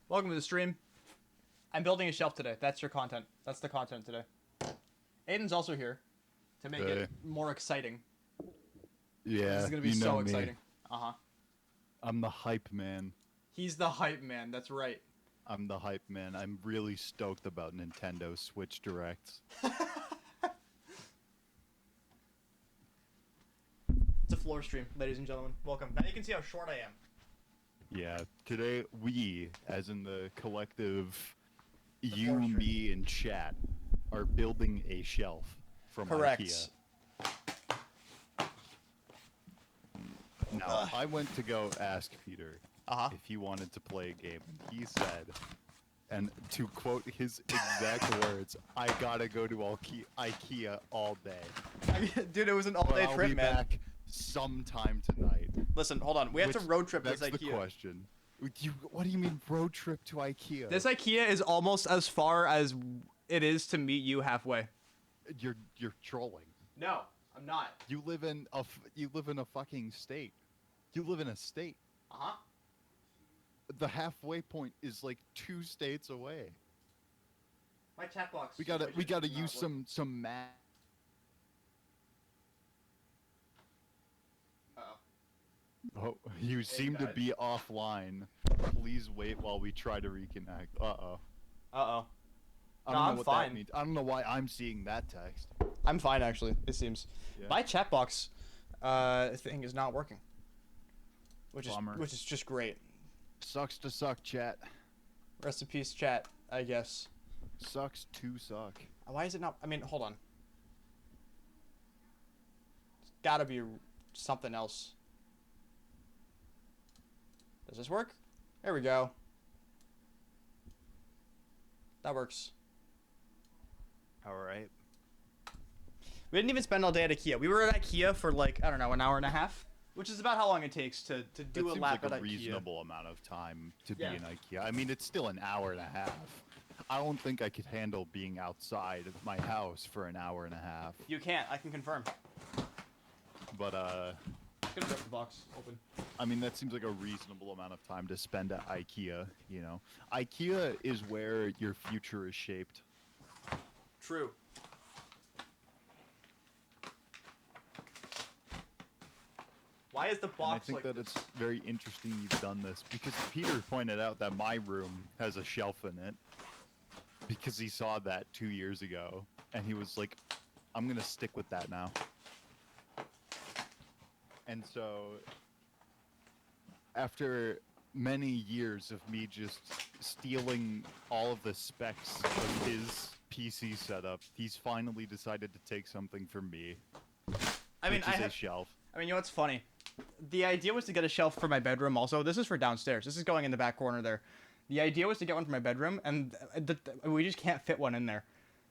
Welcome to the stream. I'm building a shelf today. That's your content. That's the content today. Aiden's also here to make it more exciting. Yeah, This is gonna be so exciting. Uh-huh. I'm the hype man. He's the hype man, that's right. I'm the hype man. I'm really stoked about Nintendo Switch Directs. It's a floor stream, ladies and gentlemen. Welcome. Now you can see how short I am. Yeah, today we, as in the collective, The you, floor stream. me, and chat, are building a shelf from Correct. Ikea. Now, I went to go ask Peter if he wanted to play a game, and he said, and to quote his exact words, I gotta go to Ikea all day. I mean, dude, it was an all-day I'll trip, be man. back sometime tonight. Listen, hold on. We have to road trip this That's IKEA. the question. What do you mean road trip to Ikea? This IKEA is almost as far as it is to meet you halfway. You're trolling. No, I'm not. You live in a fucking state. You live in a state. Uh-huh. The halfway point is like 2 states away. My chat box. We gotta use some math. Uh-oh. Oh, you seem to be offline. Please wait while we try to reconnect. Uh-oh. Uh-oh. I don't No, know I'm what fine. that means. I don't know why I'm seeing that text. I'm fine, actually. It seems. Yeah. My chat box thing is not working. Bummer. Which is just great. Sucks to suck, chat. Rest in peace, chat, I guess. Sucks to suck. Why is it not? I mean, hold on. It's gotta be something else. Does this work? There we go. That works. Alright. We didn't even spend all day at Ikea. We were at Ikea for like, I don't know, an hour and a half. Which is about how long it takes to do a seems lap like at a Ikea. reasonable amount of time to Yeah. be in Ikea. I mean, it's still an hour and a half. I don't think I could handle being outside of my house for an hour and a half. You can't, I can confirm. But, Just gonna rip the box open. I mean, that seems like a reasonable amount of time to spend at Ikea, you know? Ikea is where your future is shaped. True. Why is the And I box think like that it's very interesting you've done this, because Peter pointed out that my room has a shelf in it, because he saw that 2 years ago, and he was like, I'm gonna stick with that now. And so, after many years of me just stealing all of the specs of his PC setup, he's finally decided to take something from me. I mean, which is a shelf. I mean, you know what's funny? The idea was to get a shelf for my bedroom also. This is for downstairs. This is going in the back corner there. The idea was to get one for my bedroom, and we just can't fit one in there.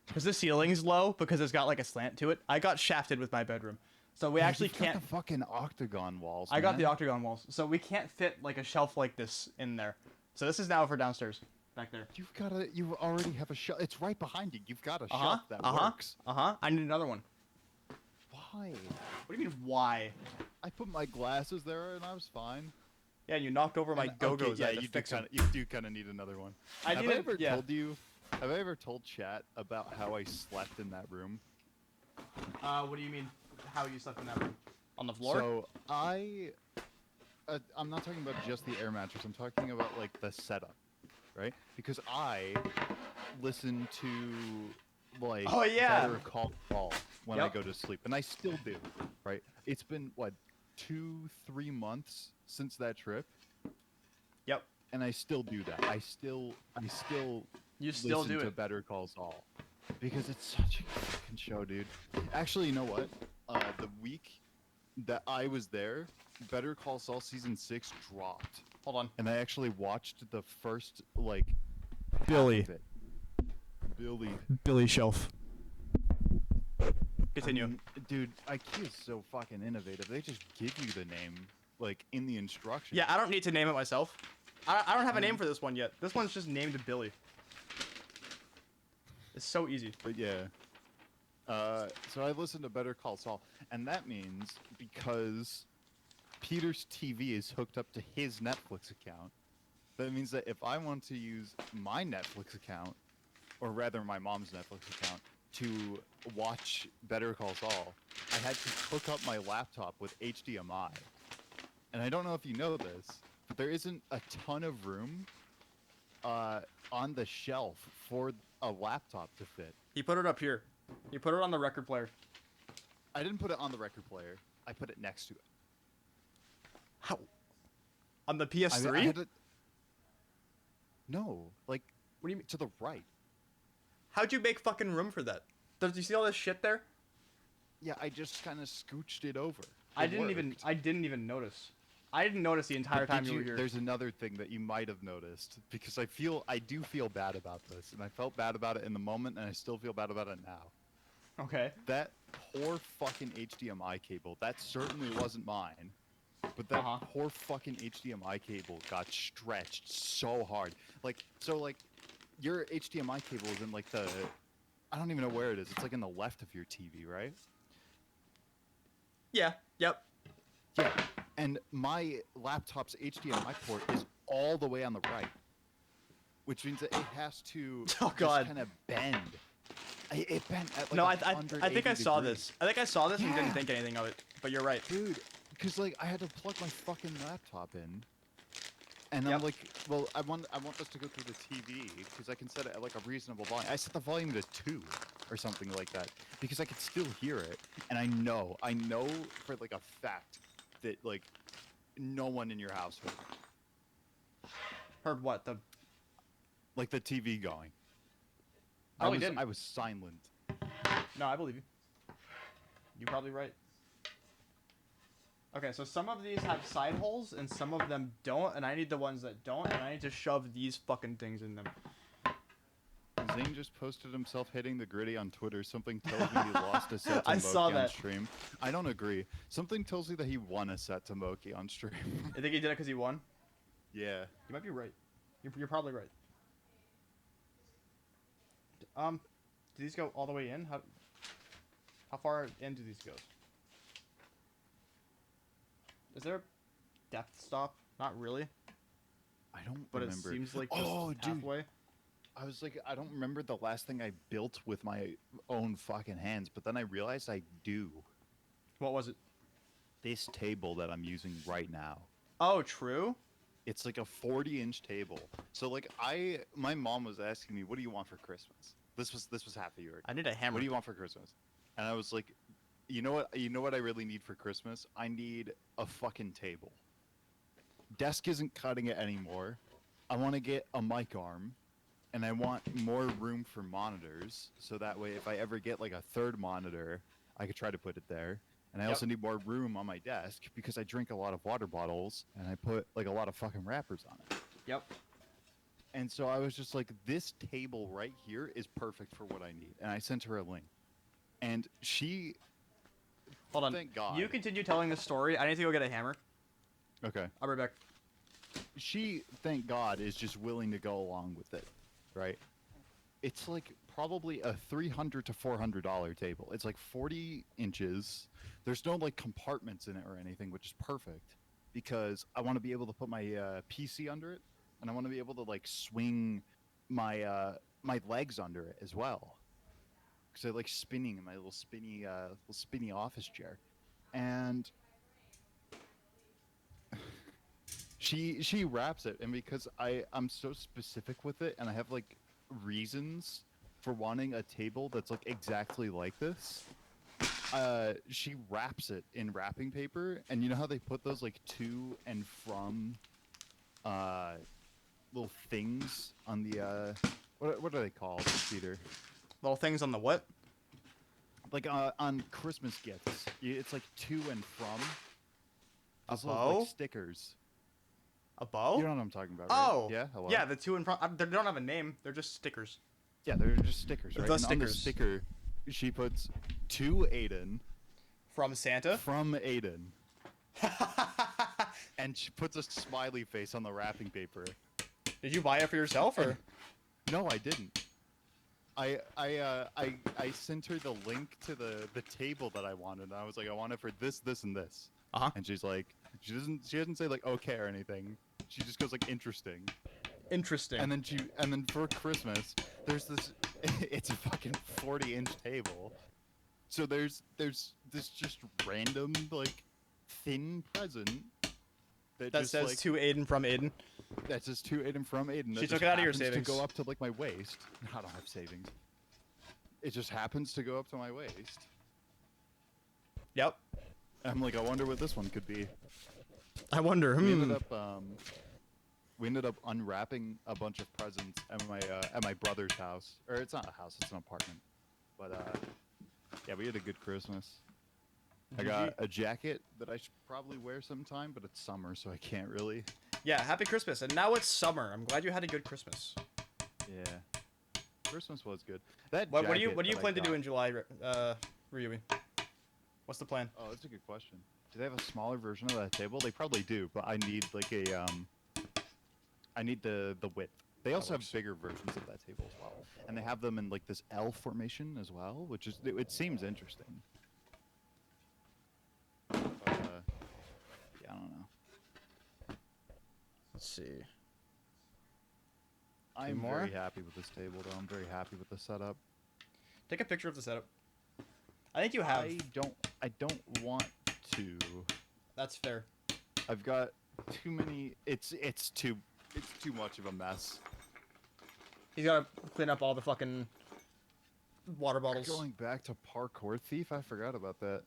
Because the ceiling's low, because it's got like a slant to it. I got shafted with my bedroom. So we actually You've got can't... the fucking octagon walls, I got man. the octagon walls. So we can't fit like a shelf like this in there. So this is now for downstairs. Back there. You already have a shelf. It's right behind you. You've got a shelf that works. I need another one. Why? What do you mean, why? I put my glasses there and I was fine. Yeah, and you knocked over my And- go-go's. okay, I yeah, had to fix them. you do kind of need another one. Have I ever told you? Have I ever told chat about how I slept in that room? What do you mean? How you slept in that room? On the floor? So I'm not talking about just the air mattress. I'm talking about like the setup, right? Because I listen to like Oh, yeah. Better Call Saul when I Yep. go to sleep, and I still do, right? It's been what 2-3 months since that trip, Yep. and I still do that. I still You still listen do to it. Better Call Saul because it's such a good fucking show, dude. Actually, you know what? The week that I was there, Better Call Saul season 6 dropped, Hold on. and I actually watched the first like Billy. half of it. Billy Shelf. I Continue. mean, dude, IKEA is so fucking innovative. They just give you the name like in the instructions. Yeah, I don't need to name it myself. I don't have a name for this one yet. This one's just named Billy. It's so easy. But yeah. So I listened to Better Call Saul, and that means because Peter's TV is hooked up to his Netflix account, That means that if I want to use my Netflix account, or rather my mom's Netflix account, to watch Better Call Saul, I had to hook up my laptop with HDMI. And I don't know if you know this, but there isn't a ton of room on the shelf for a laptop to fit. He put it up here. He put it on the record player. I didn't put it on the record player. I put it next to it. How? On the I PS3? had to... No, like, What do you mean? to the right. How'd you make fucking room for that? Does you see all this shit there? Yeah, I just kind of scooched it over. I didn't even notice. I didn't notice the entire time you were here. There's another thing that you might have noticed, because I do feel bad about this, and I felt bad about it in the moment, and I still feel bad about it now. Okay. That poor fucking HDMI cable, that certainly wasn't mine, but that poor fucking HDMI cable got stretched so hard. Like, your HDMI cable is in like I don't even know where it is. It's like in the left of your TV, right? Yeah. Yep. Yeah. And my laptop's HDMI port is all the way on the right, which means that it has to Oh, God. just kind of bend. It bent at like No, I think I saw degrees. this. I think I saw this and didn't Yeah. think anything of it. But you're right. Dude, because like I had to plug my fucking laptop in, and Yep. I'm like, well, I want this to go through the TV because I can set it at like a reasonable volume. I set the volume to 2 or something like that because I could still hear it, and I know for like a fact that like no one in your house heard it. Heard what? Like the TV going. Probably didn't. I was silent. No, I believe you. You're probably right. Okay, so some of these have side holes and some of them don't, and I need the ones that don't, and I need to shove these fucking things in them. Zane just posted himself hitting the gritty on Twitter. Something tells me he lost a set to I Moki saw on that. stream. I don't agree. Something tells me that he won a set to Moki on stream. I think he did it because he won. Yeah. You might be right. You're probably right. Do these go all the way in? How far in do these go? Is there a depth stop? Not really, I don't but remember. it seems like just Oh, dude. halfway. I was like, I don't remember the last thing I built with my own fucking hands, but then I realized I do. What was it? This table that I'm using right now. Oh, true. It's like a 40-inch table. So like my mom was asking me, "What do you want for Christmas?" This was half a year ago. I need a hammer. What do you want for Christmas? And I was like, you know what I really need for Christmas? I need a fucking table. Desk isn't cutting it anymore. I want to get a mic arm, and I want more room for monitors, so that way if I ever get like a third monitor, I could try to put it there. And I also need more room on my desk because I drink a lot of water bottles and I put like a lot of fucking wrappers on it. Yep. And so I was just like, this table right here is perfect for what I need. And I sent her a link. And she... Hold on. Thank God. You continue telling the story. I need to go get a hammer. Okay. I'll be right back. She, thank God, is just willing to go along with it, right? It's like probably a $300 to $400 table. It's like 40 inches. There's no like compartments in it or anything, which is perfect because I want to be able to put my PC under it, and I want to be able to like swing my my legs under it as well, because I like spinning in my little spinny office chair, and she wraps it, and because I'm so specific with it, and I have like reasons for wanting a table that's like exactly like this. She wraps it in wrapping paper, and you know how they put those like to and from little things on the what are they called, Peter? Little things on the what? Like on Christmas gifts, it's like to and from. A Those little, bow? like, stickers. A bow? You know what I'm talking about, right? Oh. Yeah. Hello. Yeah, the two in front. They don't have a name. They're just stickers. Yeah, they're just stickers, right? The And on the stickers. sticker, she puts to Aiden From Santa? from Aiden, and she puts a smiley face on the wrapping paper. Did you buy it for yourself or? No, I didn't. I sent her the link to the table that I wanted, and I was like, I want it for this, this, and this. Uh-huh. And she's like, she doesn't say like okay or anything. She just goes like interesting. Interesting. And then for Christmas, there's this. It's a fucking 40-inch table. So there's this just random like thin present that just, says like, to Aiden from Aiden. that's just to Aiden from Aiden. She That took just it out of your happens savings. to go up to like my waist. I don't have savings. It just happens to go up to my waist. Yep. I'm like, I wonder what this one could be. I wonder. We ended up unwrapping a bunch of presents at my brother's house. Or it's not a house, it's an apartment. But yeah, we had a good Christmas. I got a jacket that I should probably wear sometime, but it's summer, so I can't really. Yeah, happy Christmas. And now it's summer. I'm glad you had a good Christmas. Yeah. Christmas was good. That What do you jacket that I plan to do got- in July, Ryui? What's the plan? Oh, that's a good question. Do they have a smaller version of that table? They probably do, but I need like a I need the width. They also have bigger versions of that table as well, and they have them in like this L formation as well, which is it seems interesting. But, yeah, I don't know. Let's see. I'm more? very happy with this table, though. I'm very happy with the setup. Take a picture of the setup. I think you have. I don't want to. That's fair. I've got too many. It's too much of a mess. He's gotta clean up all the fucking water bottles. Going back to Parkour Thief, I forgot about that.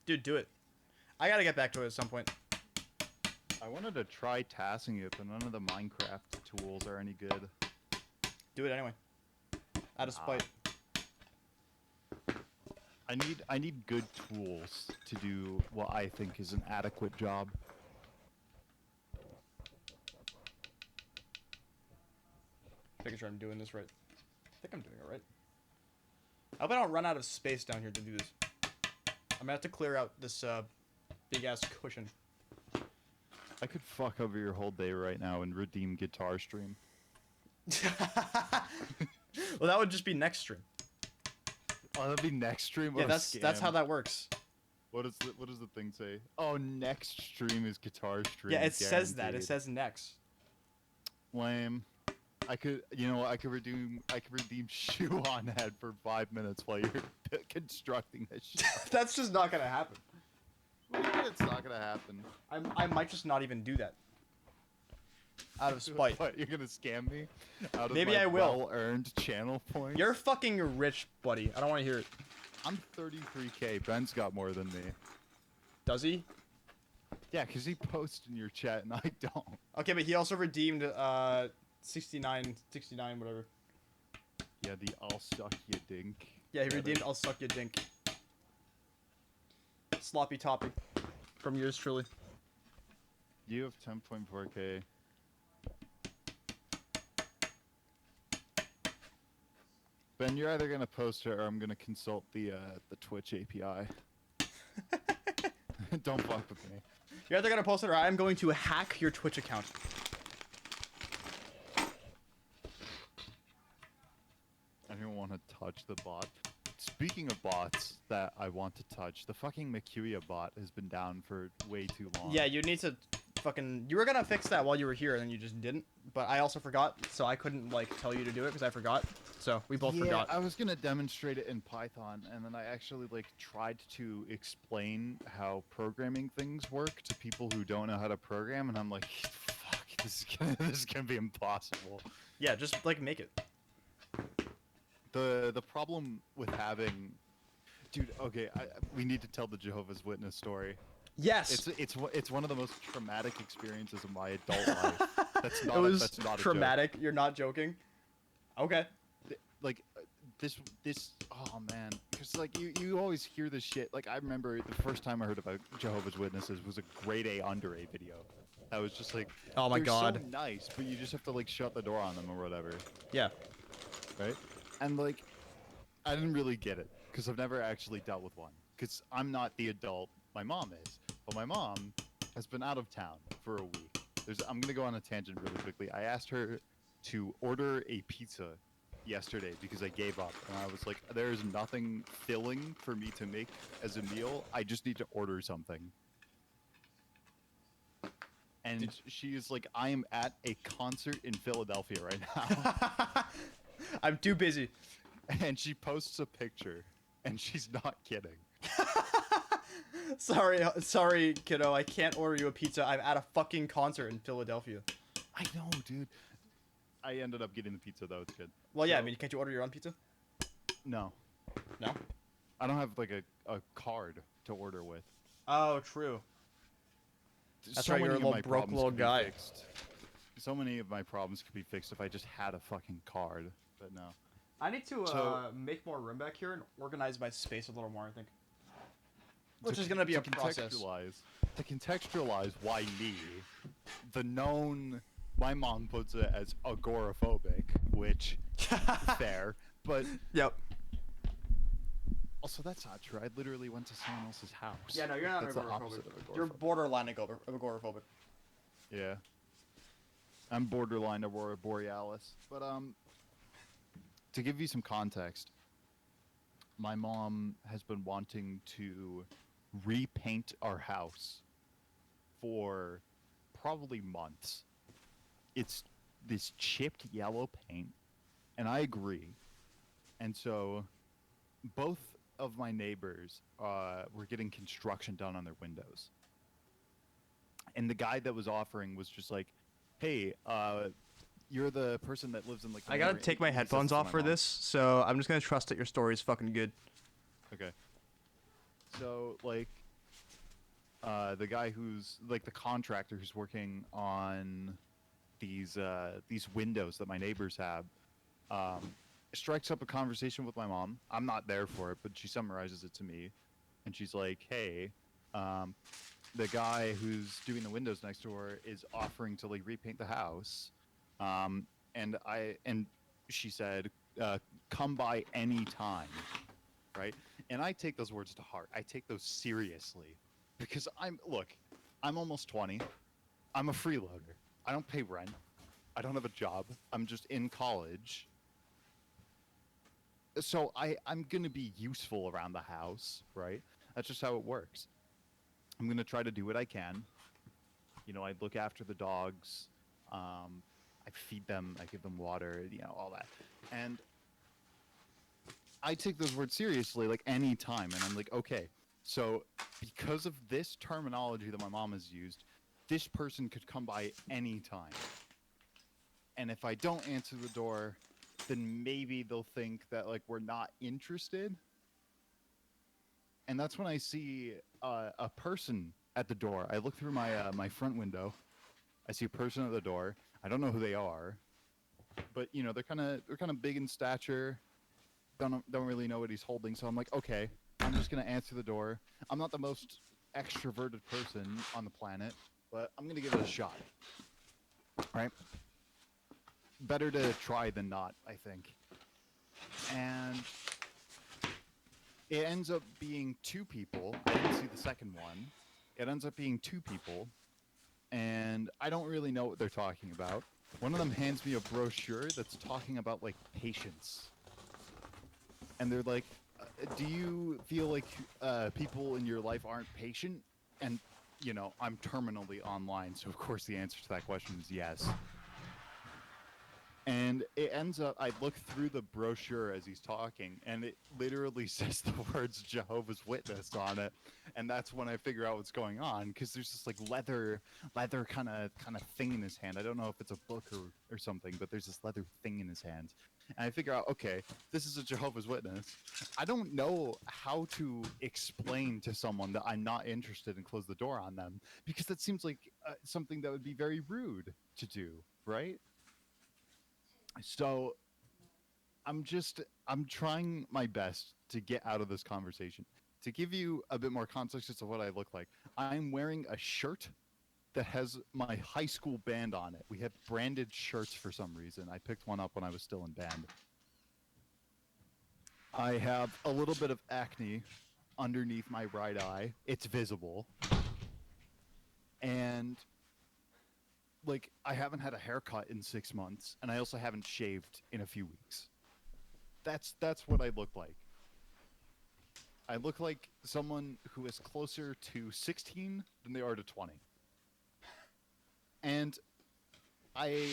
Dude, do it. I gotta get back to it at some point. I wanted to try tasking it, but none of the Minecraft tools are any good. Do it anyway. Out of spite. I need good tools to do what I think is an adequate job. Making sure I'm doing this right. I think I'm doing it right. I hope I don't run out of space down here to do this. I'm gonna have to clear out this big ass cushion. I could fuck over your whole day right now and redeem Guitar Stream. Well, that would just be next stream. Oh, that'd be next stream. Yeah, What a that's how scam. that works. What does the thing say? Oh, next stream is Guitar Stream. Yeah, it says that. It guaranteed. says next. Lame. I could redeem Shoe on Head for 5 minutes while you're constructing this shit. That's just not gonna happen. It's not gonna happen. I might just not even do that. Out of spite. What, you're gonna scam me? Out of Maybe my I will. well-earned channel points? You're fucking rich, buddy. I don't want to hear it. I'm 33K. Ben's got more than me. Does he? Yeah, because he posts in your chat and I don't. Okay, but he also redeemed 69, whatever. Yeah, the I'll suck you dink. Yeah, he Get it? redeemed I'll suck your dink. Sloppy toppy. From yours truly. You have 10.4K. Ben, you're either gonna post it or I'm gonna consult the Twitch API. Don't fuck with me. You're either gonna post it or I'm going to hack your Twitch account. I don't want to touch the bot. Speaking of bots that I want to touch, the fucking Mercuria bot has been down for way too long. Yeah, you need to fucking... You were gonna fix that while you were here and then you just didn't. But I also forgot, so I couldn't, like, tell you to do it because I forgot. So, we both forgot. I was gonna demonstrate it in Python, and then I actually like tried to explain how programming things work to people who don't know how to program, and I'm like, fuck, this is gonna be impossible. Yeah, just, like, make it. The problem with having, dude. Okay, we need to tell the Jehovah's Witness story. Yes! It's one of the most traumatic experiences of my adult life. That's not It was that's not traumatic. You're not joking? Okay. Like this oh man, because like you always hear this shit. Like I remember the first time I heard about Jehovah's Witnesses was a grade A under A video. I was just like, Oh my they're God. so nice, but you just have to like shut the door on them or whatever, Yeah. right? And like I didn't really get it because I've never actually dealt with one because I'm not the adult my mom is, but my mom has been out of town for a week. I'm gonna go on a tangent really quickly. I asked her to order a pizza yesterday because I gave up and I was like, there's nothing filling for me to make as a meal. I just need to order something. and she is like, I am at a concert in Philadelphia right now. I'm too busy. And she posts a picture, and she's not kidding. Sorry, kiddo. I can't order you a pizza. I'm at a fucking concert in Philadelphia. I know, dude. I ended up getting the pizza, though. It's good. Well, yeah. So, I mean, can't you order your own pizza? no. No. I don't have, like, a card to order with. Oh, true. That's So right. You're a many of little my broke problems little could be guy. fixed. So many of my problems could be fixed if I just had a fucking card, but no. I need to So- make more room back here and organize my space a little more. I think. Which is gonna be a process. To contextualize why me, my mom puts it as agoraphobic, which fair, but Yep. also that's not true. I literally went to someone else's house. Yeah, no, you're not That's the agoraphobic. opposite of You're agoraphobic. borderline agoraphobic. Yeah. I'm borderline Aurora Borealis. But to give you some context, my mom has been wanting to repaint our house for probably months. It's this chipped yellow paint, and I agree. And so both of my neighbors were getting construction done on their windows. And the guy that was offering was just like, hey, you're the person that lives in like. I gotta take my headphones off for this, so I'm just gonna trust that your story is fucking good. Okay. So like, the guy who's like the contractor who's working on these windows that my neighbors have, strikes up a conversation with my mom. I'm not there for it, but she summarizes it to me, and she's like, hey, the guy who's doing the windows next door is offering to like repaint the house, and she said, come by any time, right? And I take those words to heart. I take those seriously, because I'm almost 20. I'm a freeloader. I don't pay rent. I don't have a job. I'm just in college. So I'm gonna be useful around the house, right? That's just how it works. I'm gonna try to do what I can. You know, I look after the dogs. I feed them. I give them water. You know, all that. And I take those words seriously, like any time. And I'm like, okay. So because of this terminology that my mom has used, this person could come by any time. And if I don't answer the door, then maybe they'll think that like we're not interested. And that's when I see a person at the door. I look through my front window. I see a person at the door. I don't know who they are, but you know they're kind of big in stature. Don't really know what he's holding. So I'm like, okay, I'm just gonna answer the door. I'm not the most extroverted person on the planet, but I'm gonna give it a shot. Right? Better to try than not, I think. And it ends up being two people. I didn't see the second one. It ends up being two people, and I don't really know what they're talking about. One of them hands me a brochure that's talking about like patience, and they're like, "Do you feel like people in your life aren't patient?" And you know, I'm terminally online, so of course the answer to that question is yes. And it ends up, I look through the brochure as he's talking, and it literally says the words Jehovah's Witness on it. And that's when I figure out what's going on, because there's this like leather kind of thing in his hand. I don't know if it's a book or something, but there's this leather thing in his hand. And I figure out, okay, this is a Jehovah's Witness. I don't know how to explain to someone that I'm not interested and close the door on them, because that seems like something that would be very rude to do, right? So I'm trying my best to get out of this conversation. To give you a bit more context as to what I look like, I'm wearing a shirt that has my high school band on it. We have branded shirts for some reason. I picked one up when I was still in band. I have a little bit of acne underneath my right eye. It's visible. And like I haven't had a haircut in 6 months, and I also haven't shaved in a few weeks. That's what I look like. I look like someone who is closer to 16 than they are to 20. And I'm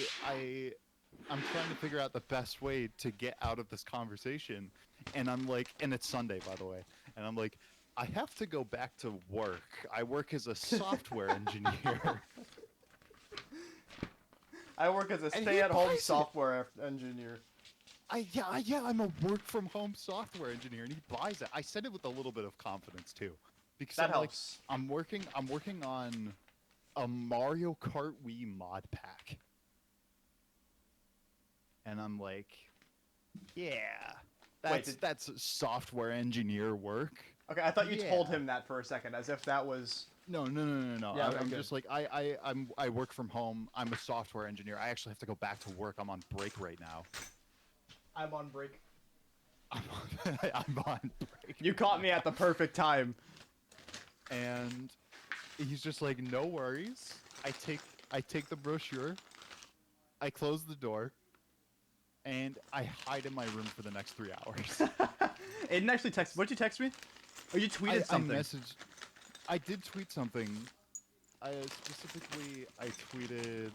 trying to figure out the best way to get out of this conversation. And I'm like, and it's Sunday, by the way. And I'm like, I have to go back to work. I work as a software engineer. I work as a And he stay-at-home buys it. software engineer. I'm a work from home software engineer, and he buys it. I said it with a little bit of confidence too, because That I'm helps. like, I'm working on a Mario Kart Wii mod pack, and I'm like, yeah, Wait, that's software engineer work. Okay, I thought you told Yeah. him that for a second, as if that was... No. Yeah, I'm, okay, I'm good. just like I work from home. I'm a software engineer. I actually have to go back to work. I'm on break right now. I'm on break. I'm on break. You caught me at the perfect time. And he's just like, no worries. I take the brochure, I close the door, and I hide in my room for the next 3 hours. Aiden actually texted... What did you text me? Oh, you tweeted something. I did tweet something. I tweeted.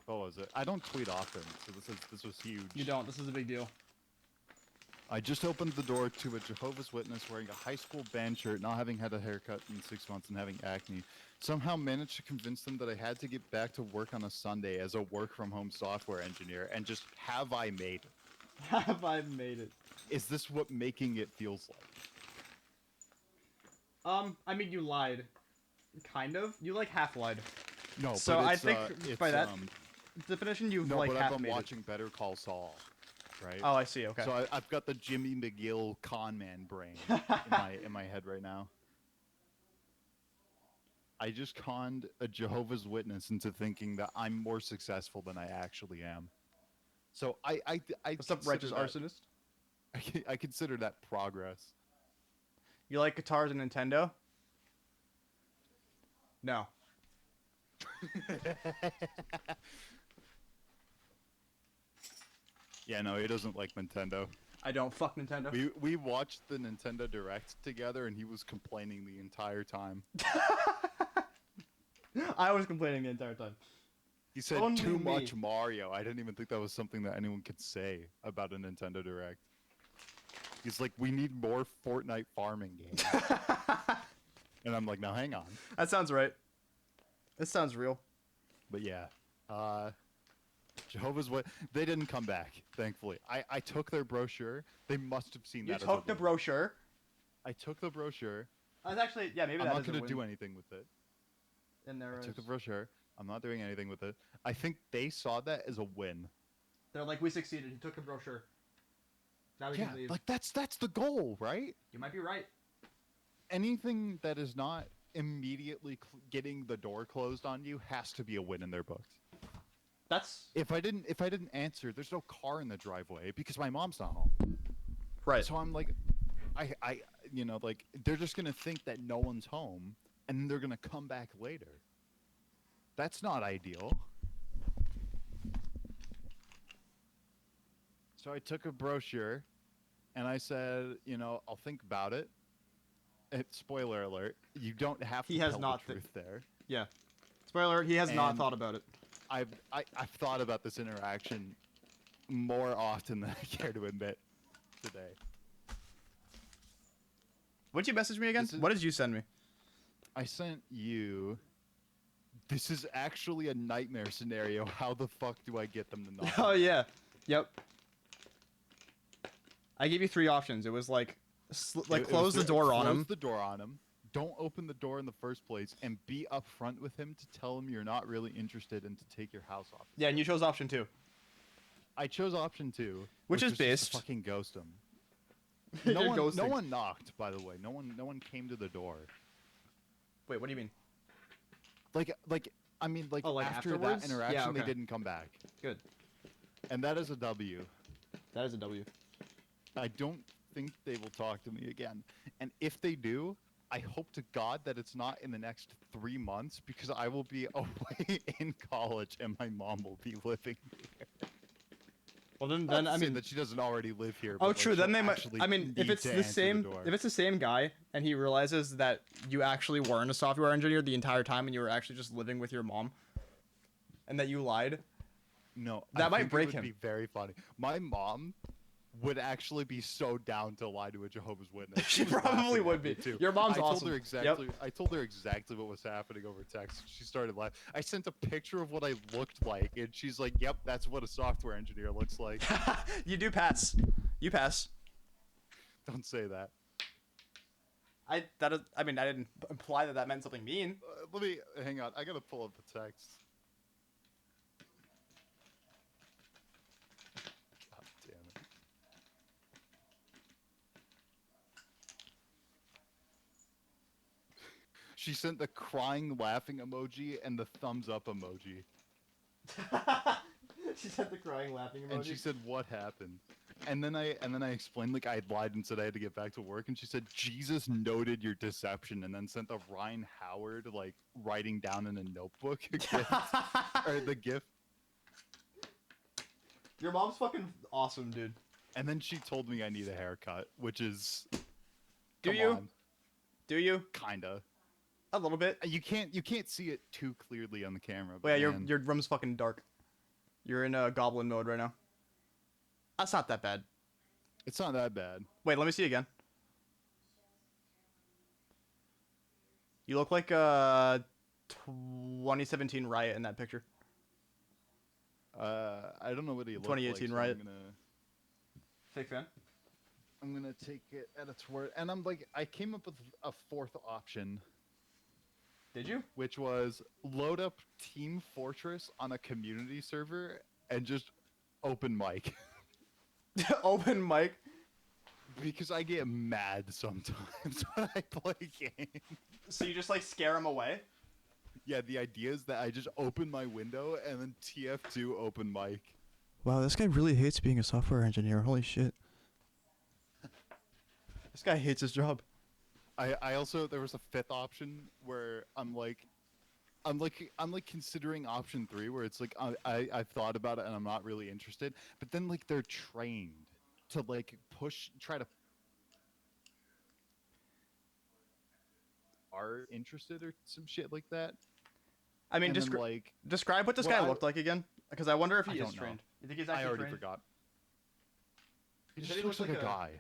What was it? I don't tweet often, so this was huge. You don't. This is a big deal. I just opened the door to a Jehovah's Witness wearing a high school band shirt, not having had a haircut in 6 months and having acne. Somehow managed to convince them that I had to get back to work on a Sunday as a work-from-home software engineer, and just have I made it? Have I made it? Is this what making it feels like? I mean, you lied. Kind of. You, like, half lied. No, So but I it's, think it's, by that definition, you've, no, like, but half I've been made watching Better Call Saul, right? Oh, I see. Okay. So I've got the Jimmy McGill con man brain in my head right now. I just conned a Jehovah's Witness into thinking that I'm more successful than I actually am. So I What's up, righteous arsonist? I consider that progress. You like guitars and Nintendo? No. Yeah, no, he doesn't like Nintendo. I don't. Fuck Nintendo. We watched the Nintendo Direct together, and he was complaining the entire time. I was complaining the entire time. He said Only too me. much Mario. I didn't even think that was something that anyone could say about a Nintendo Direct. He's like, we need more Fortnite farming games. And I'm like, now hang on. That sounds right. This sounds real. But yeah, Jehovah's Witness, they didn't come back, thankfully. I took their brochure. They must have seen You that. took the brochure. I took the brochure. That's actually, yeah, maybe I'm that not is a going to win. do anything with it. And there I took is... the brochure. I'm not doing anything with it. I think they saw that as a win. They're like, we succeeded. He took the brochure. Now we Yeah, can leave. like that's the goal, right? You might be right. Anything that is not immediately getting the door closed on you has to be a win in their books. That's... If I didn't answer, there's no car in the driveway because my mom's not home. Right. So I'm like, I you know, like they're just gonna think that no one's home, and then they're gonna come back later. That's not ideal. So I took a brochure, and I said, you know, I'll think about it. Spoiler alert: you don't have to He has tell not the truth there. Yeah. Spoiler alert, he has not And- thought about it. I've thought about this interaction more often than I care to admit today. What'd you message me again? This is- What did you send me? I sent you. This is actually a nightmare scenario. How the fuck do I get them to not? Oh, yeah. Yep. I gave you 3 options. It was like, close the door on him. Close the door on him. Don't open the door in the first place, and be upfront with him to tell him you're not really interested and to take your house off. Yeah, and you chose option 2. I chose option 2, Which is was just to based. fucking ghost him. You're No ghosting. one knocked, by the way. No one came to the door. Wait, what do you mean? I mean, Oh, like after afterwards? that interaction, Yeah, they okay. didn't come back, Good. and that is a W. That is a W. I don't think they will talk to me again, and if they do, I hope to God that it's not in the next 3 months, because I will be away in college and my mom will be living here. Well, then Not to I say mean... that she doesn't already live here. Oh, but, true. like, Then she'll they might. actually I mean, if need it's to the answer same, door. if it's the same guy, and he realizes that you actually weren't a software engineer the entire time, and you were actually just living with your mom, and that you lied? No, That I might think break it would him. be very funny. My mom would actually be so down to lie to a Jehovah's Witness. She was probably laughing would at me, be. too. Your mom's I awesome. Told her exactly. I told her exactly what was happening over text. She started laughing. I sent a picture of what I looked like, and she's like, "Yep, that's what a software engineer looks like." You do pass. You pass. Don't say that. I mean, I didn't imply that meant something mean. Let me hang on. I gotta pull up the text. God damn it. She sent the crying, laughing emoji and the thumbs up emoji. She sent the crying, laughing emoji. And she said, "What happened?" And then I explained like I had lied and said I had to get back to work. And she said, "Jesus noted your deception," and then sent the Ryan Howard like writing down in a notebook a gift, or the gift. Your mom's fucking awesome, dude. And then she told me I need a haircut, which is. Do come you? on, Do you? kinda. A little bit. You can't see it too clearly on the camera. But Well, yeah, man, your room's fucking dark. You're in goblin mode right now. That's not that bad. it's not that bad. Wait, let me see again. You look like 2017 Riot in that picture. I don't know what he looked 2018 like. Riot. So Fake fan. I'm gonna take it at its word, and I'm like, I came up with a fourth option, Did you? which was load up Team Fortress on a community server and just open mic. Open mic. Because I get mad sometimes when I play games. So you just like scare him away? Yeah, the idea is that I just open my window and then TF2 open mic. Wow, this guy really hates being a software engineer. Holy shit. This guy hates his job. I also, there was a fifth option where I'm like considering option 3 where it's like I've thought about it and I'm not really interested, but then like they're trained to like try to are interested or some shit like that. I mean, And then, like, describe what this well, guy looked like again, because I wonder if he I is don't know. trained. You think he's actually I already trained? forgot. He You just said he looks looked like a like guy.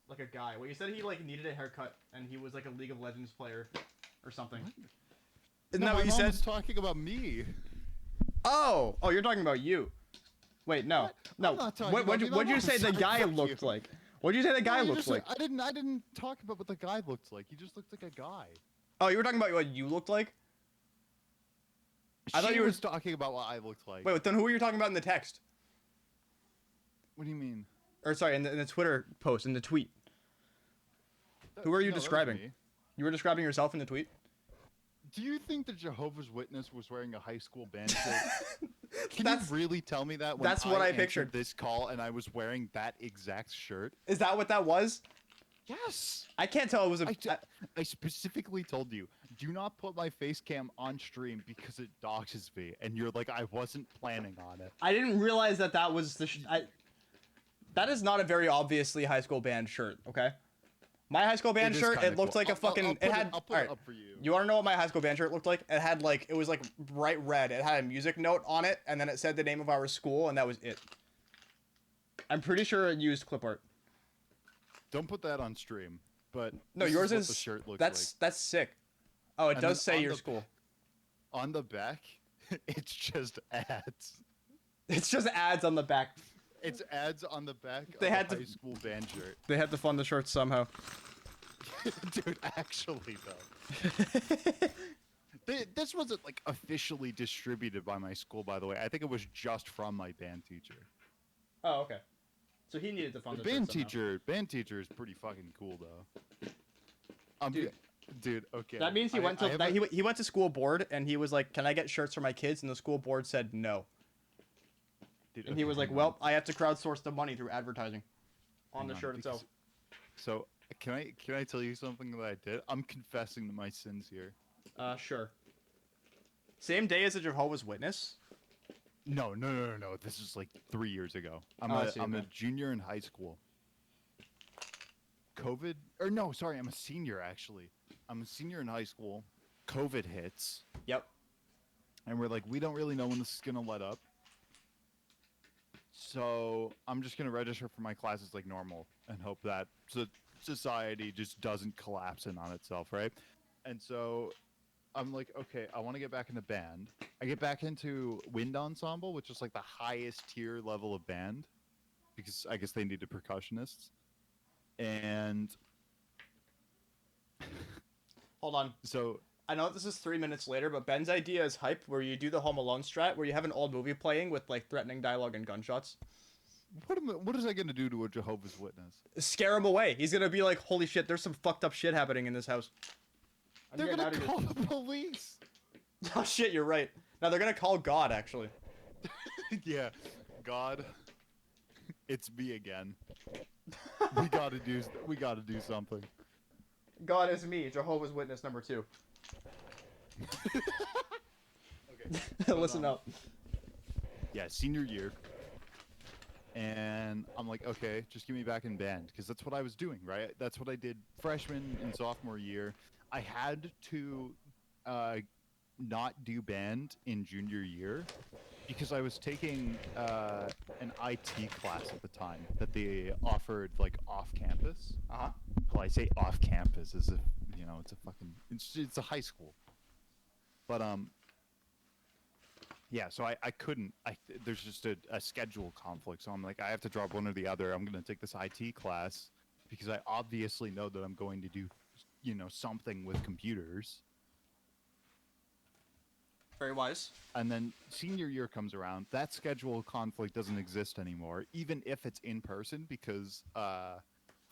Like a guy. Well, you said he like needed a haircut and he was like a League of Legends player or something. What? Isn't No, that my what you mom said? was talking about me. Oh, you're talking about you. Wait, no, What? no. I'm not talking What, about what'd you, me. My what'd you mom's say the sorry, guy fuck looked you. like? What'd you say the guy No, you looked just- like? I didn't talk about what the guy looked like. He just looked like a guy. Oh, you were talking about what you looked like? I thought She you were- was talking about what I looked like. Wait, then who were you talking about in the text? What do you mean? Or sorry, in the Twitter post, in the tweet. Who are you No, that was describing? me. You were describing yourself in the tweet? Do you think the Jehovah's Witness was wearing a high school band shirt? Can That's- you really tell me that when that's what I answered pictured. this call and I was wearing that exact shirt? Is that what that was? Yes. I can't tell. It was a. I specifically told you, do not put my face cam on stream because it doxes me. And you're like, I wasn't planning on it. I didn't realize that that was the. That is not a very obviously high school band shirt. Okay. My high school band It is shirt, kinda it looked cool. like a fucking. It had. I'll put Alright, it up for you. you want to know what my high school band shirt looked like? It had like, it was like bright red. It had a music note on it, and then it said the name of our school, and that was it. I'm pretty sure it used clip art. Don't put that on stream. But No, this yours what is. the shirt looks That's sick. Oh, it And does then say on your the- school. like. On the back, it's just ads. It's just ads on the back. It's ads on the back They of had a to- high school band shirt. They had to fund the shirts somehow. Dude, actually though. This wasn't like officially distributed by my school, by the way. I think it was just from my band teacher. Oh, okay. So he needed to fund The the band shirts somehow. band teacher is pretty fucking cool though. Dude. Dude, okay. That means he went I to have that, a- he went to school board and he was like, "Can I get shirts for my kids?" And the school board said no. dude, And he okay, was like, hang "Well, on, I have to crowdsource the money through advertising on hang the on, shirt because- itself." So can I tell you something that I did? I'm confessing to my sins here. Sure. Same day as a Jehovah's Witness. No. This is like 3 years ago. I'm Oh, I see, I'm a okay. junior in high school. COVID, or no, sorry, I'm a senior actually. I'm a senior in high school. COVID hits, Yep. And we're like, we don't really know when this is gonna let up. So I'm just gonna register for my classes like normal and hope that society just doesn't collapse in on itself, right? And so I'm like, okay, I want to get back into band. I get back into wind ensemble, which is like the highest tier level of band, because I guess they needed percussionists. And Hold on. so I know this is 3 minutes later, but Ben's idea is hype, where you do the Home Alone strat, where you have an old movie playing with like threatening dialogue and gunshots. what is I gonna do to a Jehovah's Witness? Scare him away. He's gonna be like, "Holy shit, there's some fucked up shit happening in this house." They're gonna call the police. Oh shit, you're right. Now they're gonna call God, actually. Yeah, God, it's me again. We gotta do something. God is me, Jehovah's Witness number 2. Okay. Listen up. Yeah, senior year. And I'm like, okay, just get me back in band, because that's what I was doing, right? That's what I did freshman and sophomore year. I had to not do band in junior year because I was taking an IT class at the time that they offered like off campus. Uh-huh. Well, I say off campus as if, it's a fucking it's a high school. But yeah, so I couldn't. There's just a schedule conflict, so I'm like, I have to drop one or the other. I'm gonna take this IT class because I obviously know that I'm going to do, something with computers. Very wise. And then senior year comes around. That schedule conflict doesn't exist anymore, even if it's in person, because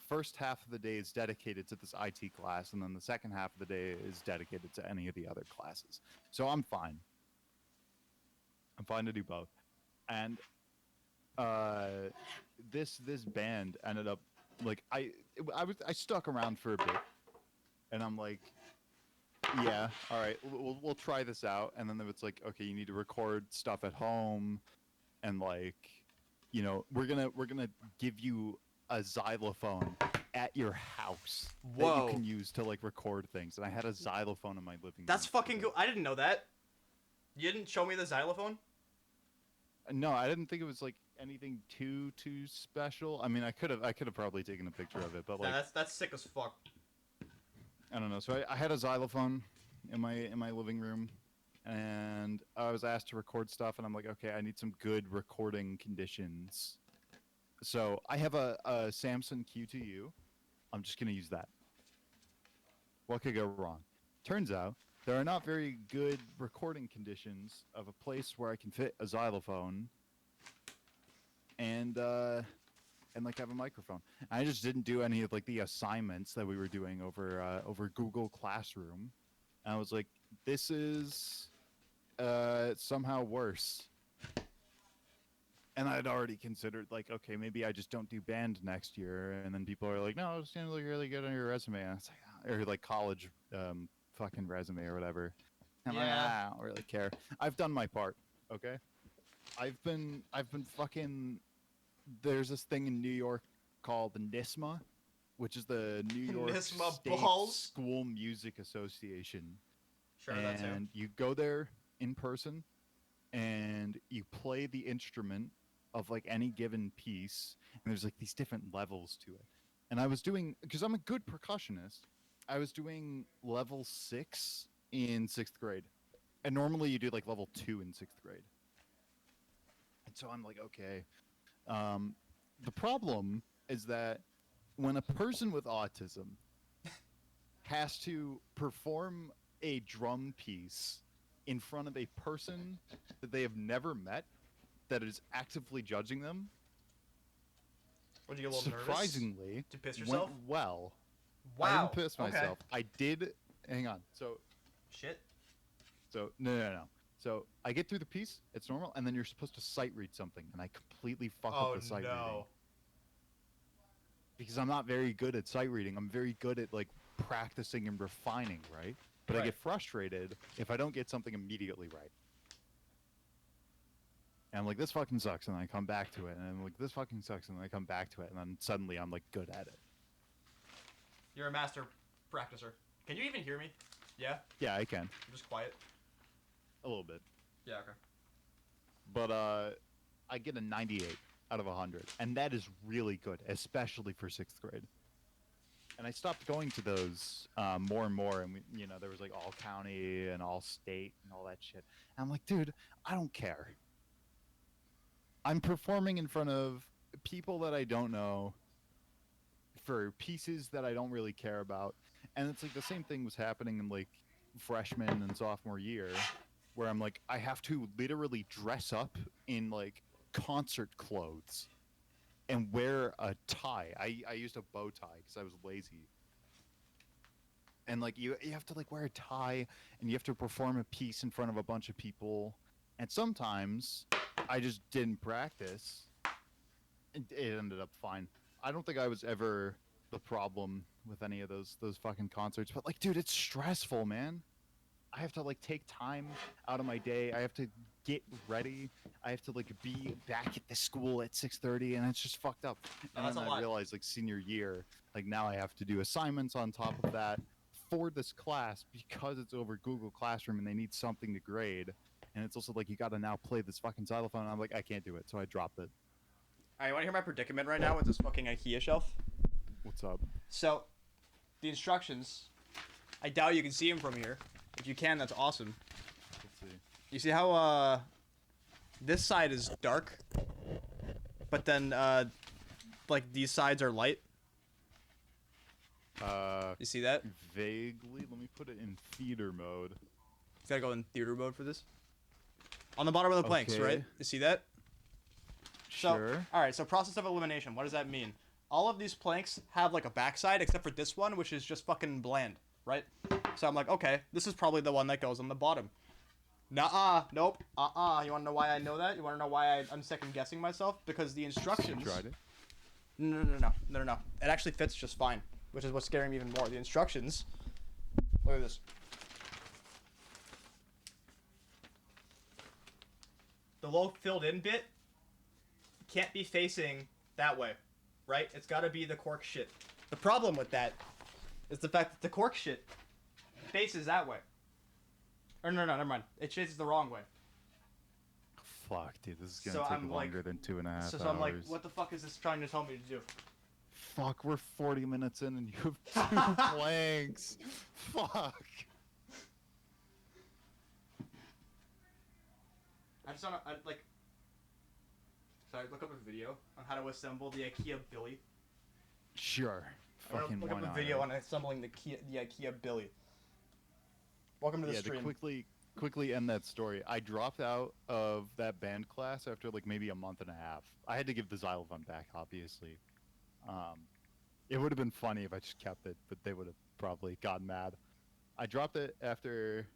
first half of the day is dedicated to this IT class, and then the second half of the day is dedicated to any of the other classes. So I'm fine. I'm fine to do both. And this band ended up like I stuck around for a bit, and I'm like, yeah, all right, we'll try this out. And then it's like, okay, you need to record stuff at home, and like, we're gonna give you a xylophone at your house that Whoa. you can use to like record things. And I had a xylophone in my living room. That's fucking cool. I didn't know that. You didn't show me the xylophone? No, I didn't think it was like anything too special. I mean, I could have probably taken a picture of it, but like, Nah, that's sick as fuck. I don't know. So I had a xylophone in my living room, and I was asked to record stuff, and I'm like, okay, I need some good recording conditions. So I have a Samsung Q2U. I'm just gonna use that. What could go wrong? Turns out there are not very good recording conditions of a place where I can fit a xylophone and like have a microphone. I just didn't do any of like the assignments that we were doing over Google Classroom. And I was like, this is somehow worse. And I'd already considered like, okay, maybe I just don't do band next year. And then people are like, no, it's gonna look really good on your resume. And it's like, or like college fucking resume or whatever. And I'm like, I don't really care. I've done my part. Okay. I've been fucking. There's this thing in New York called the NISMA, which is the New York NISMA State balls? School Music Association. Sure, that's him. And you go there in person, and you play the instrument of like any given piece, and there's like these different levels to it. And I was doing, because I'm a good percussionist, I was doing level 6 in 6th grade. And normally you do like level 2 in 6th grade. And so I'm like, okay. The problem is that when a person with autism has to perform a drum piece in front of a person that they have never met, that is actively judging them, Would you get a little surprisingly, nervous? Did you piss yourself? went well. Wow. I didn't piss Okay. myself. I did. Hang on. So Shit. no. So I get through the piece. It's normal, and then you're supposed to sight read something, and I completely fuck up the sight reading because I'm not very good at sight reading. I'm very good at like practicing and refining, right? But I get frustrated if I don't get something immediately right. And I'm like, this fucking sucks, and then I come back to it, and I'm like, this fucking sucks, and then I come back to it, and then suddenly I'm like good at it. You're a master practicer. Can you even hear me? Yeah? Yeah, I can. I'm just quiet. A little bit. Yeah. Okay. But I get a 98 out of 100, and that is really good, especially for 6th grade. And I stopped going to those more and more, and there was like all county and all state and all that shit. And I'm like, dude, I don't care. I'm performing in front of people that I don't know for pieces that I don't really care about. And it's like the same thing was happening in like freshman and sophomore year, where I'm like, I have to literally dress up in like concert clothes and wear a tie. I used a bow tie because I was lazy. And like you have to like wear a tie and you have to perform a piece in front of a bunch of people. And sometimes I just didn't practice. It ended up fine. I don't think I was ever the problem with any of those fucking concerts. But like, dude, it's stressful, man. I have to like take time out of my day. I have to get ready. I have to like be back at the school at 6:30, and it's just fucked up. And That's then a I lot. realized like senior year, like now I have to do assignments on top of that for this class because it's over Google Classroom and they need something to grade. And it's also like you got to now play this fucking xylophone. And I'm like, I can't do it, so I dropped it. Alright, you want to hear my predicament right now with this fucking IKEA shelf? What's up? So, the instructions. I doubt you can see them from here. If you can, that's awesome. Let's see. You see how this side is dark, but then like these sides are light. You see that? Vaguely. Let me put it in theater mode. You gotta go in theater mode for this. On the bottom of the planks, Okay. right? You see that? So, Sure. all right. So process of elimination. What does that mean? All of these planks have like a backside, except for this one, which is just fucking bland, right? So I'm like, okay, this is probably the one that goes on the bottom. Nuh-uh. Nope. You wanna know why I know that? You wanna know why I'm second guessing myself? Because the instructions. You tried it. No. It actually fits just fine, which is what's scaring me even more. The instructions. Look at this. The low filled in bit can't be facing that way, right? It's got to be the cork shit. The problem with that is the fact that the cork shit faces that way. Or no, never mind. It faces the wrong way. Fuck, dude, this is gonna So take I'm like- longer than 2.5 hours. So I'm like, what the fuck is this trying to tell me to do? Fuck, we're 40 minutes in and you have 2 planks. Fuck. I just don't know, like. Sorry, look up a video on how to assemble the IKEA Billy. Sure. I'm Fucking gonna look why up a not, video eh? on assembling the IKEA Billy. Welcome to the Yeah, stream. to quickly end that story. I dropped out of that band class after like maybe a month and a half. I had to give the xylophone back, obviously. It would have been funny if I just kept it, but they would have probably gotten mad. I dropped it after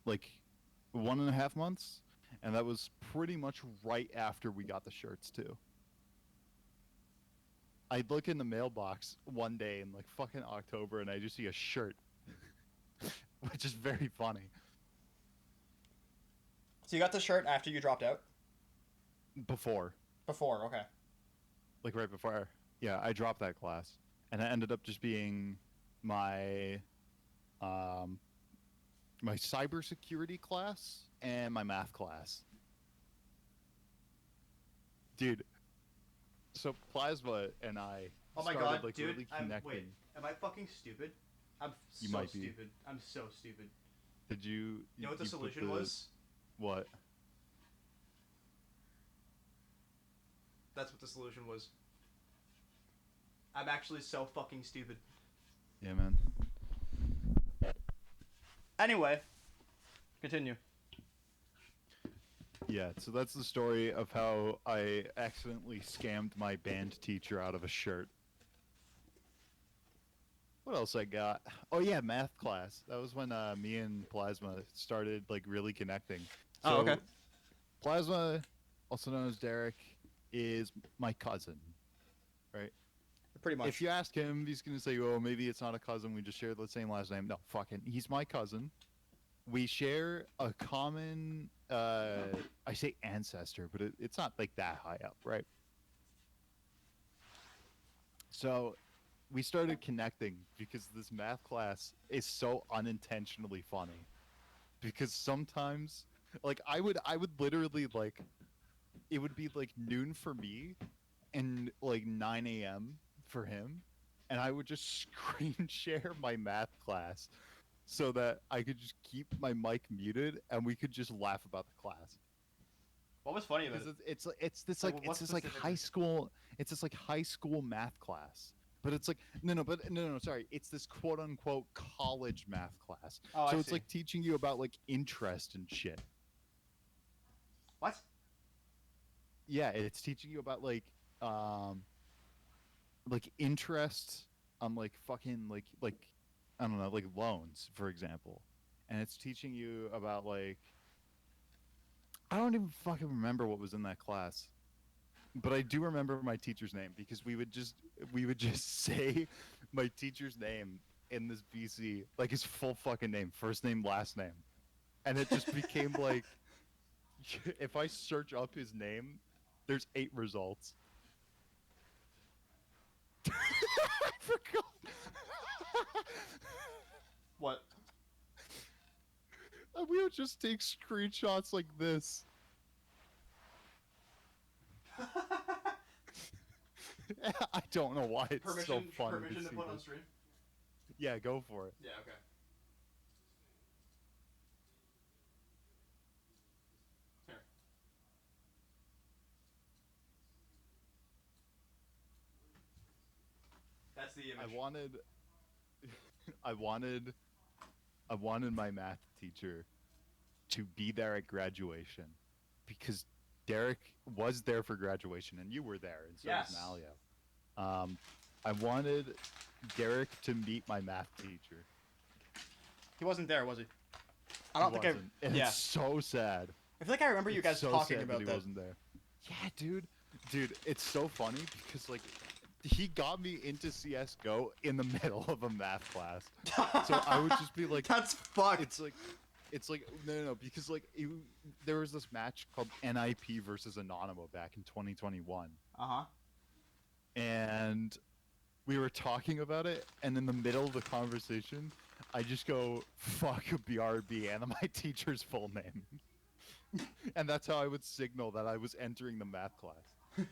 like 1.5 months, and that was pretty much right after we got the shirts too. I look in the mailbox one day in like fucking October, and I just see a shirt, which is very funny. So you got the shirt after you dropped out? Before, Before, okay. like right before, yeah, I dropped that class, and it ended up just being my my cybersecurity class and my math class. Dude, so Plasma and I Oh my started god, like dude. really connecting. Wait, am I fucking stupid? I'm You so might be. stupid. I'm so stupid. Did you? You know what the you put solution was? What? That's what the solution was. I'm actually so fucking stupid. Yeah, man. Anyway, continue. Yeah, so that's the story of how I accidentally scammed my band teacher out of a shirt. What else I got? Oh yeah, math class. That was when me and Plasma started like really connecting. So, Oh, okay. Plasma, also known as Derek, is my cousin, right? Pretty much. If you ask him, he's gonna say, "Oh, maybe it's not a cousin. We just share the same last name." No, fucking, he's my cousin. We share a common, I say ancestor, but it's not like that high up, right? So we started connecting because this math class is so unintentionally funny. because sometimes, like, I would literally like, it would be like noon for me, and like 9 a.m. for him, and I would just screen share my math class so that I could just keep my mic muted and we could just laugh about the class. What was funny about Because it? it's this Like, like what it's this like specifically? high school math class. But it's like no, sorry, it's this quote unquote college math class. Oh, I So it's see. like teaching you about like interest and shit. What? Yeah, it's teaching you about um like interest on like fucking like I don't know, like loans, for example. And it's teaching you about like I don't even fucking remember what was in that class. But I do remember my teacher's name because we would just say my teacher's name in this BC, like his full fucking name, first name, last name. And it just became like if I search up his name, there's 8 results. I forgot. What? And we would just take screenshots like this. I don't know why it's so funny Permission to to see put on this. stream? Yeah, go for it. Yeah, okay. Here. That's the image. I wanted I wanted I wanted my math teacher to be there at graduation because Derek was there for graduation and you were there and so Yes. was Malio. I wanted Derek to meet my math teacher. He wasn't there, was he? I don't He think wasn't, and Yeah. it's so sad. I feel like I remember you It's guys so talking sad about he that. wasn't there. Yeah, dude, it's so funny because like he got me into CS:GO in the middle of a math class. So I would just be like, That's fucked. it's like no, because like there was this match called NIP versus Anonymous back in 2021, Uh-huh. and we were talking about it, and in the middle of the conversation, I just go fuck BRB and my teacher's full name, and that's how I would signal that I was entering the math class.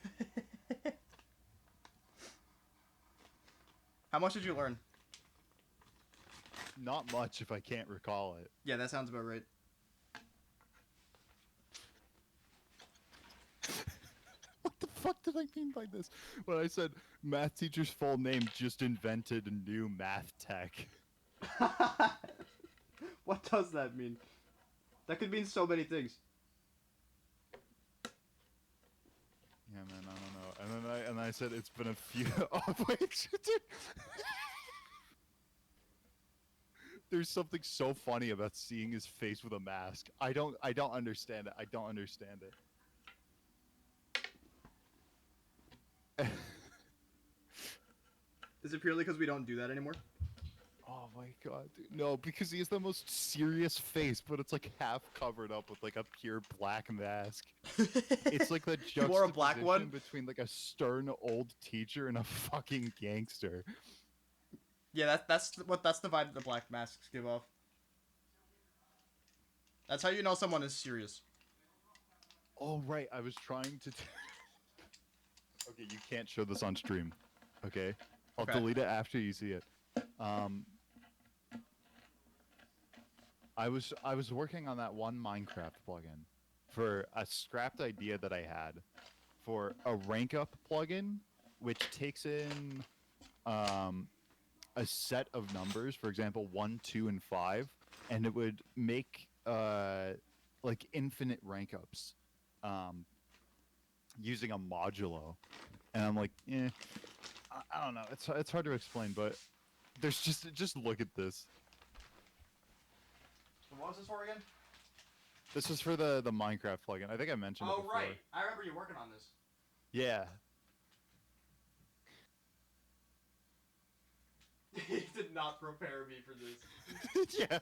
How much did you learn? Not much if I can't recall it. Yeah, that sounds about right. What the fuck did I mean by this? When I said math teacher's full name just invented a new math tech. What does that mean? That could mean so many things. Yeah, man, I don't know. And I said it's been a few. Oh wait, dude. There's something so funny about seeing his face with a mask. I don't understand it. I don't understand it. Is it purely because we don't do that anymore? Oh my god, dude. No, because he has the most serious face, but it's like half covered up with like a pure black mask. It's like the You wore a black juxtaposition one? between like a stern old teacher and a fucking gangster. Yeah, that's the vibe that the black masks give off. That's how you know someone is serious. Oh right, I was trying to. Okay, you can't show this on stream. Okay, I'll Okay. delete it after you see it. I was working on that one Minecraft plugin for a scrapped idea that I had for a rank up plugin, which takes in a set of numbers, for example, 1, 2, and 5, and it would make like infinite rank ups using a modulo. And I'm like, I don't know. It's hard to explain, but there's just look at this. What was this for again? This is for the Minecraft plugin. I think I mentioned it Oh, before. right. I remember you working on this. Yeah. He did not prepare me for this. Yeah.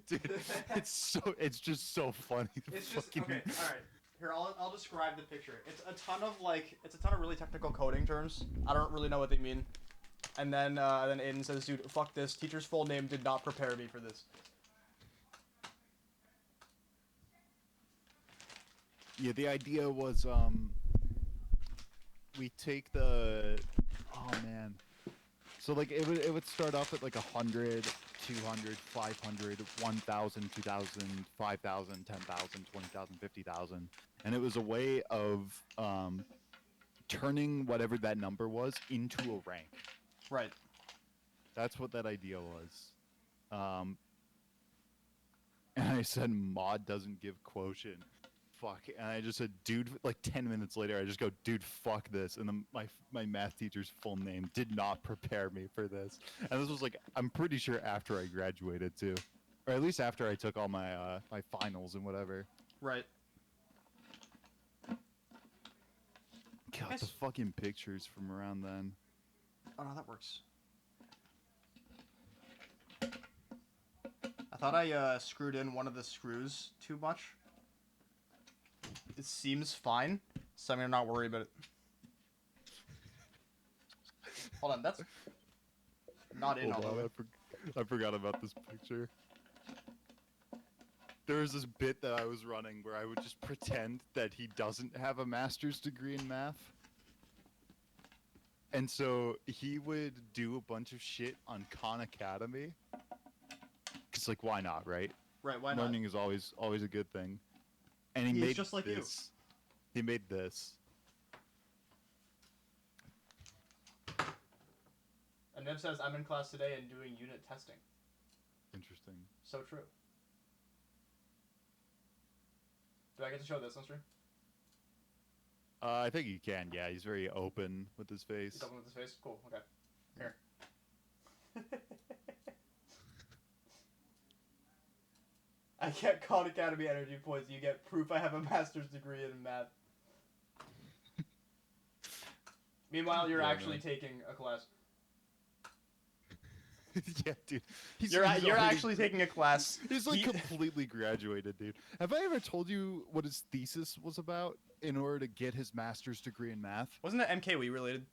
Dude, it's just so funny. It's just okay. All right. Here, I'll describe the picture. It's a ton of really technical coding terms. I don't really know what they mean. And then Aiden says, "Dude, fuck this. Teacher's full name did not prepare me for this." Yeah, the idea was we take the oh man. So like it would start off at like 100, 200, 500, 1,000, 2,000, 5,000, 10,000, 20,000, 50,000, and it was a way of turning whatever that number was into a rank. Right. That's what that idea was. And I said mod doesn't give quotient. Fuck. And I just said, dude, like 10 minutes later, I just go, dude, fuck this. And then my math teacher's full name did not prepare me for this. And this was like, I'm pretty sure after I graduated too. Or at least after I took all my my finals and whatever. Right. God, the fucking pictures from around then. Oh no, that works. I thought I screwed in one of the screws too much. It seems fine, so I'm gonna not worry about it. Hold on, that's not in all the way. I forgot about this picture. There was this bit that I was running where I would just pretend that he doesn't have a master's degree in math. And so he would do a bunch of shit on Khan Academy. Cause like why not, right? Right, why not? Learning is always a good thing. And he He's made just like you. this. He made this. And Nib says, I'm in class today and doing unit testing. Interesting. So true. Do I get to show this on stream? I think you can, yeah. He's very open with his face. He's open with his face? Cool, okay. Here. I get Khan Academy energy points. You get proof I have a master's degree in math. Meanwhile, you're actually taking a class. Yeah, dude. You're already, actually taking a class. He's like completely graduated, dude. Have I ever told you what his thesis was about in order to get his master's degree in math? Wasn't it MKWE related?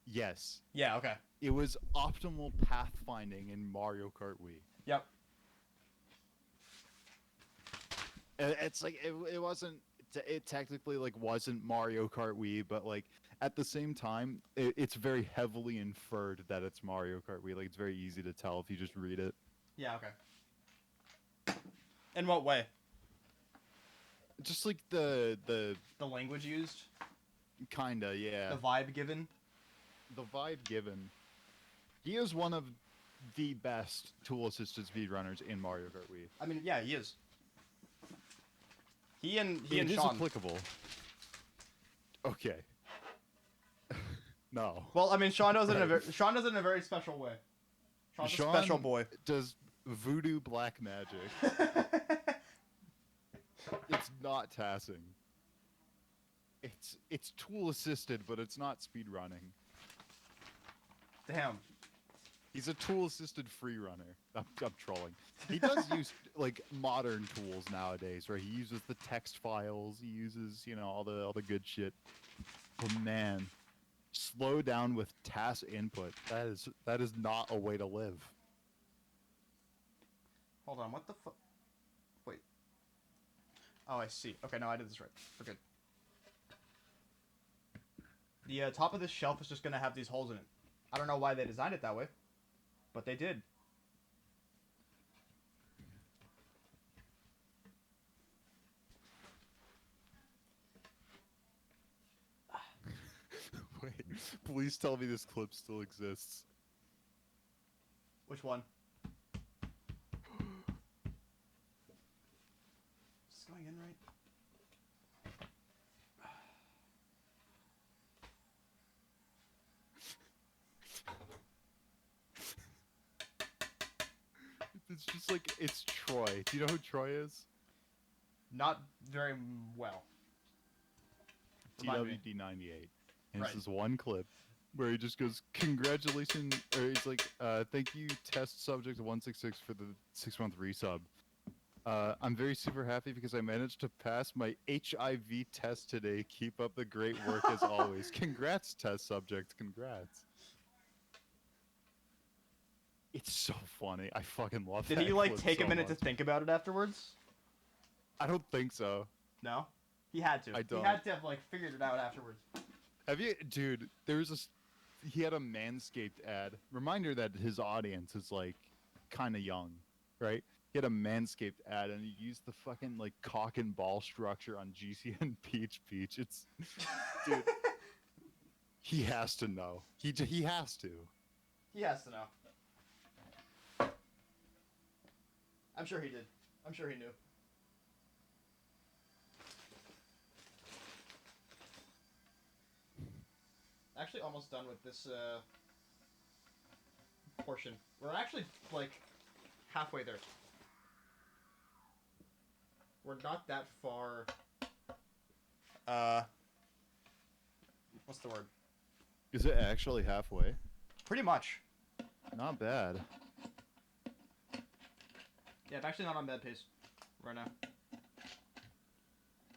Yes. Yeah, okay. It was optimal pathfinding in Mario Kart Wii. Yep. It's like it wasn't. It technically like wasn't Mario Kart Wii, but like at the same time, it's very heavily inferred that it's Mario Kart Wii. Like it's very easy to tell if you just read it. Yeah, okay. In what way? Just like the language used? kinda, yeah. The vibe given? The vibe given. He is one of the best tool-assisted speedrunners in Mario Kart Wii. I mean, yeah, he is. He and It is Sean. applicable. Okay. No. Well, I mean, Sean does it in a Sean does it in a very special way. Sean's a special boy. Does voodoo black magic. It's not tassing. It's tool assisted, but it's not speedrunning. Damn. He's a tool assisted free runner. I'm trolling. He does use like modern tools nowadays, right? He uses the text files. He uses all the good shit. But man, slow down with task input. That is not a way to live. Hold on, what the fuck? Wait. Oh, I see. Okay, no, I did this right. We're good. The top of this shelf is just gonna have these holes in it. I don't know why they designed it that way, but they did. Wait, please tell me this clip still exists. Which one? Is this going in right? It's just like, it's Troy. Do you know who Troy is? Not very well. Remind me. TWD98. And Right. this is one clip where he just goes, congratulations, or he's like, thank you, test subject 166 for the 6-month resub. I'm very super happy because I managed to pass my HIV test today. Keep up the great work as always. Congrats, test subject. Congrats. It's so funny. I fucking love Did that he like clip take so a minute to much. think about it afterwards? I don't think so. No. He had to. I He don't. had to have like figured it out afterwards. Have you, dude? He had a Manscaped ad. Reminder that his audience is like kind of young, right? He had a Manscaped ad, and he used the fucking like cock and ball structure on GCN Peach Peach. It's, dude. He has to know. He has to. He has to know. I'm sure he did. I'm sure he knew. Actually, almost done with this portion. We're actually like halfway there. We're not that far. What's the word? Is it actually halfway? Pretty much. Not bad. Yeah, I'm actually not on bad pace right now.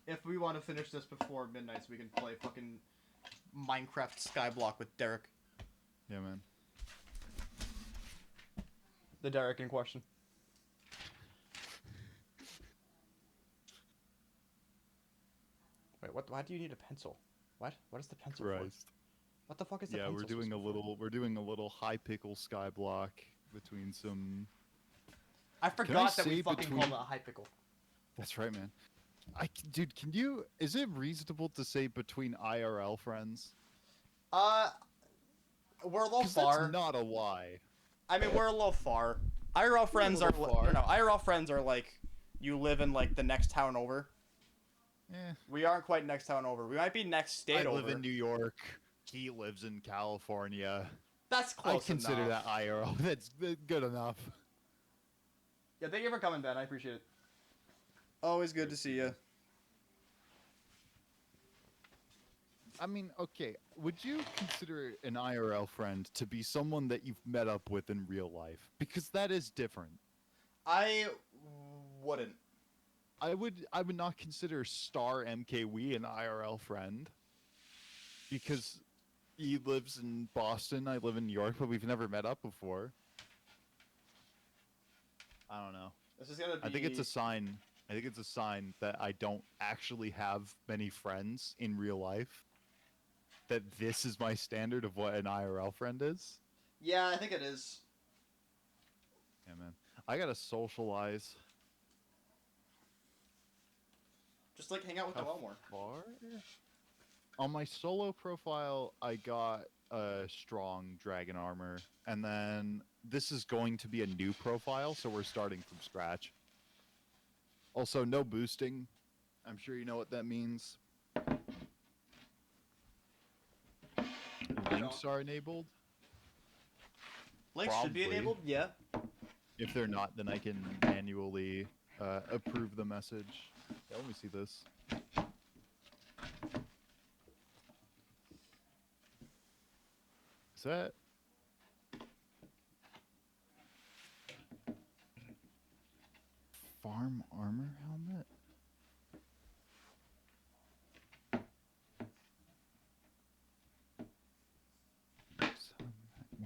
If we want to finish this before midnight, so we can play fucking Minecraft Skyblock with Derek. Yeah, man. The Derek in question. Wait, what? Why do you need a pencil? What? What is the pencil for? Christ. What the fuck is the Yeah, pencil? we're doing a little high pickle sky block between some. I forgot that we say fucking between- called it a high pickle. That's right, man. Dude, can you? Is it reasonable to say between IRL friends? We're a little 'Cause far. that's not a lie. I mean, we're a little far. IRL friends are, little far. no, IRL friends are like, you live in like the next town over. Eh. We aren't quite next town over. We might be next state I over. live in New York. He lives in California. That's I close consider enough. that IRL. That's good enough. Yeah, thank you for coming, Ben. I appreciate it. Always good to see you. I mean, okay. Would you consider an IRL friend to be someone that you've met up with in real life? Because that is different. I wouldn't. I would not consider Star MKWee an IRL friend. Because he lives in Boston, I live in New York, but we've never met up before. I don't know. This is gonna be. I think it's a sign. I think it's a sign that I don't actually have many friends in real life. That this is my standard of what an IRL friend is. Yeah, I think it is. Yeah, man. I gotta socialize. Just like hang out with Noel more. Far? On my solo profile, I got a strong dragon armor, and then this is going to be a new profile, so we're starting from scratch. Also, no boosting. I'm sure you know what that means. Links are enabled. Links should be Probably. enabled. Yeah. If they're not, then I can manually approve the message. Yeah, let me see this. Is that? Farm armor helmet?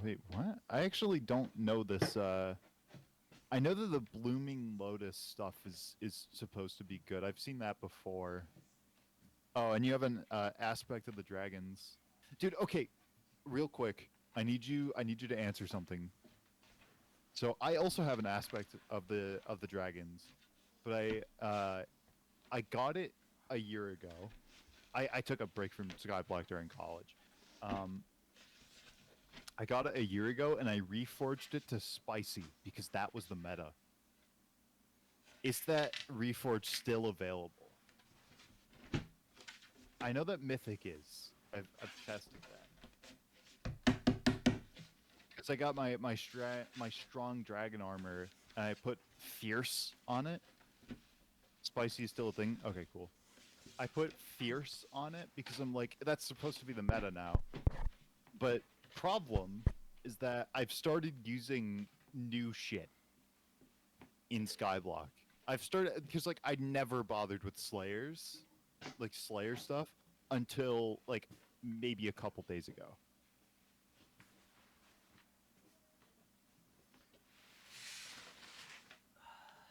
Wait, what? I actually don't know this. I know that the blooming lotus stuff is supposed to be good. I've seen that before. Oh, and you have an aspect of the dragons, dude. Okay, real quick, I need you to answer something. So I also have an aspect of the dragons, but I got it a year ago. I took a break from Skyblock during college. I got it a year ago, and I reforged it to spicy because that was the meta. Is that reforged still available? I know that Mythic is. I've tested that. Because I got my strong dragon armor, and I put fierce on it. Spicy is still a thing? Okay, cool. I put fierce on it because I'm like, that's supposed to be the meta now. But problem is that I've started using new shit in Skyblock. I've started because like I never bothered with Slayers, like Slayer stuff, until like maybe a couple days ago.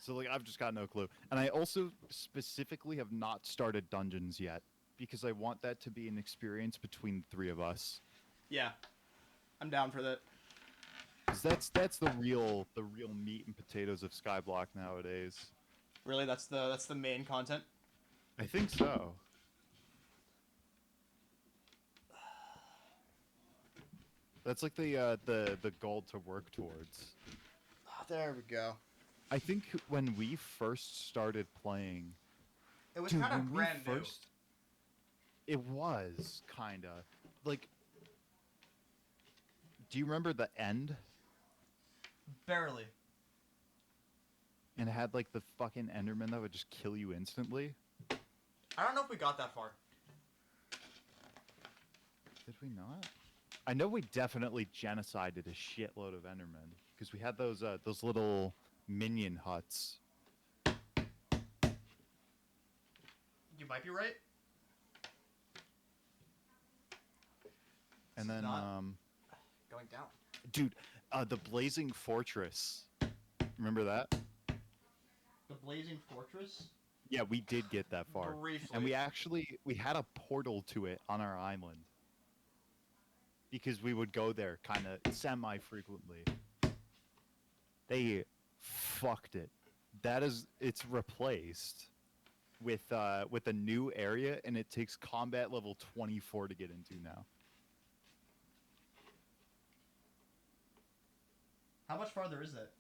So like I've just got no clue. And I also specifically have not started dungeons yet because I want that to be an experience between the three of us. Yeah, I'm down for that. 'Cause that's the real meat and potatoes of Skyblock nowadays. Really, that's the main content. I think so. That's like the goal to work towards. Oh, there we go. I think when we first started playing, It was dude, kind of when we brand new. first, it was kinda like. Do you remember the end? Barely. And it had like the fucking Enderman that would just kill you instantly. I don't know if we got that far. Did we not? I know we definitely genocided a shitload of Endermen because we had those little minion huts. You might be right. And This is then not going down. dude, the Blazing Fortress. Remember that? The Blazing Fortress? Yeah, we did get that far. Briefly. And we had a portal to it on our island. Because we would go there kind of semi-frequently. They fucked it. It's replaced with a new area, and it takes combat level 24 to get into now. How much farther is that?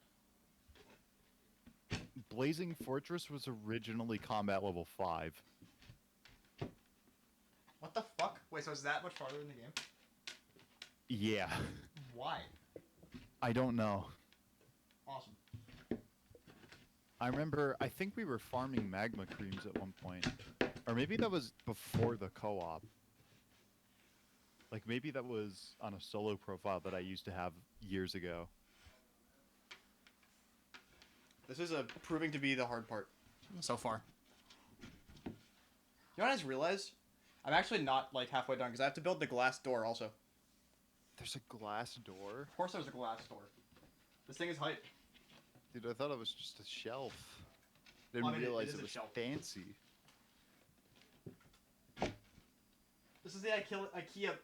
Blazing Fortress was originally combat level 5. What the fuck? Wait, so is that much farther in the game? Yeah. Why? I don't know. Awesome. I think we were farming magma creams at one point. Or maybe that was before the co-op. Like maybe that was on a solo profile that I used to have years ago. This is proving to be the hard part so far. You know what I just realized? I'm actually not like halfway done because I have to build the glass door also. There's a glass door? Of course there's a glass door. This thing is hype. Dude, I thought it was just a shelf. Didn't Well, I mean, it realize is it a was shelf. fancy. This is the Ikea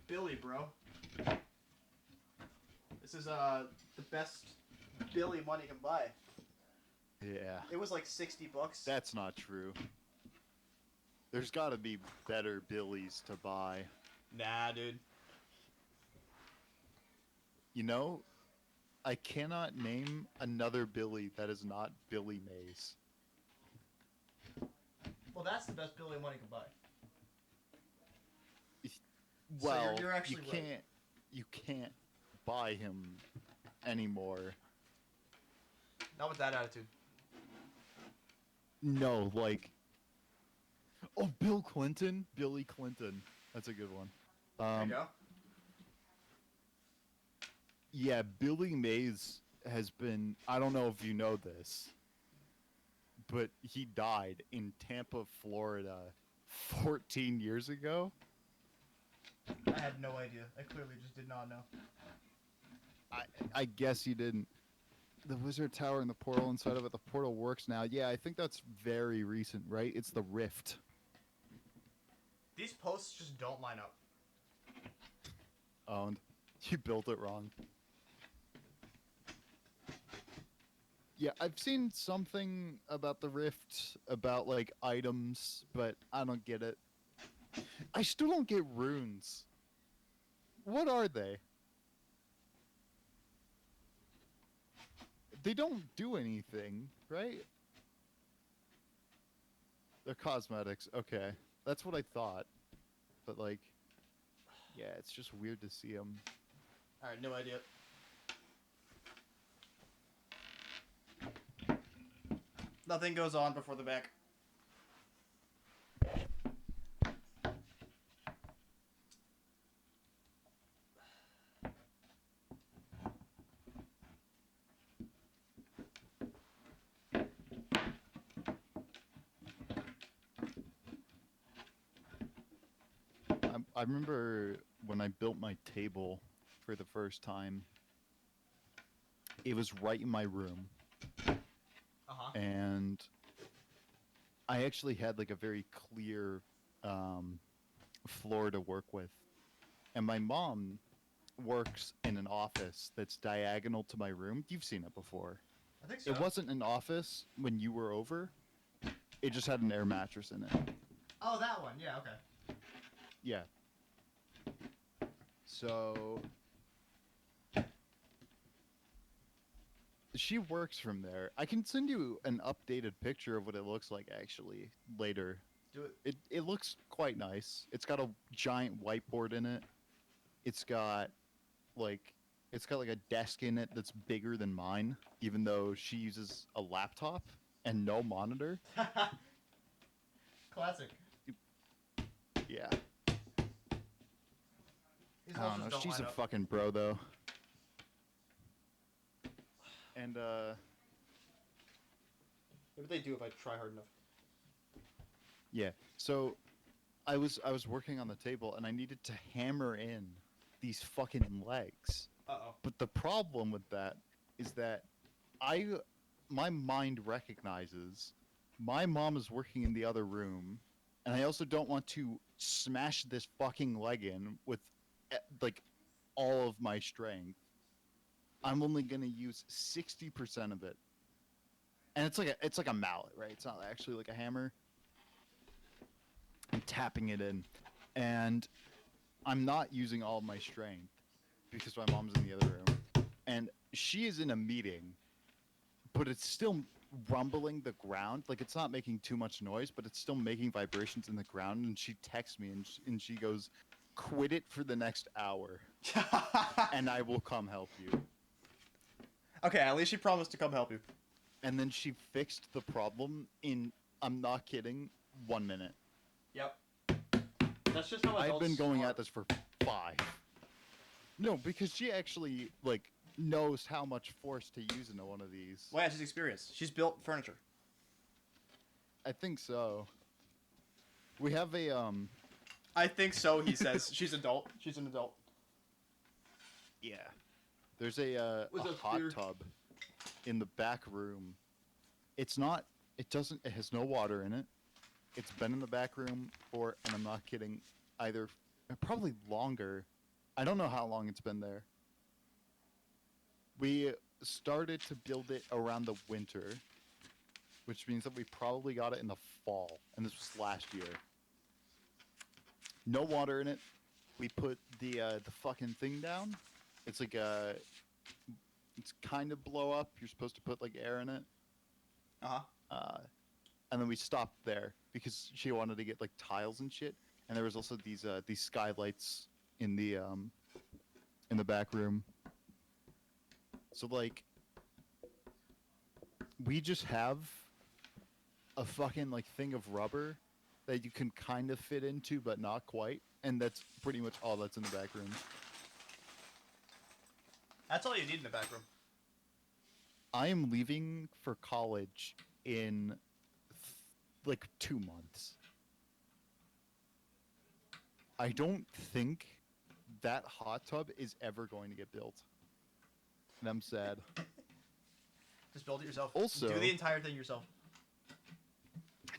Billy, bro. This is the best Billy money can buy. Yeah. It was like $60. That's not true. There's gotta be better Billies to buy. Nah, dude. You know, I cannot name another Billy that is not Billy Mays. Well, that's the best Billy money can buy. So Well, you're actually you right. can't buy him anymore. Not with that attitude. No, like, oh, Bill Clinton, Billy Clinton. That's a good one. There you go. Yeah, Billy Mays has been. I don't know if you know this, but he died in Tampa, Florida, 14 years ago. I had no idea. I clearly just did not know. I guess you didn't. The Wizard Tower and the portal inside of it. The portal works now. Yeah, I think that's very recent, right? It's the Rift. These posts just don't line up. Owned. You built it wrong. Yeah, I've seen something about the Rift, about like items, but I don't get it. I still don't get runes. What are they? They don't do anything, right? They're cosmetics. Okay. That's what I thought. But like, yeah, it's just weird to see them. Alright, no idea. Nothing goes on before the back. I remember when I built my table for the first time, it was right in my room. Uh-huh. and I actually had like a very clear floor to work with. And my mom works in an office that's diagonal to my room. You've seen it before. I think so. It wasn't an office when you were over. It just had an air mattress in it. Oh, that one. Yeah. Okay. Yeah. So she works from there. I can send you an updated picture of what it looks like actually later. Do it. It looks quite nice. It's got a giant whiteboard in it. It's got like a desk in it that's bigger than mine, even though she uses a laptop and no monitor. Classic. Yeah. These I don't know. don't She's line a up. fucking bro though. And What do they do if I try hard enough? yeah. So I was working on the table and I needed to hammer in these fucking legs. Uh-oh. But the problem with that is that my mind recognizes my mom is working in the other room, and I also don't want to smash this fucking leg in with like all of my strength. I'm only gonna use 60% of it, and it's like a mallet, right? It's not actually like a hammer. I'm tapping it in, and I'm not using all of my strength because my mom's in the other room, and she is in a meeting, but it's still rumbling the ground. Like it's not making too much noise, but it's still making vibrations in the ground. And she texts me and she goes, "Quit it for the next hour, and I will come help you." Okay, at least she promised to come help you. And then she fixed the problem in, I'm not kidding, 1 minute. Yep. That's just how adults I've been going are. at this for 5. No, because she actually like knows how much force to use into one of these. Well, yeah, she's experienced. She's built furniture. I think so. We have a I think so, he says. She's adult. She's an adult. yeah. There's a What's up, hot Peter? tub in the back room. It has no water in it. It's been in the back room for, and I'm not kidding, either probably longer. I don't know how long it's been there. We started to build it around the winter, which means that we probably got it in the fall, and this was last year. No water in it. We put the fucking thing down. It's like it's kind of blow up. You're supposed to put like air in it. Uh-huh. And then we stopped there because she wanted to get like tiles and shit. And there was also these skylights in the back room. So like we just have a fucking like thing of rubber that you can kind of fit into but not quite, and that's pretty much all that's in the back room. That's all you need in the back room. I am leaving for college in like 2 months. I don't think that hot tub is ever going to get built. And I'm sad. Just build it yourself. Also- do the entire thing yourself.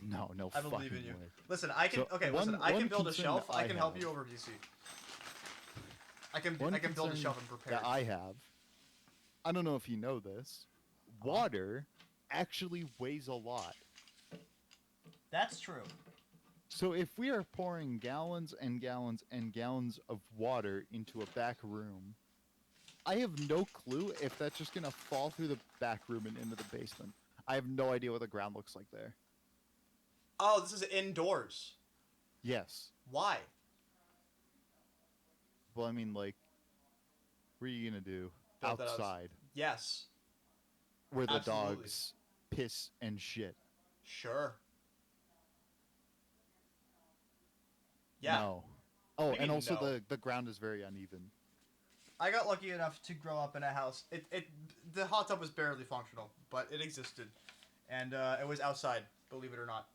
No, I fucking believe in you. way. Listen, I can. So, okay, one- listen. I one can build a concern shelf. that I I can help have- you over PC. I can One build a concern shelf and prepare. that I have, I don't know if you know this, water actually weighs a lot. That's true. So if we are pouring gallons and gallons and gallons of water into a back room, I have no clue if that's just gonna fall through the back room and into the basement. I have no idea what the ground looks like there. Oh, this is indoors. Yes. Why? Well, I mean, like, what are you gonna do Build that house. outside Yes. where the Absolutely. dogs piss and shit? Sure. Yeah. No. Oh, do you and mean also no? the ground is very uneven. I got lucky enough to grow up in a house. The hot tub was barely functional, but it existed, and it was outside. Believe it or not.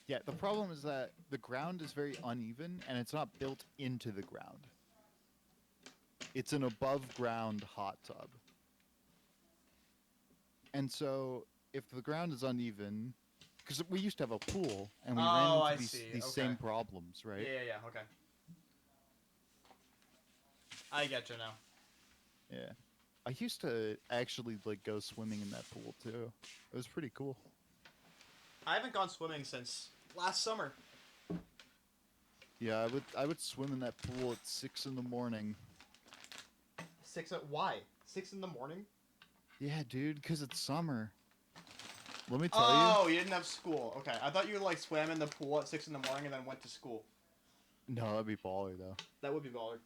Yeah, the problem is that the ground is very uneven and it's not built into the ground. It's an above ground hot tub. And so if the ground is uneven, because we used to have a pool and we ran Oh, into I these see. these Okay. same problems, right? Yeah. Okay. I get you now. Yeah. I used to actually like go swimming in that pool too. It was pretty cool. I haven't gone swimming since last summer. Yeah, I would swim in that pool at 6 in the morning. Why? 6 in the morning? Yeah, dude, because it's summer. Let me tell you. Oh, you didn't have school. Okay, I thought you like swam in the pool at 6 in the morning and then went to school. No, that'd be baller though. That would be baller.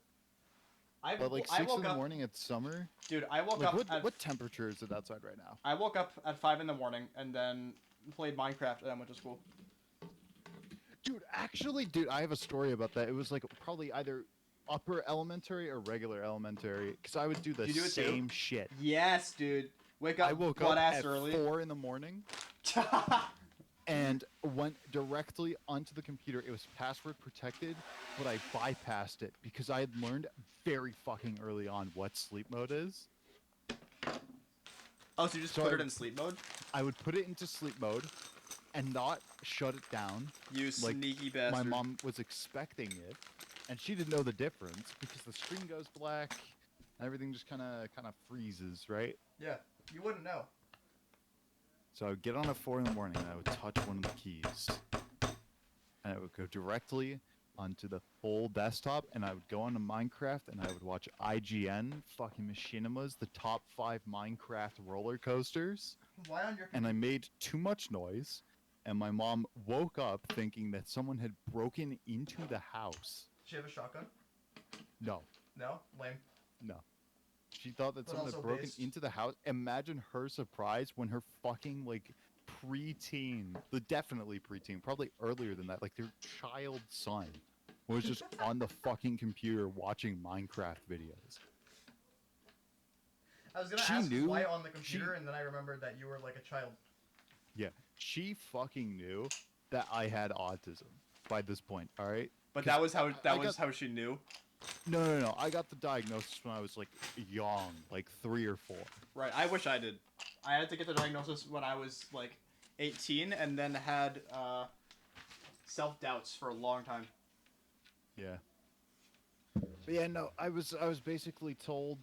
I But like I 6 in woke the up, morning, it's summer. dude. I woke Like up at what temperature is it outside right now? I woke up at 5 in the morning and then played Minecraft and then went to school. Dude, actually, dude, I have a story about that. It was like probably either upper elementary or regular elementary, because I would do the You do it too? same shit. Yes, dude. Wake I up woke butt up ass at early. 4 in the morning and went directly onto the computer. It was password protected, but I bypassed it because I had learned very fucking early on what sleep mode is. Oh, so you just So put it in sleep mode? I would put it into sleep mode and not shut it down. You Like, sneaky bastard. my mom was expecting it, and she didn't know the difference because the screen goes black and everything just kind of freezes, right? Yeah, you wouldn't know. So I would get on at 4 in the morning and I would touch one of the keys, and it would go directly onto the full desktop, and I would go onto Minecraft and I would watch IGN fucking Machinima's the top 5 Minecraft roller coasters, Why on your and I made too much noise, and my mom woke up thinking that someone had broken into the house. Does she have a shotgun? No, No? Lame. no. She thought that But someone also had broken based. into the house. Imagine her surprise when her fucking like preteen, definitely preteen, probably earlier than that, like their child son was just on the fucking computer watching Minecraft videos. I was gonna She ask knew- why on the computer, she- and then I remembered that you were like a child. Yeah, she fucking knew that I had autism by this point. All right. But 'Cause that was how I got- how she knew. No. I got the diagnosis when I was like young, like 3 or 4. Right. I wish I did. I had to get the diagnosis when I was like 18, and then had self doubts for a long time. Yeah. But yeah, no, I was basically told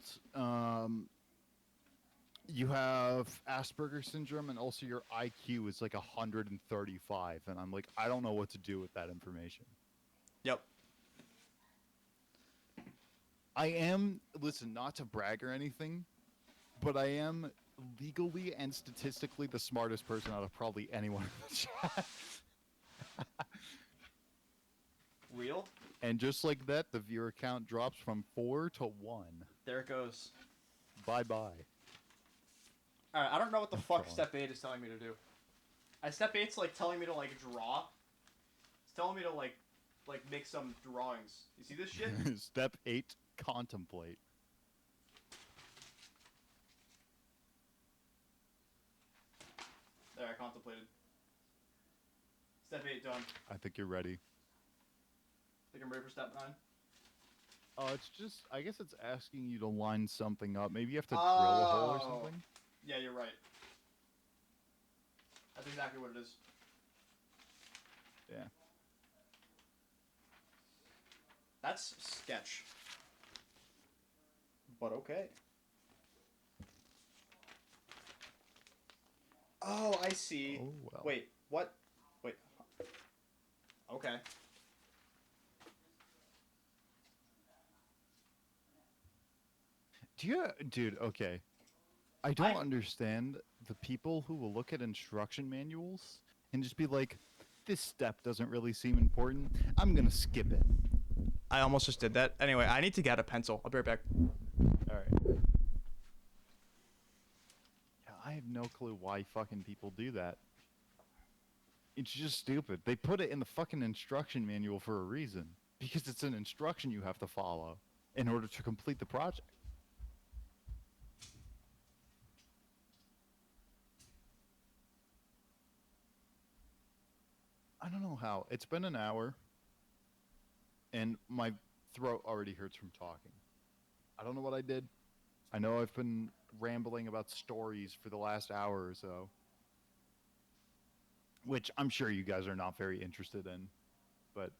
you have Asperger's syndrome and also your IQ is like 135, and I'm like, I don't know what to do with that information. Yep. I am, listen, not to brag or anything, but I am legally and statistically the smartest person out of probably anyone in the chat. Real? And just like that, the viewer count drops from 4 to 1. There it goes. Bye-bye. Alright, I don't know what the I'm fuck trolling. step 8 is telling me to do. Step 8's like telling me to like draw. It's telling me to like make some drawings. You see this shit? Step 8, contemplate. There, I contemplated. Step 8 done. I think you're ready. Think I'm ready for step 9? Oh, it's just, I guess it's asking you to line something up. Maybe you have to drill a hole or Oh. something. Yeah, you're right. That's exactly what it is. Yeah. That's sketch. But okay. Oh, I see. Oh, well. Wait, what? Wait. Okay. Dude, okay. I don't I- understand the people who will look at instruction manuals and just be like, this step doesn't really seem important. I'm gonna skip it. I almost just did that. Anyway, I need to get a pencil. I'll be right back. Alright. Yeah, I have no clue why fucking people do that. It's just stupid. They put it in the fucking instruction manual for a reason. Because it's an instruction you have to follow in order to complete the project. I don't know how. It's been an hour, and my throat already hurts from talking. I don't know what I did. I know I've been rambling about stories for the last hour or so. which I'm sure you guys are not very interested in, but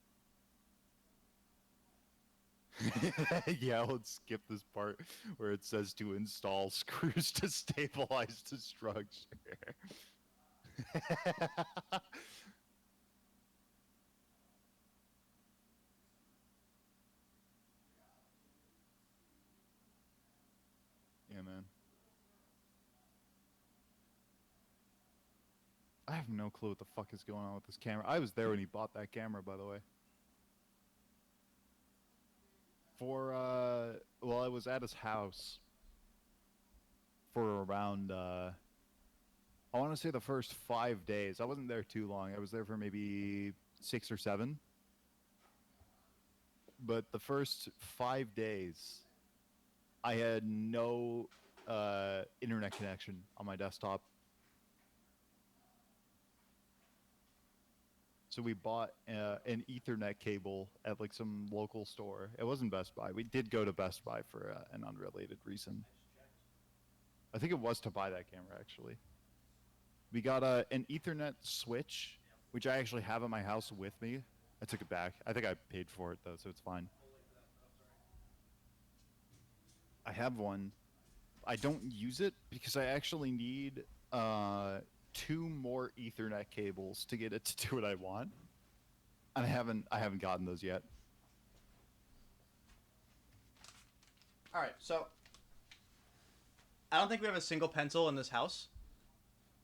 yeah, let's skip this part where it says to install screws to stabilize the structure. Yeah, man. I have no clue what the fuck is going on with this camera. I was there when he bought that camera, by the way. For, well, I was at his house for around, I want to say the first 5 days. I wasn't there too long. I was there for maybe 6 or 7. But the first 5 days, I had no internet connection on my desktop. So we bought an Ethernet cable at like some local store. It wasn't Best Buy. We did go to Best Buy for an unrelated reason. I think it was to buy that camera, actually. We got an Ethernet switch, which I actually have at my house with me. I took it back. I think I paid for it, though, so it's fine. I have one. I don't use it because I actually need 2 more Ethernet cables to get it to do what I want. And I haven't gotten those yet. All right, so I don't think we have a single pencil in this house.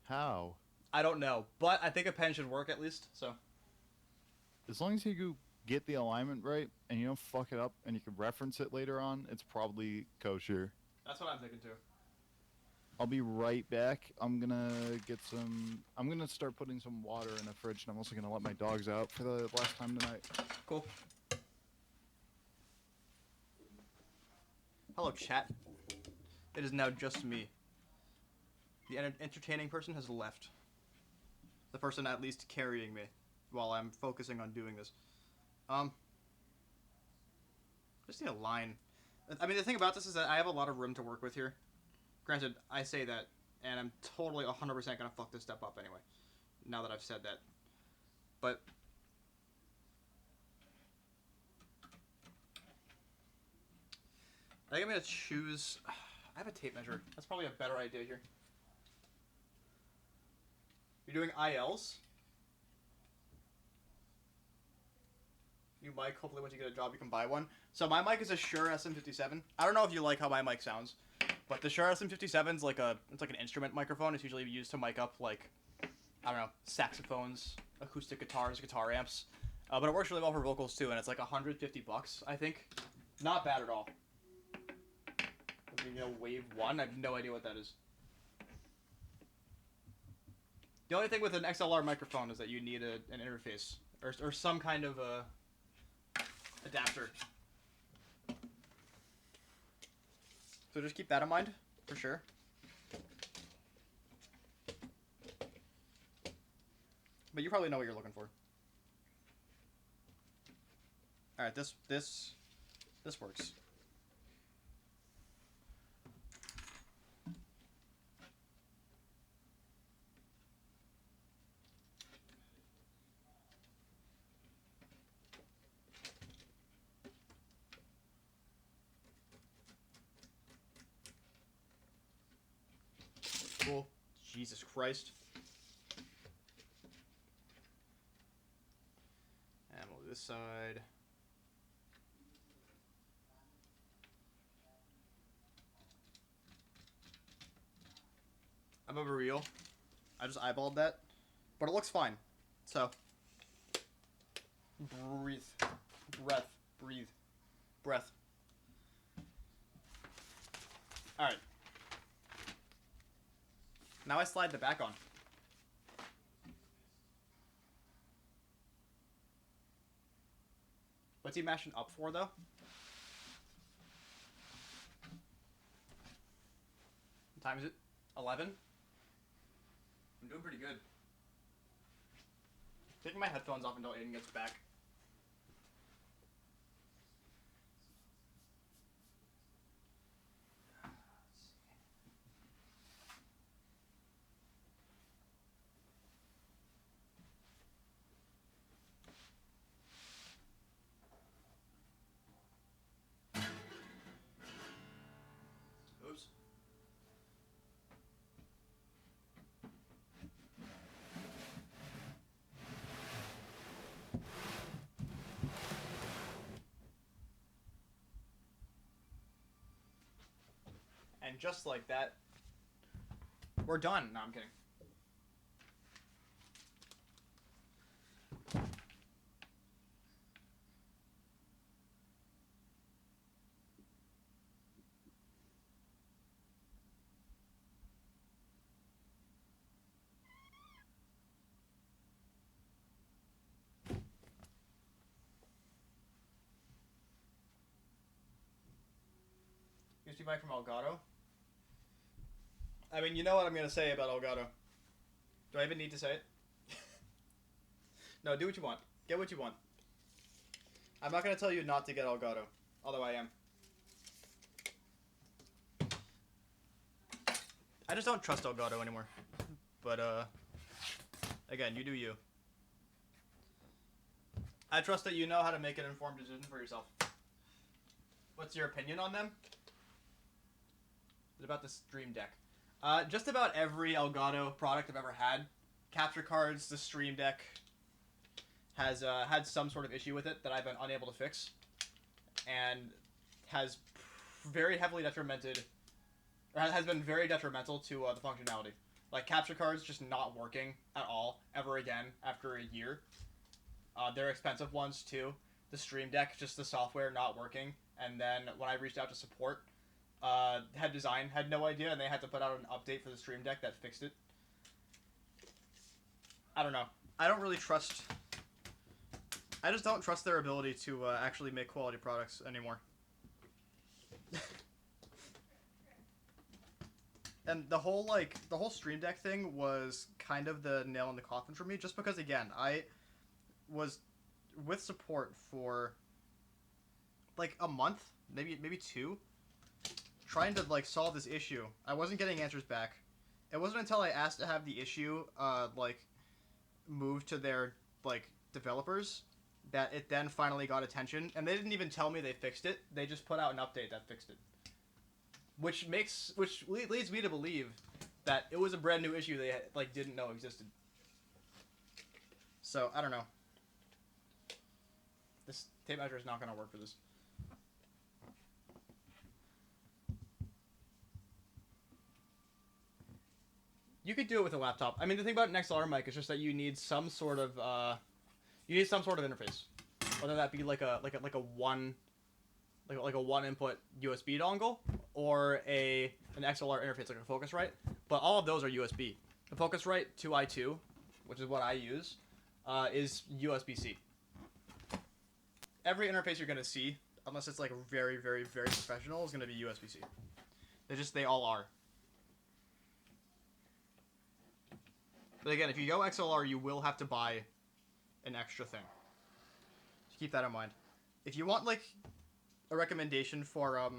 How? I don't know, but I think a pen should work at least. So As long as you get the alignment right and you don't fuck it up and you can reference it later on, it's probably kosher. that's what I'm thinking too. I'll be right back. I'm gonna start putting some water in the fridge, and I'm also gonna let my dogs out for the last time tonight. Cool. Hello, chat. It is now just me. The entertaining person has left. The person at least carrying me while I'm focusing on doing this. Just need a line. I mean, the thing about this is that I have a lot of room to work with here. Granted, I say that, and I'm totally 100% gonna fuck this step up anyway. Now that I've said that. But I think I'm gonna choose. I have a tape measure. That's probably a better idea here. You're doing ILs? New mic. Hopefully, once you get a job, you can buy one. So my mic is a Shure SM57. I don't know if you like how my mic sounds, but the Shure SM57 is like an instrument microphone. It's usually used to mic up like, I don't know, saxophones, acoustic guitars, guitar amps. But it works really well for vocals too, and it's like $150, I think. Not bad at all. You know, Wave 1. I have no idea what that is. The only thing with an XLR microphone is that you need an interface or some kind of adapter. So just keep that in mind, for sure. But you probably know what you're looking for. All right, this works. Cool. Jesus Christ. And we'll do this side. I'm over real. I just eyeballed that. But it looks fine. So. Breathe. Breath. Breathe. Breath. Alright. Now I slide the back on. What's he mashing up for, though? What time is it? 11? I'm doing pretty good. Taking my headphones off until Aiden gets back. And just like that, we're done. No, I'm kidding. USB mic from Elgato. I mean, you know what I'm gonna say about Elgato. Do I even need to say it? No, do what you want. Get what you want. I'm not gonna tell you not to get Elgato, although I am. I just don't trust Elgato anymore. But again, you do you. I trust that you know how to make an informed decision for yourself. What's your opinion on them? What about the Stream Deck? Just about every Elgato product I've ever had, capture cards, the Stream Deck, has had some sort of issue with it that I've been unable to fix, and has very heavily detrimented, or has been very detrimental to the functionality. Like capture cards just not working at all ever again after a year. They're expensive ones too. The Stream Deck, just the software not working, and then when I reached out to support, head design had no idea, and they had to put out an update for the Stream Deck that fixed it. I don't know. I don't really trust. I just don't trust their ability to actually make quality products anymore. And the whole Stream Deck thing was kind of the nail in the coffin for me, just because again, I was with support for like a month, maybe two, trying to like solve this issue. I wasn't getting answers back. It wasn't until I asked to have the issue moved to their like developers that it then finally got attention, and they didn't even tell me they fixed it. They just put out an update that fixed it. Which leads me to believe that it was a brand new issue they like didn't know existed. So, I don't know. This tape measure is not going to work for this. You could do it with a laptop. I mean, the thing about an XLR mic is just that you need some sort of interface, whether that be like a one input USB dongle or an XLR interface like a Focusrite. But all of those are USB. The Focusrite 2i2, which is what I use, is USB-C. Every interface you're gonna see, unless it's like very, very, very professional, is gonna be USB-C. They all are. But again, if you go XLR, you will have to buy an extra thing. So keep that in mind. If you want like a recommendation for a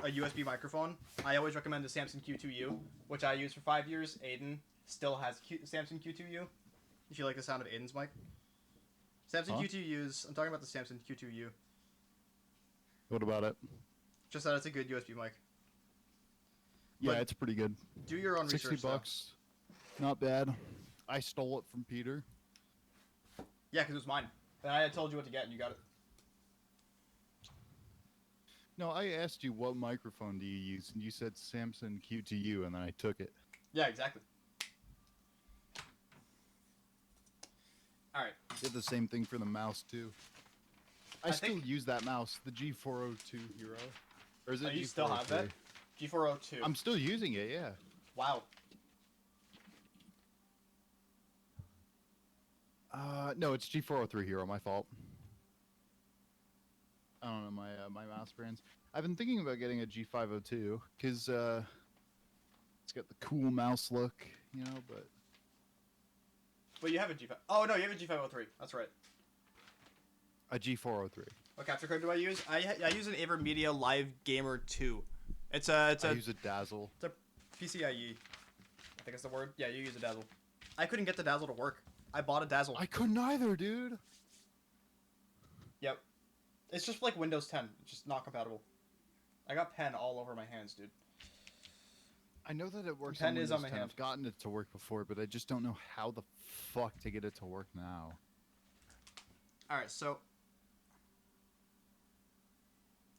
USB microphone, I always recommend the Samson Q2U, which I used for 5 years. Aiden still has Samson Q2U. If you like the sound of Aiden's mic. Samson Q2U's. I'm talking about the Samson Q2U. What about it? Just that it's a good USB mic. Yeah, But it's pretty good. do your own 60 research. bucks. Not bad. I stole it from Peter. Yeah, because it was mine. And I had told you what to get, and you got it. No, I asked you what microphone do you use, and you said Samson Q2U, and then I took it. Yeah, exactly. Alright. Did the same thing for the mouse, too. I still use that mouse, the G402 Hero. Or is it you still have that? G402. I'm still using it, yeah. Wow. No, it's G403 Hero, my fault. I don't know my mouse brands. I've been thinking about getting a G502, because it's got the cool mouse look, you know, but... But you have a G5... Oh, no, you have a G503. That's right. A G403. What capture card do I use? I use an AverMedia Live Gamer 2. I use a Dazzle. It's a PCIe. I think it's the word. Yeah, you use a Dazzle. I couldn't get the Dazzle to work. I bought a Dazzle. I couldn't either, dude. Yep. It's just like Windows 10. It's just not compatible. I got pen all over my hands, dude. I know that it works Pen on Windows is on my 10. hand. I've gotten it to work before, but I just don't know how the fuck to get it to work now. Alright, so...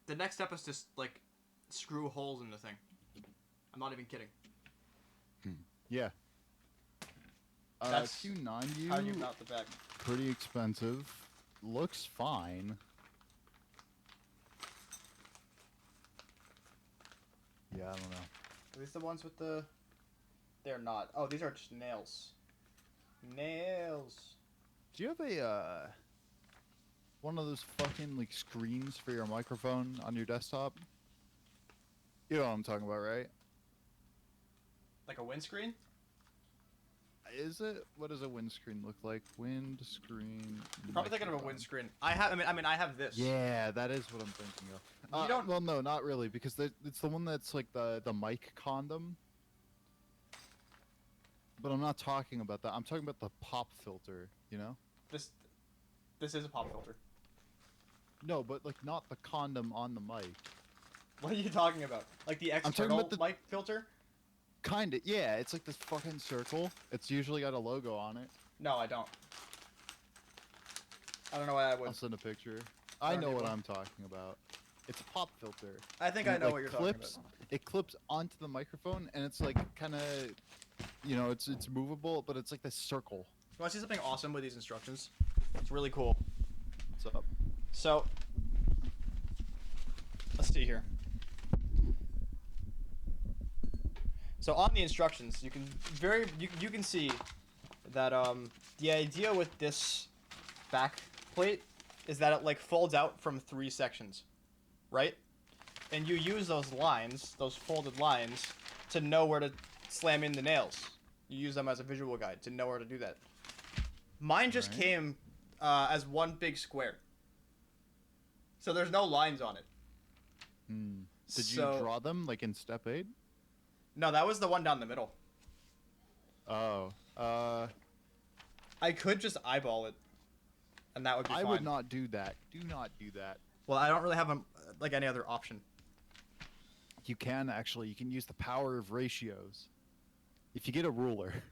The next step is just, like, screw holes in the thing. I'm not even kidding. Yeah. That's Q9U. how you mount the back. Pretty expensive. Looks fine. Yeah, I don't know. Are these the ones with the... They're not. Oh, these are just nails. Nails. Do you have a one of those fucking like screens for your microphone on your desktop? You know what I'm talking about, right? Like a windscreen? Is it? What does a windscreen look like? Windscreen. Probably thinking of a microphone. windscreen. I mean, I have this. Yeah, that is what I'm thinking of. You don't- Well, no, not really, because it's the one that's like the mic condom. But I'm not talking about that. I'm talking about the pop filter. You know? This is a pop filter. No, but like not the condom on the mic. What are you talking about? Like the talking external about the- mic filter? Kinda, yeah. It's like this fucking circle. It's usually got a logo on it. No, I don't. I don't know why I would. I'll send a picture. I I don't know need what one. I'm talking about. It's a pop filter. I think And I it, know like, what you're clips, talking about. It clips onto the microphone, and it's like kind of, you know, it's movable, but it's like this circle. You want to see something awesome with these instructions? It's really cool. What's up? So, let's see here. So on the instructions, you can you can see that the idea with this back plate is that it like folds out from 3 sections, right? And you use those lines, those folded lines, to know where to slam in the nails. You use them as a visual guide to know where to do that. Mine just Right. came as one big square. So there's no lines on it. Did So- you draw them like in step 8? No, that was the one down the middle. Oh, I could just eyeball it, and that would be I fine. would not do that. Do not do that. Well, I don't really have like any other option. You can actually. You can use the power of ratios. If you get a ruler.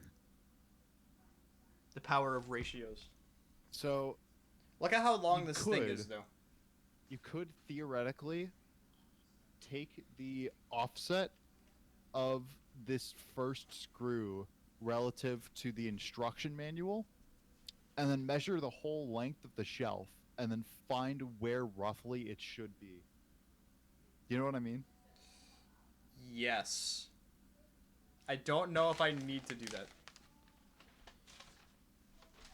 The power of ratios. So Look at how long You this thing could. is, though. you could theoretically take the offset of this first screw relative to the instruction manual and then measure the whole length of the shelf and then find where roughly it should be. You know what I mean? Yes. I don't know if I need to do that.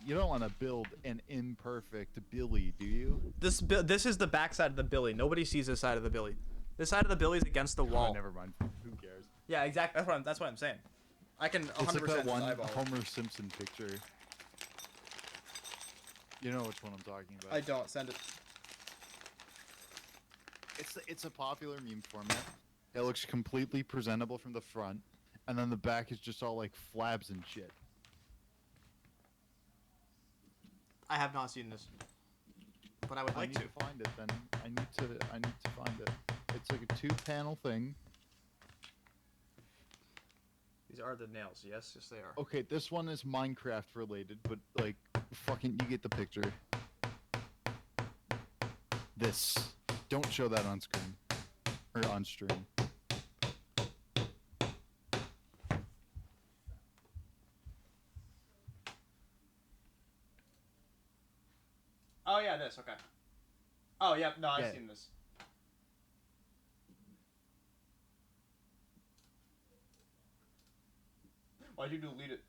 You don't want to build an imperfect billy, do you? This is the back side of the billy. Nobody sees this side of the billy. This side of the billy is against the wall. Oh, never mind. Who cares? Yeah, exactly. That's what I'm saying. I can 100% It's like that one eyeball it. Homer Simpson picture. You know which one I'm talking about. I don't send it. It's a popular meme format. It looks completely presentable from the front, and then the back is just all like flabs and shit. I have not seen this, but I would I like need to. to find it then. I need to find it. It's like a 2-panel thing. These are the nails. Yes, they are. Okay, this one is Minecraft related, but like fucking you get the picture. This. Don't show that on screen. Or on stream. Oh yeah, this. Okay. Oh yeah, no, I've Yeah. seen this. Why'd you delete it?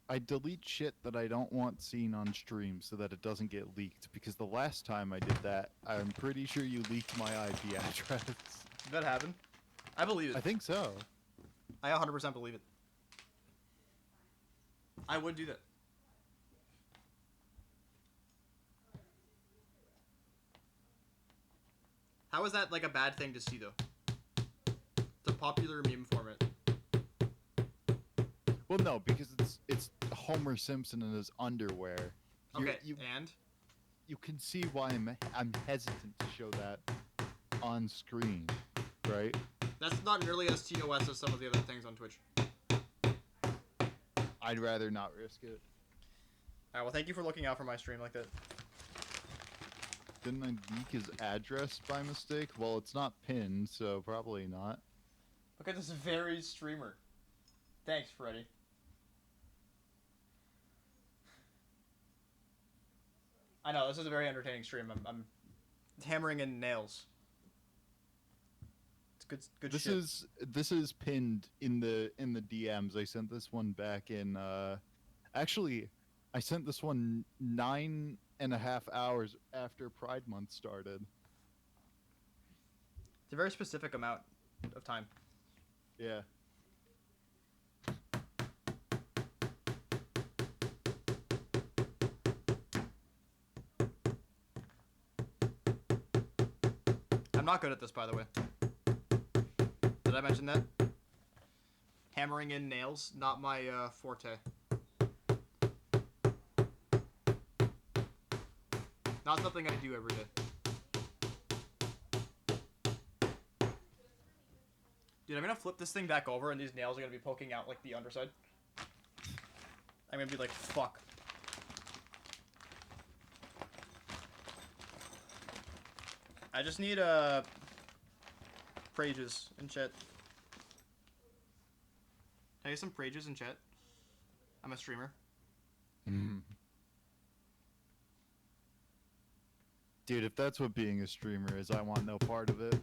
I delete shit that I don't want seen on stream so that it doesn't get leaked. Because the last time I did that, I'm pretty sure you leaked my IP address. Did that happen? I believe it. I think so. I 100% believe it. I would do that. How is that like a bad thing to see though? It's a popular meme format. Well, no, because it's Homer Simpson in his underwear. Okay, You and you can see why I'm hesitant to show that on screen, right? that's not nearly as TOS as some of the other things on Twitch. I'd rather not risk it. Alright, well thank you for looking out for my stream like that. Didn't I leak his address by mistake? Well, it's not pinned, so probably not. Look at this very streamer. Thanks, Freddy. I know, this is a very entertaining stream. I'm hammering in nails. It's good shit. This is pinned in the DMs. I sent this one back in actually I sent this one 9.5 hours after Pride Month started. It's a very specific amount of time. Yeah. I'm not good at this, by the way. Did I mention that? Hammering in nails, not my forte. Not something I do every day. Dude, I'm gonna flip this thing back over and these nails are gonna be poking out like the underside. I'm gonna be like, fuck. I just need prages in chat. Can I get some prages in chat? I'm a streamer. Dude, if that's what being a streamer is, I want no part of it.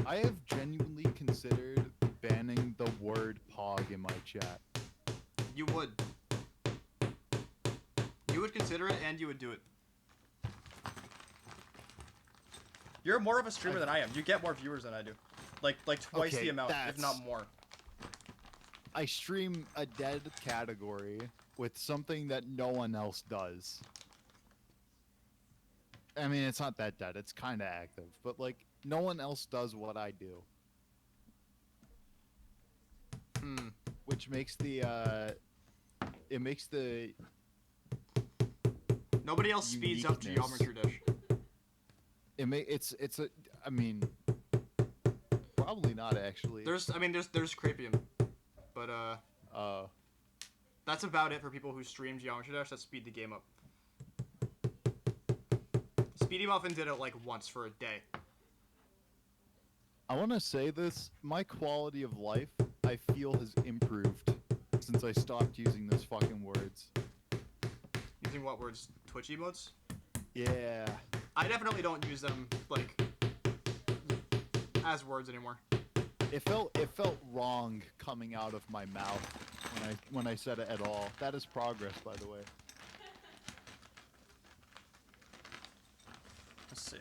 I have genuinely considered banning the word pog in my chat. You would. You would consider it and you would do it. You're more of a streamer than I am. You get more viewers than I do. Like twice Okay, the amount, if not more. I stream a dead category with something that no one else does. I mean, it's not that dead. It's kind of active, but like no one else does what I do. Which makes the it makes the nobody else speeds up uniqueness. Geometry Dash. It's a I mean probably not actually. There's Crapium, but that's about it for people who stream Geometry Dash that speed the game up. Speedy Muffin did it like once for a day. I want to say this, my quality of life, I feel, has improved since I stopped using those fucking words. Using what words? Twitch emotes? Yeah. I definitely don't use them, like, as words anymore. It felt wrong coming out of my mouth when I said it at all. That is progress, by the way. Let's see.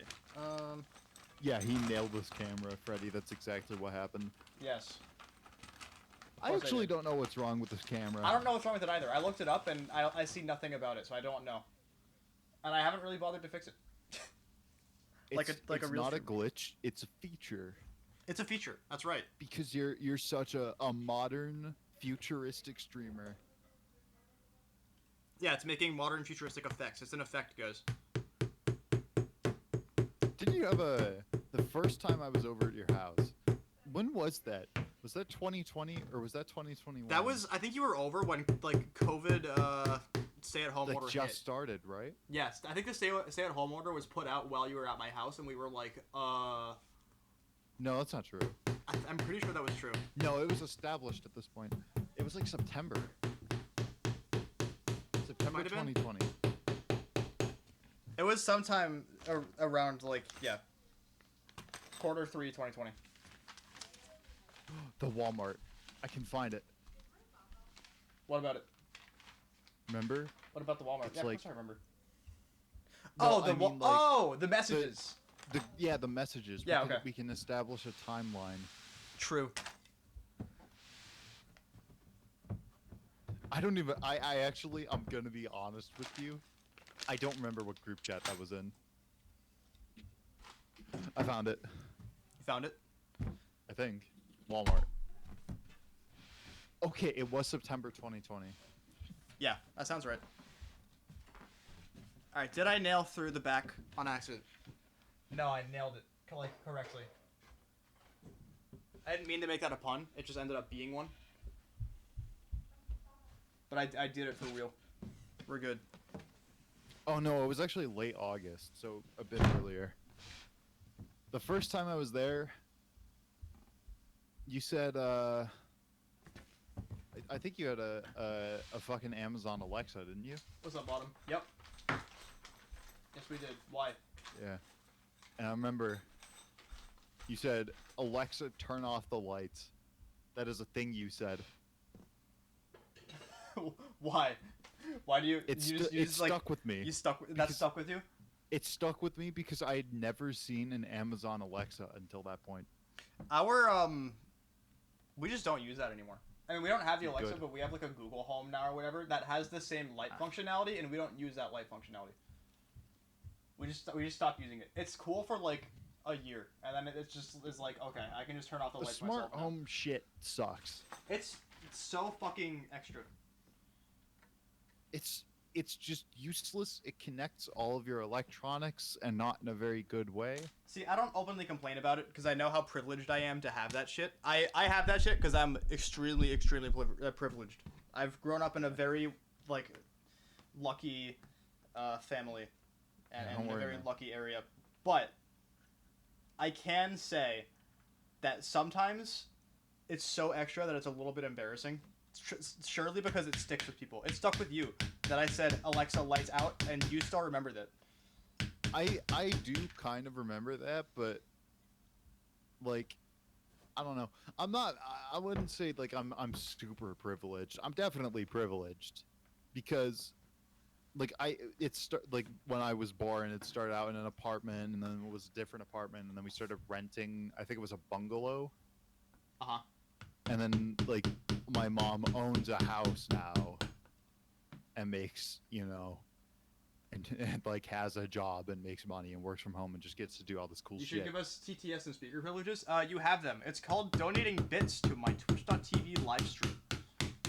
Yeah, he nailed this camera, Freddy. That's exactly what happened. Yes. I actually don't know what's wrong with this camera. I don't know what's wrong with it either. I looked it up and I see nothing about it, so I don't know. And I haven't really bothered to fix it. It's not a glitch. It's a feature. It's a feature. That's right. Because you're such a modern, futuristic streamer. Yeah, it's making modern futuristic effects. It's an effect, guys. Didn't you have the first time I was over at your house? When was that? Was that 2020 or was that 2021? That was, I think you were over when like COVID stay-at-home order just hit. started, right? Yes, I think the stay-at-home order was put out while you were at my house, and we were like, No, that's not true. I'm pretty sure that was true. No, it was established at this point. It was like September. September 2020. It was sometime around like, yeah, Q3 2020. The Walmart. I can find it. What about it? Remember? What about the Walmart? It's Yeah, like, of course I remember. No, the messages. The messages. Yeah, okay. We can establish a timeline. True. I don't even. I actually, I'm gonna be honest with you. I don't remember what group chat that was in. I found it. You found it? I think. Walmart. Okay, it was September 2020. Yeah, that sounds right. Alright, did I nail through the back on accident? No, I nailed it correctly. I didn't mean to make that a pun. It just ended up being one. But I did it for real. We're good. Oh no, it was actually late August, so a bit earlier. The first time I was there, you said I think you had a fucking Amazon Alexa, didn't you? What's up, bottom? Yep. Yes, we did. Why? Yeah. And I remember you said, Alexa, turn off the lights. That is a thing you said. Why? Why do you? It's you just, you it's just, like, stuck with me. You stuck. That because stuck with you? It stuck with me because I had never seen an Amazon Alexa until that point. Our we just don't use that anymore. I mean, we don't have the Alexa, Good. but we have like a Google Home now or whatever that has the same light functionality, and we don't use that light functionality. We just stopped using it. It's cool for like a year, and then it's just is like, okay, I can just turn off the The lights smart myself now. home shit sucks. It's so fucking extra. It's just useless. It connects all of your electronics and not in a very good way. See, I don't openly complain about it because I know how privileged I am to have that shit. I have that shit because I'm extremely privileged. I've grown up in a very like lucky family and, Yeah, and don't in a worry, very man. lucky area, but I can say that sometimes it's so extra that it's a little bit embarrassing. Surely because it sticks with people. It stuck with you that I said Alexa lights out, and you still remember that. I do kind of remember that, but like I don't know. I'm not. I wouldn't say like I'm super privileged. I'm definitely privileged because like like when I was born, it started out in an apartment, and then it was a different apartment, and then we started renting. I think it was a bungalow, Uh huh. and then like my mom owns a house now, and makes and like has a job and makes money and works from home and just gets to do all this cool You shit. should give us TTS and speaker privileges. You have them. It's called donating bits to my Twitch.tv live stream.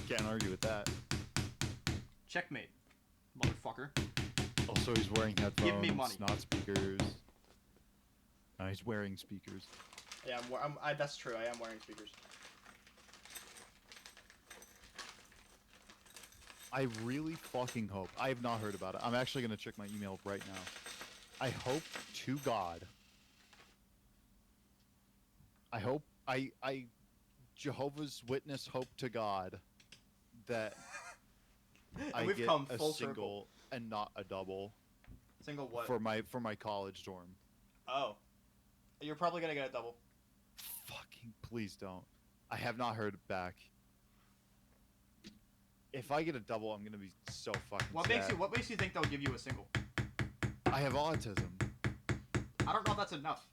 Can't argue with that. Checkmate, motherfucker. Also, he's wearing headphones, Give me money. not speakers. No, he's wearing speakers. Yeah, that's true. I am wearing speakers. I really fucking hope. I have not heard about it. I'm actually gonna check my email right now. I hope to God. I hope I Jehovah's Witness hope to God that I And we've get come a full single circle. and not a double Single what? for my college dorm. Oh, you're probably gonna get a double. Fucking please don't. I have not heard back. If I get a double, I'm gonna be so fucking What sad. makes you think they'll give you a single? I have autism. I don't know if that's enough.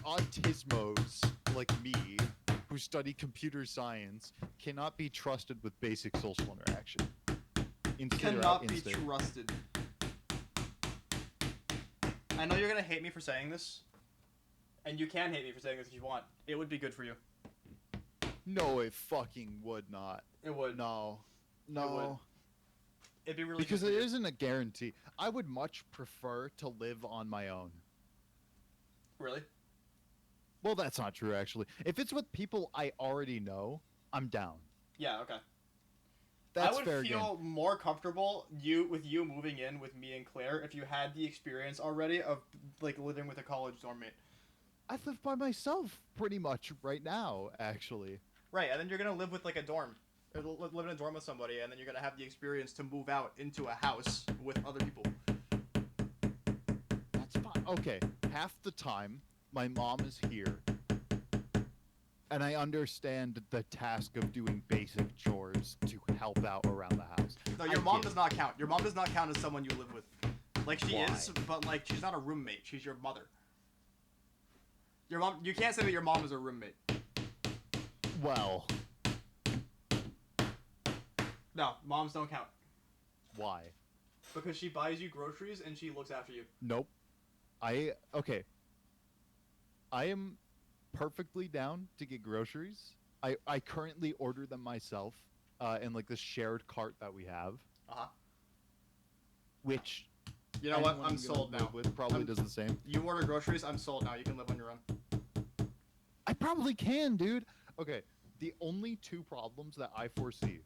Autismos like me, who study computer science, cannot be trusted with basic social interaction. Cannot be trusted. I know you're gonna hate me for saying this, and you can hate me for saying this if you want. It would be good for you. No, it fucking would not. It would. No. It would. It'd be really Because good it for you. isn't a guarantee. I would much prefer to live on my own. Really? Well, that's not true, actually. If it's with people I already know, I'm down. Yeah. Okay. That's I would fair feel game. more comfortable with you moving in with me and Claire if you had the experience already of like living with a college dorm mate. I live by myself pretty much right now, actually. Right, and then you're gonna live with like a dorm, or live in a dorm with somebody, and then you're gonna have the experience to move out into a house with other people. That's fine. Okay, half the time my mom is here, and I understand the task of doing basic chores to help out around the house. No, your mom does not count. Your mom does not count as someone you live with. Like she Why? is, but like she's not a roommate. She's your mother. Your mom. You can't say that your mom is a roommate. Well, No, moms don't count why? because she buys you groceries and she looks after you. Nope. Okay. I am perfectly down to get groceries. I currently order them myself in like this shared cart that we have, Uh huh. which You know what? anyone I'm gonna sold live now. with probably does the same. You order groceries. I'm sold now. You can live on your own. I probably can, dude. Okay, the only two problems that I foresee.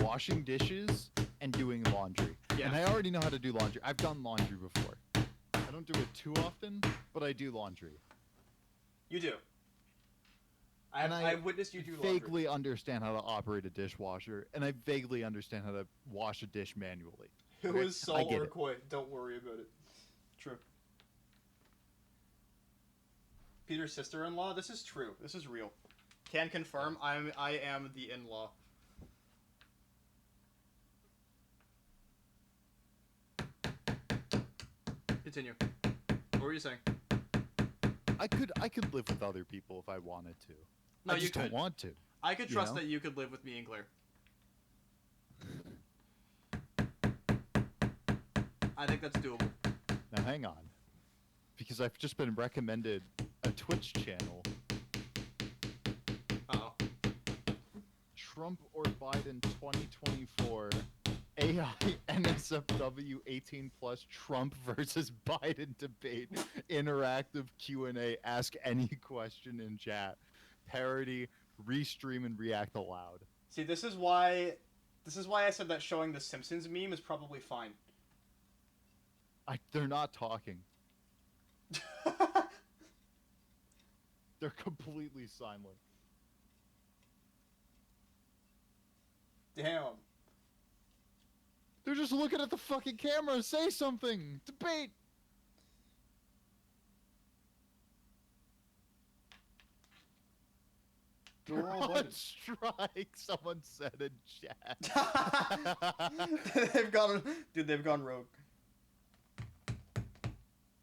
washing dishes and doing laundry. Yeah. And I already know how to do laundry. I've done laundry before. I don't do it too often, but I do laundry. You do. And I witnessed you do laundry. vaguely understand how to operate a dishwasher, and I vaguely understand how to wash a dish manually. It Okay? was I Sol get or it. Quit. Don't worry about it. True. Peter's sister-in-law. This is true. This is real. Can confirm. I am the in-law. Continue. What were you saying? I could live with other people if I wanted to. No, I you just don't could. want to. I could You trust know? that you could live with me and Claire. I think that's doable. Now hang on, because I've just been recommended a Twitch channel. Uh-oh. Trump or Biden 2024 AI NSFW 18 plus Trump versus Biden debate interactive Q&A. Ask any question in chat. Parody, restream, and react aloud. See, this is why I said that showing the Simpsons meme is probably fine. They're not talking. They're completely silent. Damn. They're just looking at the fucking camera. Say something. Debate. They're all On Biden. strike. Someone said in chat. They've gone rogue.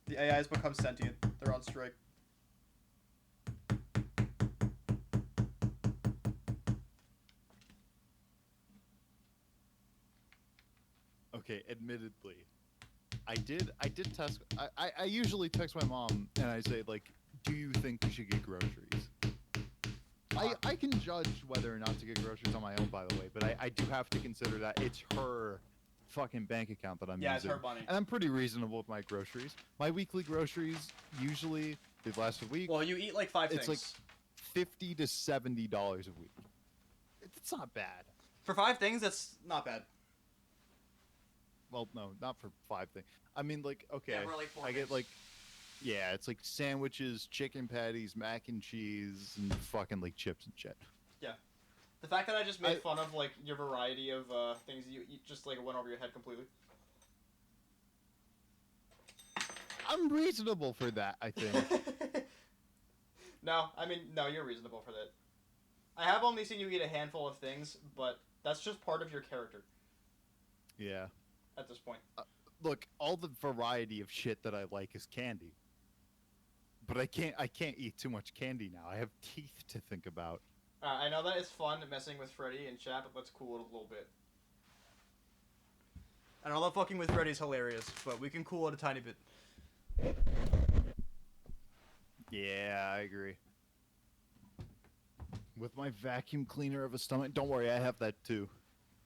The AI has become sentient. They're on strike. Okay, admittedly, I did text. I usually text my mom and I say like, "Do you think we should get groceries?" I can judge whether or not to get groceries on my own, by the way, but I do have to consider that it's her fucking bank account that I'm Yeah, using. it's her money. And I'm pretty reasonable with my groceries. My weekly groceries usually they last a week. Well, you eat like 5 It's things. like $50 to $70 a week. It's not bad. For 5 things, that's not bad. Well, no, not for 5 things. I mean, like, okay, Yeah, for like 4 I things. get like, yeah, it's like sandwiches, chicken patties, mac and cheese, and fucking like chips and shit. Yeah. The fact that I just made fun of like your variety of things you eat just like went over your head completely. I'm reasonable for that, I think. No, I mean, no, you're reasonable for that. I have only seen you eat a handful of things, but that's just part of your character Yeah. at this point. Look, all the variety of shit that I like is candy. But I can't eat too much candy now. I have teeth to think about. I know that it's fun messing with Freddy in chat, but let's cool it a little bit. I know that fucking with Freddy's hilarious, but we can cool it a tiny bit. Yeah, I agree. With my vacuum cleaner of a stomach, don't worry, I have that too.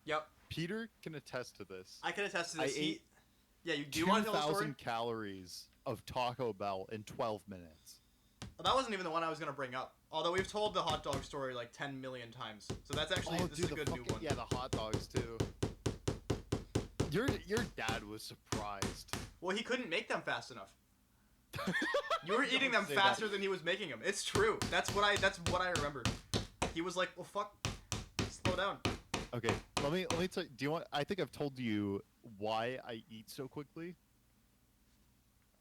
Yep, Peter can attest to this. I can attest to I this. ate Yeah, do you want to tell the story? 2,000 calories of Taco Bell in 12 minutes. Well, that wasn't even the one I was gonna bring up. Although we've told the hot dog story like 10 million times, so that's actually this is a good new one. Yeah, the hot dogs too. Your dad was surprised. Well, he couldn't make them fast enough. You were eating them Don't say faster than he was making them. It's true. That's what I remember. He was like, "Well, fuck, slow down." Okay, let me tell you. Do you want? I think I've told you why I eat so quickly.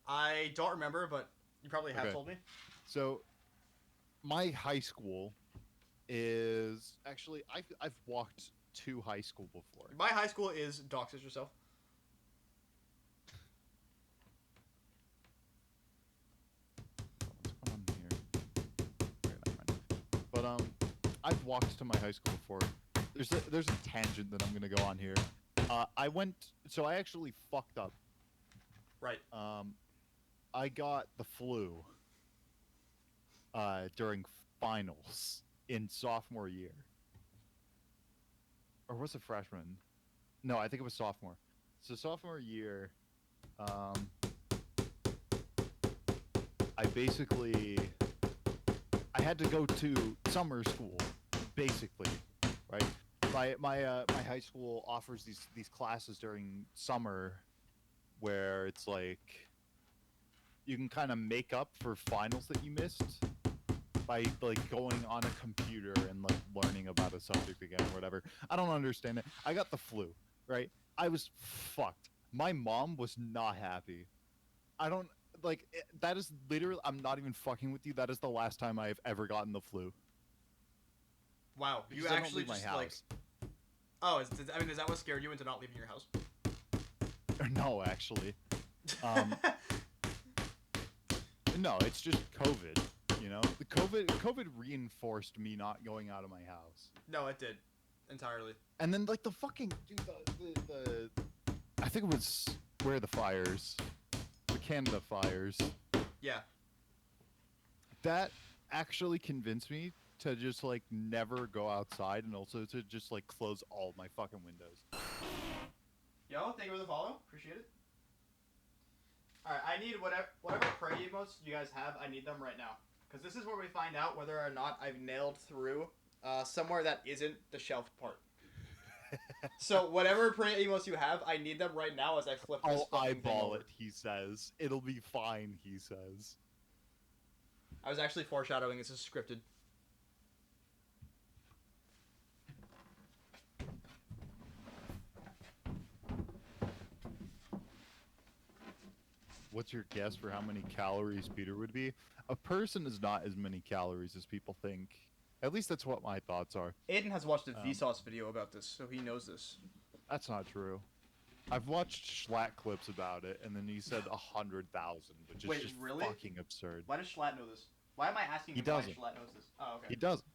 I don't remember, but you probably have Okay. told me. So, my high school is actually I've walked to high school before. My high school is doxes yourself. What's going on here? Okay, never mind. But I've walked to my high school before. There's a tangent that I'm gonna go on here. So I actually fucked up. Right. I got the flu during finals in sophomore year. Or was it freshman? No, I think it was sophomore. So sophomore year, I had to go to summer school, basically, right? my high school offers these classes during summer where it's like you can kind of make up for finals that you missed by like going on a computer and like learning about a subject again or whatever. I don't understand it. I got the flu, right? I was fucked. My mom was not happy. I don't like that is literally I'm not even fucking with you. That is the last time I've ever gotten the flu. Wow, Because you I don't actually leave my just house. like. Oh, I mean, is that what scared you into not leaving your house? No, actually. Um, no, it's just COVID. You know, the COVID reinforced me not going out of my house. No, it did, entirely. And then like the fucking dude, the I think it was where the fires, the Canada fires. Yeah. That actually convinced me to just like never go outside and also to just like close all my fucking windows. Yo, thank you for the follow. Appreciate it. Alright, I need whatever prey emotes you guys have, I need them right now. Because this is where we find out whether or not I've nailed through somewhere that isn't the shelf part. So whatever prey emotes you have, I need them right now as I flip this I'll fucking thing eyeball over. it, he says. It'll be fine, he says. I was actually foreshadowing this is scripted. What's your guess for how many calories Peter would be? A person is not as many calories as people think. At least that's what my thoughts are. Aiden has watched a Vsauce video about this, so he knows this. That's not true. I've watched Schlatt clips about it, and then he said 100,000, which is Wait, just really? fucking absurd. Why does Schlatt know this? Why am I asking He him why doesn't. Schlatt knows this? Oh, okay. He doesn't.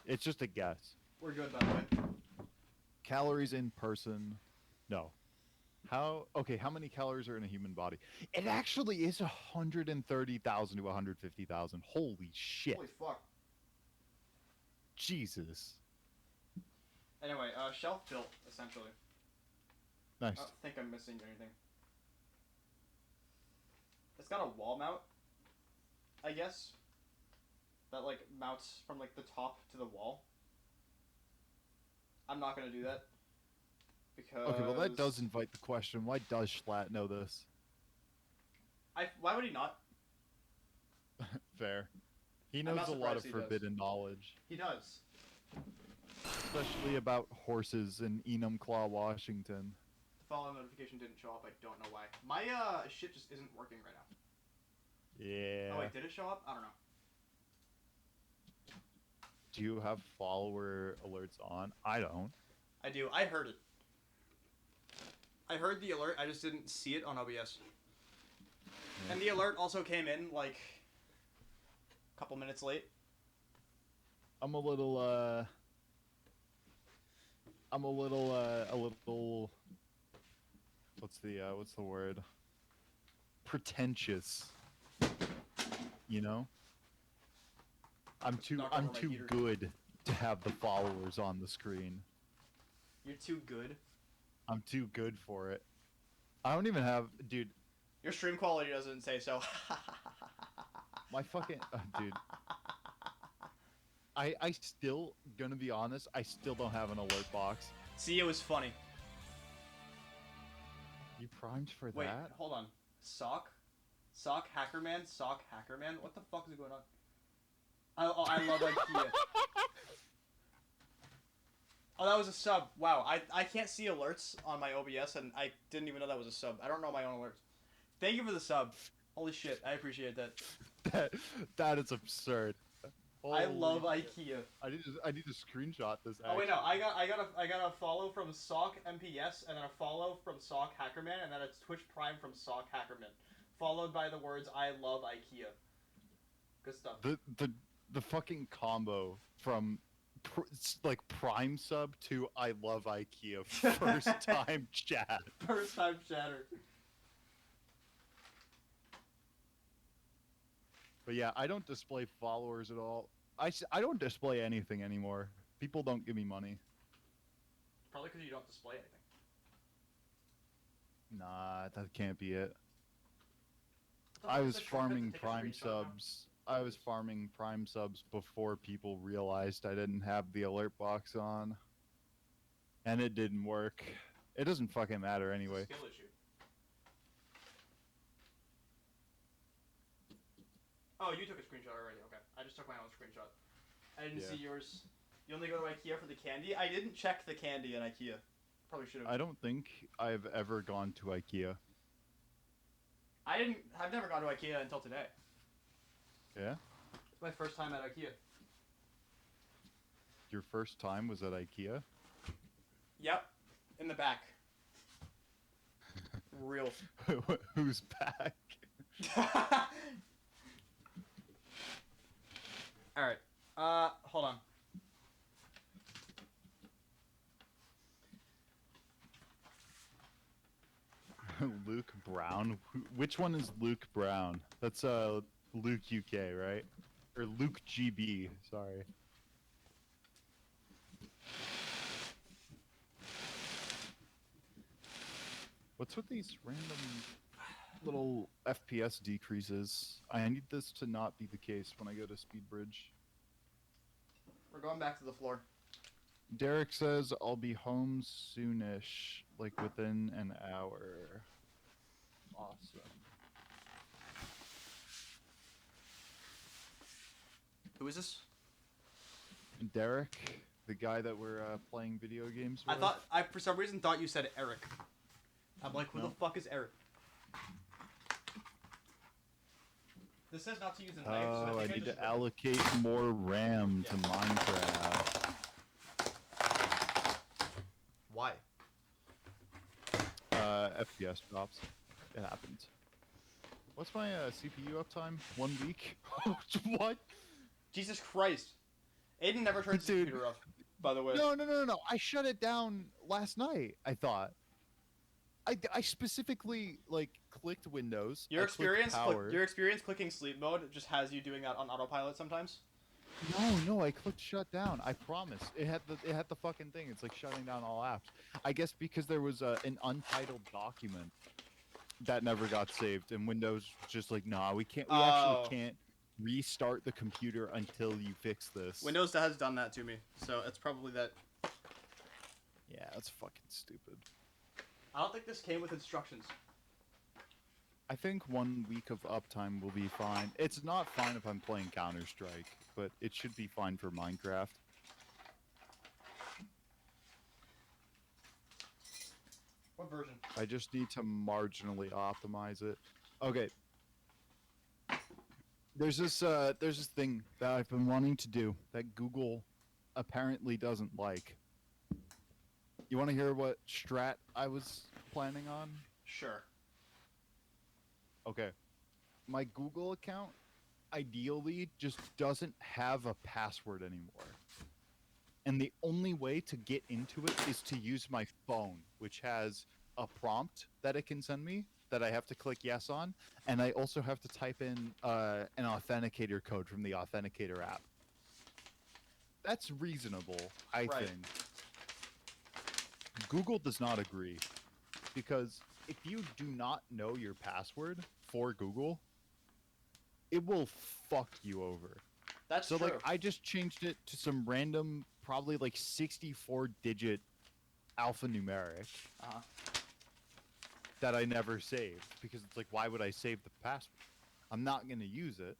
It's just a guess. We're good, by the way. Calories in person. No. How many calories are in a human body? It actually is 130,000 to 150,000. Holy shit. Holy fuck. Jesus. Anyway, shelf built, essentially. Nice. I don't think I'm missing anything. It's got a wall mount, I guess. That, like, mounts from, like, the top to the wall. I'm not gonna do that. Because... Okay, well that does invite the question, why does Schlatt know this? Why would he not? Fair. He I'm knows not a lot of surprised he does. forbidden knowledge. He does. Especially about horses in Enumclaw, Washington. The follow notification didn't show up, I don't know why. My, shit just isn't working right now. Yeah. Oh wait, did it show up? I don't know. Do you have follower alerts on? I don't. I do. I heard it. I heard the alert, I just didn't see it on OBS. And the alert also came in, like, a couple minutes late. I'm a little, what's the word? Pretentious. You know? I'm Knock over my too heater. good to have the followers on the screen. You're too good. I'm too good for it. I don't even have, dude, Your stream quality doesn't say so. my fucking, dude. I still, gonna be honest, I still don't have an alert box. See, it was funny. You primed for Wait, that? hold on. Sock Hackerman? What the fuck is going on? Oh, I love IKEA. Oh, that was a sub. Wow, I can't see alerts on my OBS, and I didn't even know that was a sub. I don't know my own alerts. Thank you for the sub. Holy shit, I appreciate that. that is absurd. I love Holy- IKEA. I need to screenshot this. Oh wait, no, I got a follow from Sock MPS, and then a follow from Sock Hackerman, and then a Twitch Prime from Sock Hackerman, followed by the words "I love IKEA." Good stuff. The fucking combo from like Prime sub to I love IKEA first time chat. First time chatter. But yeah, I don't display followers at all. I don't display anything anymore. People don't give me money. Probably because you don't display anything. Nah, that can't be it. What the I fuck was is the shortcut to farming take a Prime screenshot now? subs. I was farming Prime subs before people realized I didn't have the alert box on. And it didn't work. It doesn't fucking matter It's a anyway. skill issue. Oh, you took a screenshot already. Okay, I just took my own screenshot. I didn't see yours. You only go to Ikea for the candy. I didn't check the candy in Ikea. Probably should have. I don't think I've ever gone to Ikea. I didn't. I've never gone to Ikea until today. Yeah? It's my first time at Ikea. Your first time was at Ikea? Yep, in the back. Real. Who's back? All right. Hold on. Luke Brown? Which one is Luke Brown? That's Luke UK, right? Or Luke GB, sorry. What's with these random little FPS decreases? I need this to not be the case when I go to Speed Bridge. We're going back to the floor. Derek says I'll be home soonish, like within an hour. Awesome. Who is this? Derek, the guy that we're playing video games with. I for some reason thought you said Eric. I'm like, who the fuck is Eric? This says not to use a knife. Oh, So I think need just to allocate more RAM to Minecraft. Why? FPS drops. It happens. What's my CPU uptime? 1 week? What? Jesus Christ! Aiden never turns his Dude. computer off. By the way. No. I shut it down last night, I thought. I specifically, like, clicked Windows. Your I clicked experience, power. your experience clicking sleep mode just has you doing that on autopilot sometimes. No, I clicked shut down. I promise. It had the fucking thing. It's like shutting down all apps. I guess because there was an untitled document that never got saved, and Windows was just like, nah, we can't. We actually can't restart the computer until you fix this. Windows has done that to me, so it's probably that. Yeah, that's fucking stupid. I don't think this came with instructions. I think 1 week of uptime will be fine. It's not fine if I'm playing Counter-Strike, but it should be fine for Minecraft. What version? I just need to marginally optimize it. Okay. There's this thing that I've been wanting to do that Google apparently doesn't like. You want to hear what strat I was planning on? Sure. Okay. My Google account ideally just doesn't have a password anymore. And the only way to get into it is to use my phone, which has a prompt that it can send me that I have to click yes on, and I also have to type in an authenticator code from the authenticator app. That's reasonable, I think. Google does not agree, because if you do not know your password for Google, it will fuck you over. That's so true. like I just changed it to some random, probably like 64-digit alphanumeric that I never saved, because it's like, why would I save the password? I'm not gonna use it.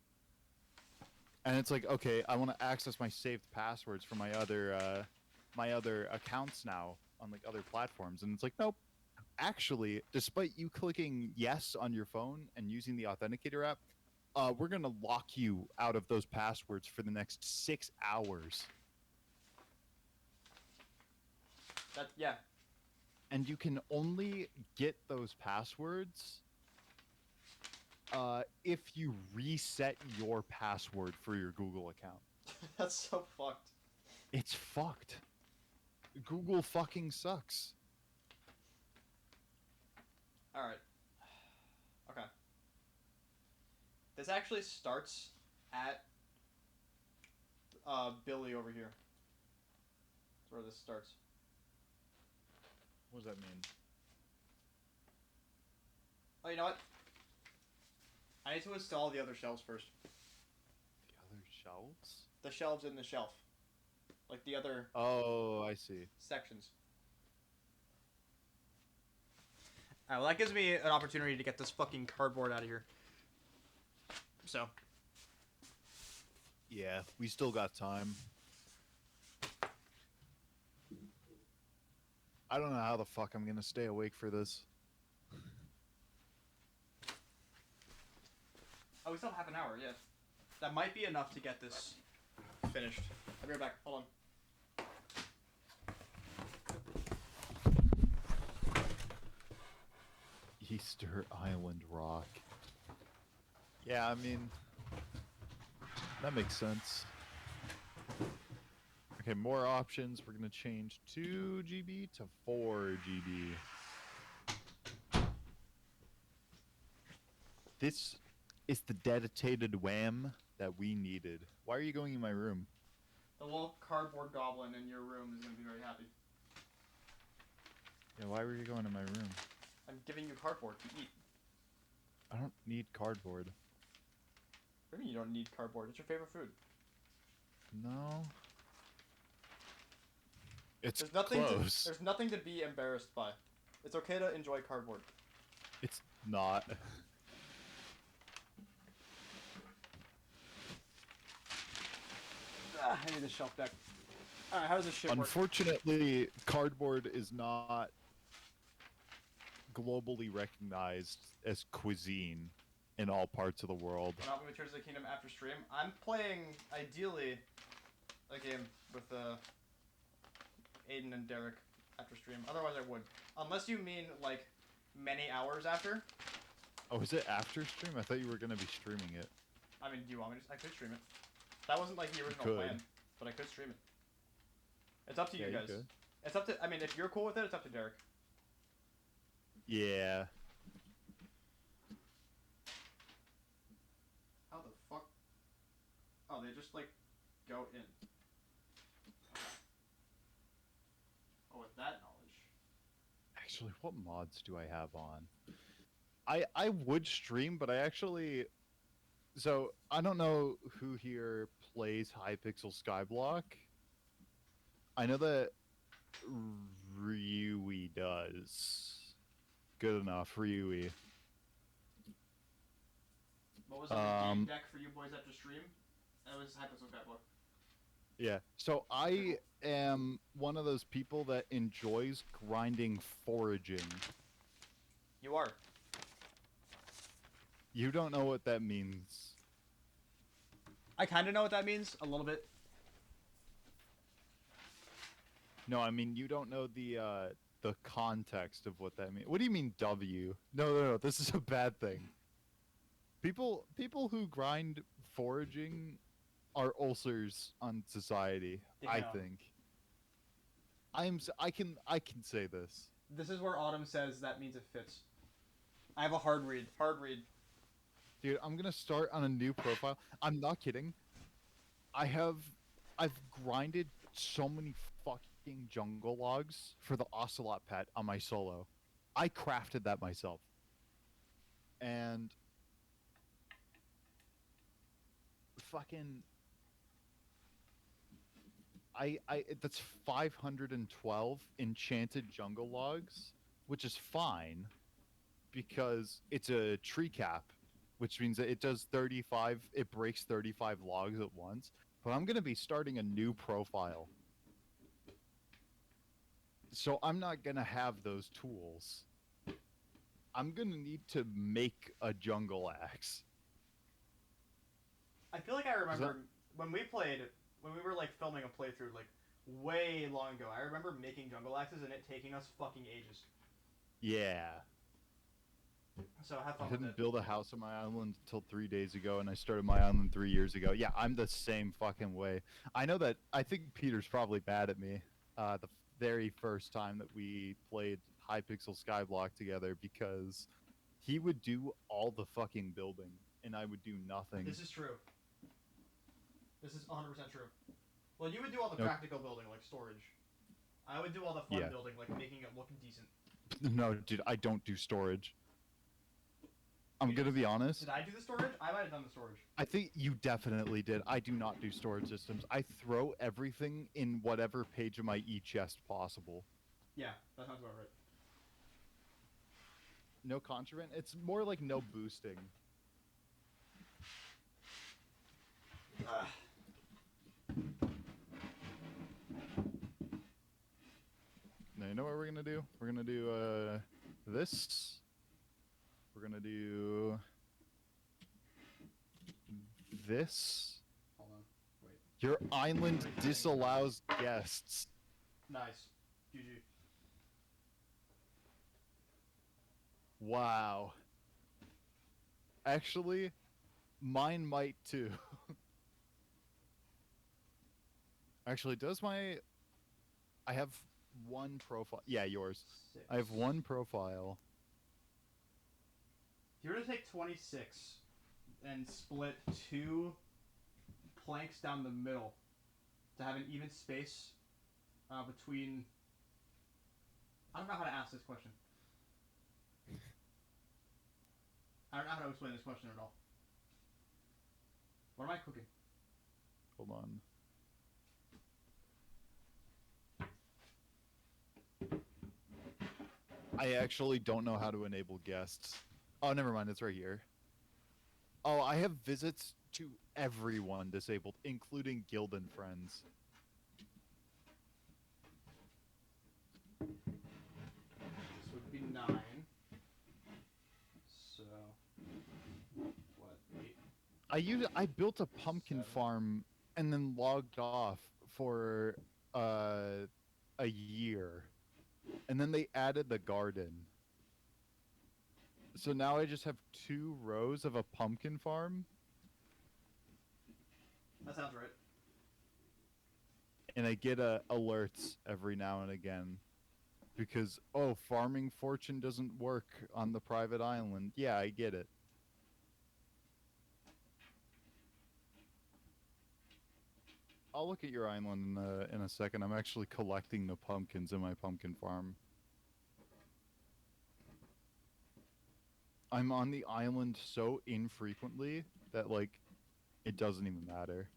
And it's like, okay, I want to access my saved passwords for my other accounts now on like other platforms, and it's like, nope. Actually, despite you clicking yes on your phone and using the authenticator app, we're gonna lock you out of those passwords for the next 6 hours. Yeah. And you can only get those passwords if you reset your password for your Google account. That's so fucked. It's fucked. Google fucking sucks. Alright. Okay. This actually starts at Billy over here. That's where this starts. What does that mean? Oh, you know what? I need to install the other shelves first. The other shelves? The shelves in the shelf. Like the other Oh, I see. sections. Alright, well, that gives me an opportunity to get this fucking cardboard out of here. So. Yeah, we still got time. I don't know how the fuck I'm gonna stay awake for this. Oh, we still have half an hour, yeah. That might be enough to get this finished. I'll be right back. Hold on. Easter Island Rock. Yeah, I mean, that makes sense. Okay, more options. We're gonna change 2 GB to 4 GB. This is the dedicated wham that we needed. Why are you going in my room? The little cardboard goblin in your room is going to be very happy. Yeah, why were you going in my room? I'm giving you cardboard to eat. I don't need cardboard. What do you mean you don't need cardboard? It's your favorite food. No. It's There's nothing close. there's nothing to be embarrassed by. It's okay to enjoy cardboard. It's not. I need a shelf deck. Alright, how does this shit work? Unfortunately, cardboard is not globally recognized as cuisine in all parts of the world. We're not moving Tears of the Kingdom after stream. I'm playing, ideally, a game with Aiden and Derek after stream. Otherwise I would. Unless you mean, like, many hours after. Oh, is it after stream? I thought you were going to be streaming it. I mean, do you want me to? I could stream it. That wasn't, like, the original could. plan. But I could stream it. It's up to you Yeah, you guys. could. It's up to, I mean, if you're cool with it, it's up to Derek. Yeah. How the fuck? Oh, they just, like, go in. Oh, with that knowledge. Actually, what mods do I have on? I would stream, but I actually... So, I don't know who here plays Hypixel Skyblock. I know that Ryui does. Good enough, Ryui. What was the game deck for you boys after stream? That was Hypixel Skyblock. Yeah, so I am one of those people that enjoys grinding foraging. You are. You don't know what that means. I kind of know what that means, a little bit. No, I mean you don't know the context of what that means. What do you mean W? No, this is a bad thing. People who grind foraging are ulcers on society, I Damn. think. I can say this. This is where Autumn says that means it fits. I have a hard read. Hard read. Dude, I'm gonna start on a new profile. I'm not kidding. I've grinded so many fucking jungle logs for the ocelot pet on my solo. I crafted that myself. And fucking that's 512 enchanted jungle logs, which is fine because it's a tree cap, which means that it does 35, it breaks 35 logs at once. But I'm going to be starting a new profile. So I'm not going to have those tools. I'm going to need to make a jungle axe. I feel like I remember when we played, when we were like filming a playthrough like way long ago. I remember making jungle axes and it taking us fucking ages. Yeah. So have fun I with didn't it. build a house on my island until 3 days ago, and I started my island 3 years ago. Yeah, I'm the same fucking way. I know that. I think Peter's probably mad at me. The very first time that we played Hypixel Skyblock together, because he would do all the fucking building, and I would do nothing. This is true. This is 100% true. Well, you would do all the Nope. practical building, like storage. I would do all the fun Yeah. building, like making it look decent. No, dude, I don't do storage. I'm gonna be honest. Did I do the storage? I might have done the storage. I think you definitely did. I do not do storage systems. I throw everything in whatever page of my e-chest possible. Yeah, that sounds about right. No contraband. It's more like no boosting. Now you know what we're gonna do? We're gonna do this. We're gonna do this. Hold on. Wait. Your island disallows guests. Nice. GG. Wow. Actually, mine might too. Actually, does my... I have one profile. Yeah, yours. 6. I have one profile. If you were to take 26 and split 2 planks down the middle to have an even space between... I don't know how to ask this question. I don't know how to explain this question at all. What am I cooking? Hold on. I actually don't know how to enable guests. Oh, never mind. It's right here. Oh, I have visits to everyone disabled, including guild and friends. This would be 9. So, what, 8? I built a pumpkin 7. farm and then logged off for a year. And then they added the garden. So now I just have 2 rows of a pumpkin farm. That sounds right. And I get alerts every now and again. Because, oh, farming fortune doesn't work on the private island. Yeah, I get it. I'll look at your island in a second. I'm actually collecting the pumpkins in my pumpkin farm. I'm on the island so infrequently that, like, it doesn't even matter.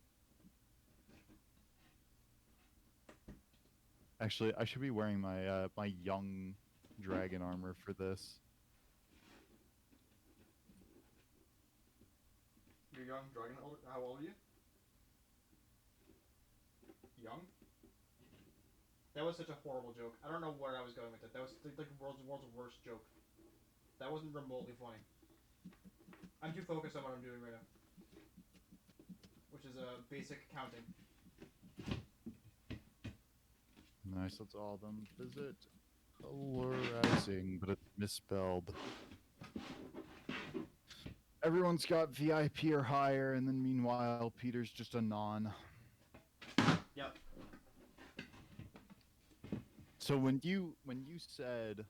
Actually, I should be wearing my my young dragon armor for this. You're young dragon. How old are you? Young? That was such a horrible joke. I don't know where I was going with it. That was like world's worst joke. That wasn't remotely funny. I'm too focused on what I'm doing right now. Which is basic counting. Nice, let's all of them visit colorizing, but it's misspelled. Everyone's got VIP or higher, and then meanwhile, Peter's just a non. Yep. So when you said,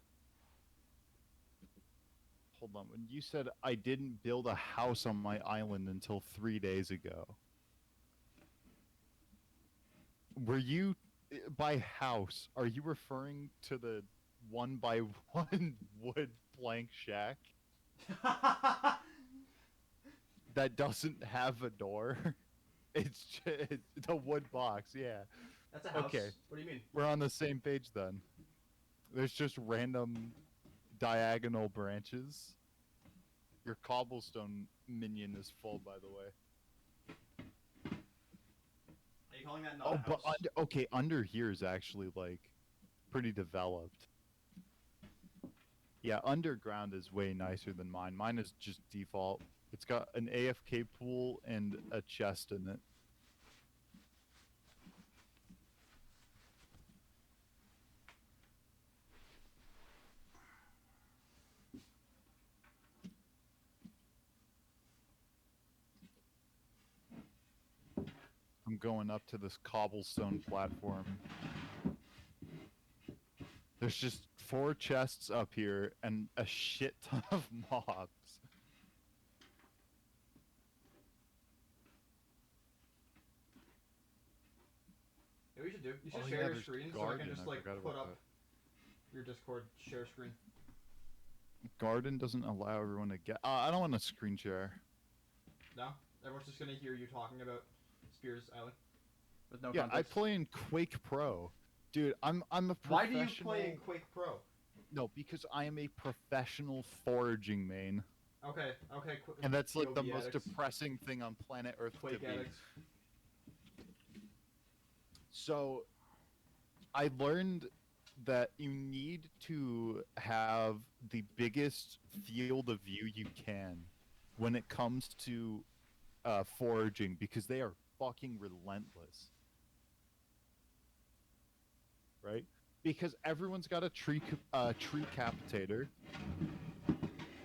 hold on, when you said I didn't build a house on my island until 3 days ago, were you, by house, are you referring to the 1x1 wood plank shack that doesn't have a door? It's just the wood box, yeah. That's a house. Okay. What do you mean? We're on the same page then. There's just random diagonal branches. Your cobblestone minion is full, by the way. Are you calling that not Oh, a house? but okay, under here is actually like pretty developed. Yeah, underground is way nicer than mine. Mine is just default. It's got an AFK pool and a chest in it. I'm going up to this cobblestone platform. There's just 4 chests up here and a shit ton of mobs. Yeah, we should do. You should Oh, share yeah, your there's screen so I garden. can just I like forgot put about up your Discord share screen. Garden doesn't allow everyone to get. I don't want to screen share. No? Everyone's just gonna hear you talking about Spears Island. With no Yeah, I context. play in Quake Pro, dude. I'm a professional. Why do you play in Quake Pro? No, because I am a professional foraging main. Okay. And that's like the POV most addicts. depressing thing on planet Earth Quake to be. addicts. So I learned that you need to have the biggest field of view you can when it comes to foraging because they are fucking relentless, right? Because everyone's got a tree capitator,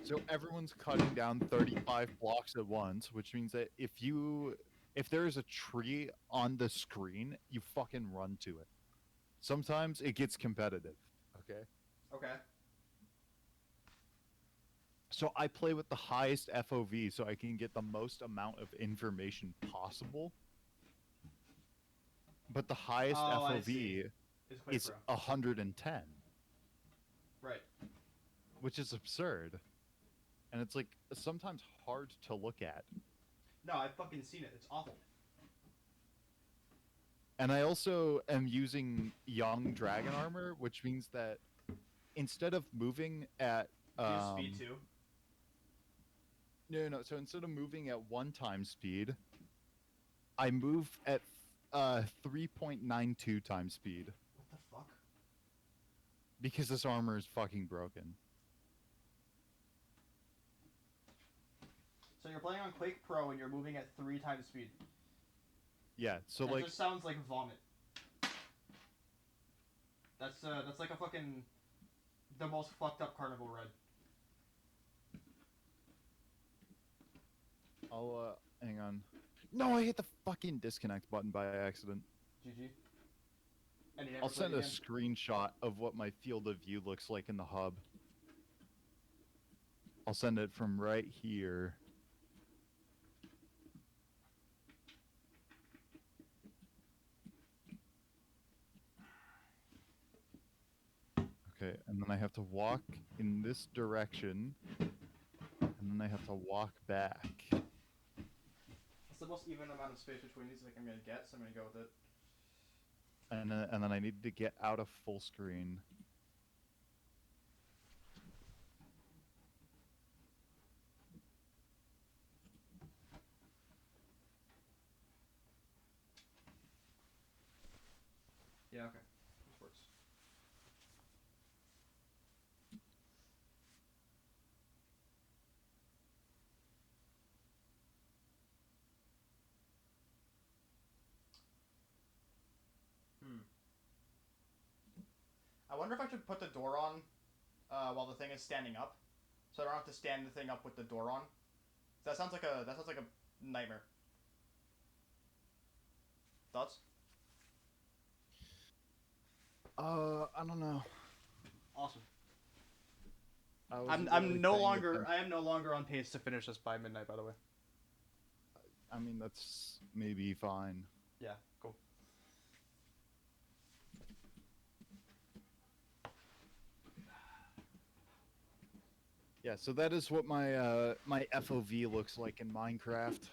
so everyone's cutting down 35 blocks at once, which means that if there is a tree on the screen, you fucking run to it. Sometimes it gets competitive, okay? Okay. So I play with the highest FOV so I can get the most amount of information possible. But the highest Oh, I see. FOV It's Quake is Pro. 110, Right. which is absurd. And it's like sometimes hard to look at. No, I've fucking seen it. It's awful. And I also am using Young Dragon Armor, which means that instead of moving at Do you speed too? no. So instead of moving at 1 time speed, I move at 3.92 times speed What the fuck? because this armor is fucking broken. So you're playing on Quake Pro and you're moving at 3 times speed. Yeah, so That like just sounds like vomit. That's like a fucking the most fucked up carnival red. I'll hang on. No, I hit the fucking disconnect button by accident. GG. And you never I'll played send a again? screenshot of what my field of view looks like in the hub. I'll send it from right here. Okay, and then I have to walk in this direction, and then I have to walk back. It's the most even amount of space between these I think I'm gonna get, so I'm gonna go with it. And then I need to get out of full screen. Yeah, okay. This works. I wonder if I should put the door on while the thing is standing up, so I don't have to stand the thing up with the door on. That sounds like a nightmare. Thoughts? I don't know. Awesome. I I'm wasn't I'm really no paying longer attention. I am no longer on pace to finish this by midnight. By the way. I mean, that's maybe fine. Yeah. Cool. Yeah, so that is what my my FOV looks like in Minecraft.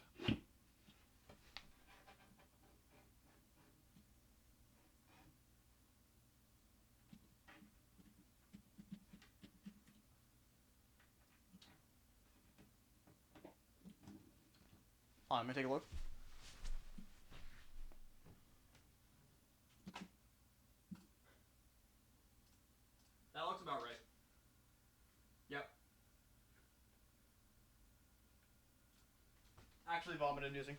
Hold on, let me take a look. That looks about right. Yep. Actually, vomited using.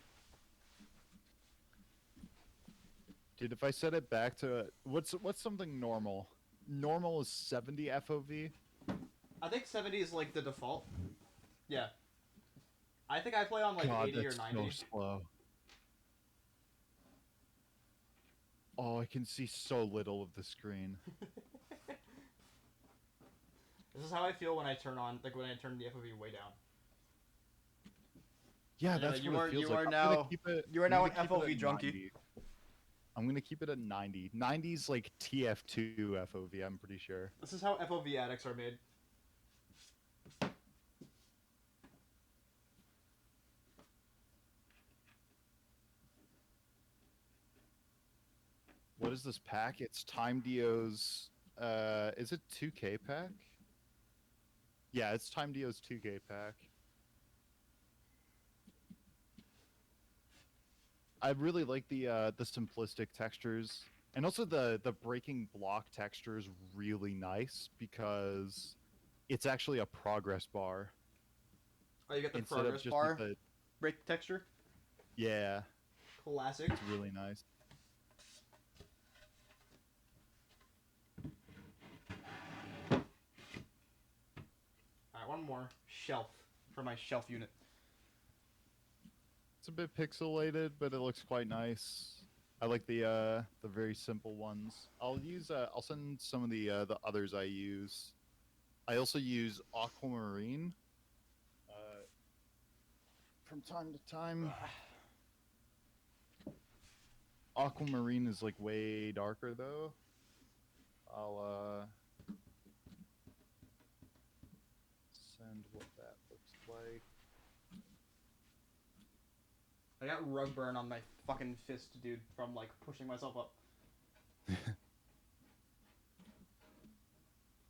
Dude, if I set it back to what's something normal? Normal is 70 FOV. I think 70 is like the default. Yeah. I think I play on like God, 80 or that's 90. so slow. Oh, I can see so little of the screen. This is how I feel when I turn on, like when I turn the FOV way down. Yeah, Anyway, that's you what are it feels you like. are I'm gonna now keep it. you are I'm now gonna an keep it FOV at junkie. 90. I'm gonna keep it at 90. 90's like TF2 FOV. I'm pretty sure. This is how FOV addicts are made. What is this pack? It's Time Dio's Is it 2K pack? Yeah, it's Time Dio's 2K pack. I really like the simplistic textures, and also the breaking block texture is really nice because it's actually a progress bar Oh, you got the instead of progress just like bar the break texture. yeah. Classic. It's really nice. All right, one more shelf for my shelf unit. It's a bit pixelated, but it looks quite nice. I like the very simple ones. I'll send some of the others I use. I also use aquamarine from time to time. Aquamarine is like way darker though. I'll send what that looks like. I got rug burn on my fucking fist, dude, from like pushing myself up.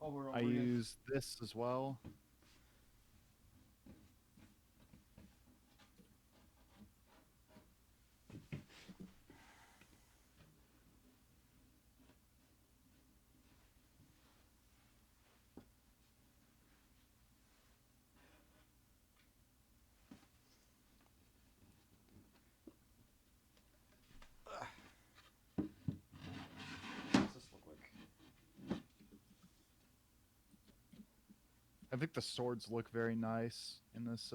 Over and I over again. use this as well. What does this look like? I think the swords look very nice in this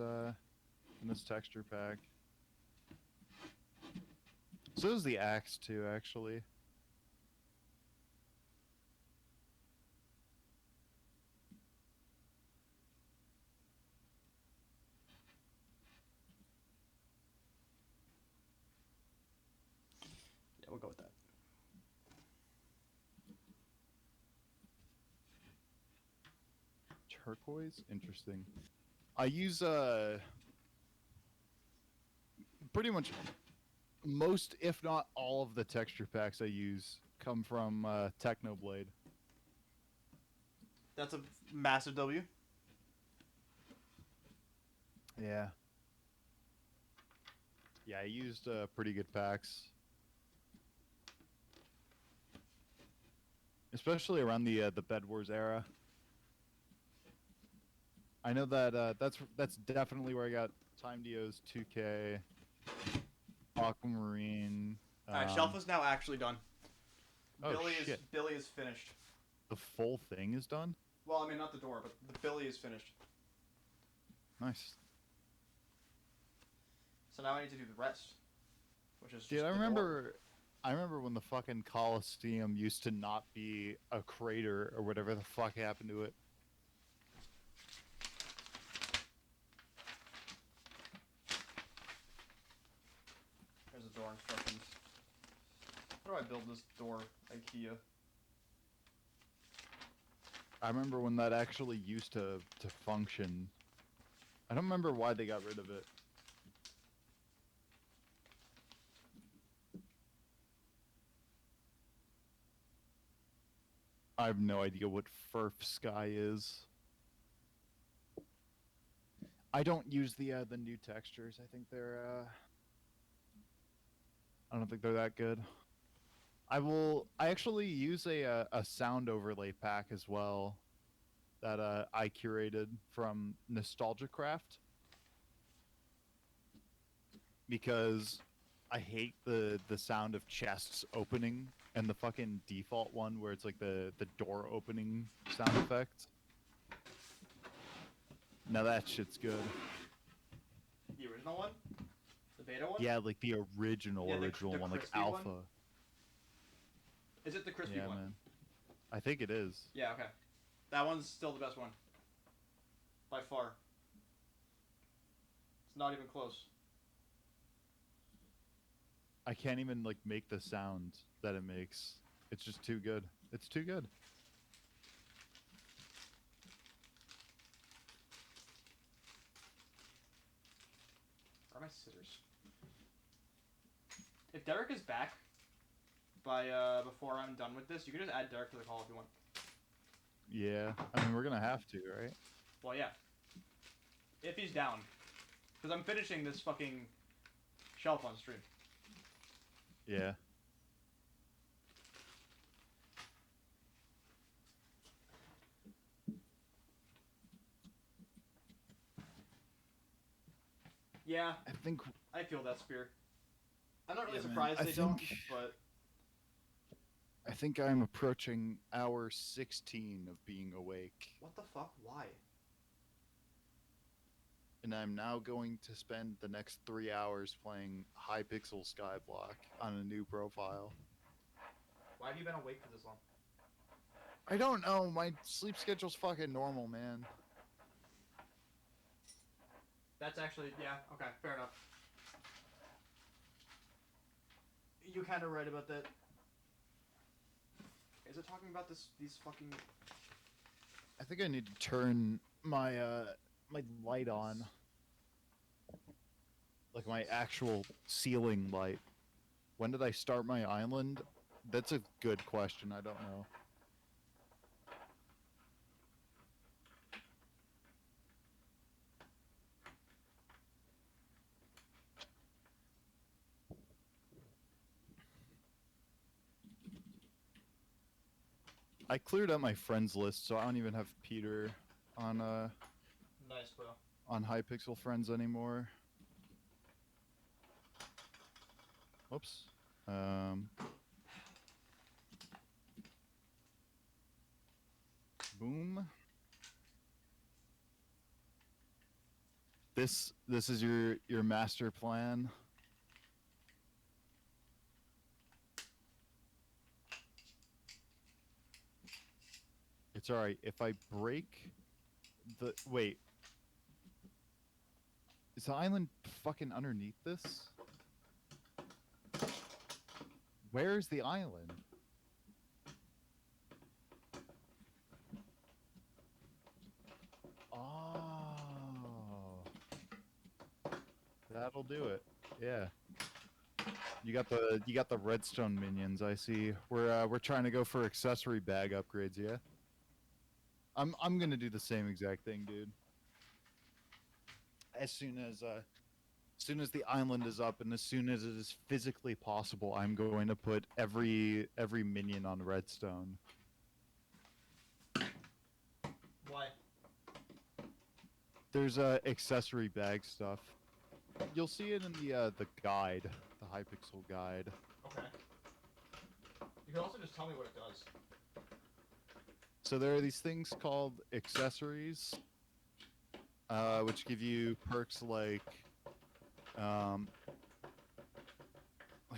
texture pack. So does the axe too, actually. Yeah, we'll go with that. Turquoise? Interesting. I use pretty much most, if not all of the texture packs I use come from Technoblade. That's a massive W. Yeah. Yeah, I used pretty good packs. Especially around the Bed Wars era. I know that that's definitely where I got Time Dio's 2K, Aquamarine. Alright, shelf is now actually done. Oh shit! Billy is finished. The full thing is done. Well, I mean not the door, but the Billy is finished. Nice. So now I need to do the rest, which is just Dude, the door. I remember when the fucking Coliseum used to not be a crater or whatever the fuck happened to it. There's the door instructions. How do I build this door? Ikea. I remember when that actually used to function. I don't remember why they got rid of it. I have no idea what Furf Sky is. I don't use the new textures. I think they're I don't think they're that good. I actually use a sound overlay pack as well that I curated from Nostalgia Craft because I hate the sound of chests opening and the fucking default one where it's like the door opening sound effect. Now that shit's good. The original one? The beta one? Yeah, like the original Yeah, the one, like crispy alpha. one? Is it the crispy Yeah, one? man. I think it is. Yeah, okay. That one's still the best one. By far. It's not even close. I can't even like make the sound that it makes. It's just too good. It's too good. Where are my scissors? If Derek is back by before I'm done with this, you can just add Derek to the call if you want. Yeah, I mean, we're gonna have to, right? Well, yeah. If he's down. Because I'm finishing this fucking shelf on stream. Yeah. Yeah, I think I feel that, Spear. I'm not really Yeah, man. surprised they don't, but... I think I'm approaching hour 16 of being awake, What the fuck? Why? and I'm now going to spend the next 3 hours playing Hypixel Skyblock on a new profile. Why have you been awake for this long? I don't know. My sleep schedule's fucking normal, man. That's actually... Yeah, okay, fair enough. You're kind of right about that. Is it talking about these fucking... I think I need to turn my my light on. Like my actual ceiling light. When did I start my island? That's a good question. I don't know. I cleared up my friends list, so I don't even have Peter on Nice, bro. on Hypixel friends anymore. Whoops. Boom. This is your master plan. It's all right if I break the wait. Is the island fucking underneath this? Where's the island? Oh. That'll do it. Yeah. You got the redstone minions, I see. We're trying to go for accessory bag upgrades, yeah? I'm gonna do the same exact thing, dude. As soon as the island is up and as soon as it is physically possible, I'm going to put every minion on redstone. Why? There's accessory bag stuff. You'll see it in the guide, the Hypixel guide. Okay. You can also just tell me what it does. So there are these things called accessories, which give you perks like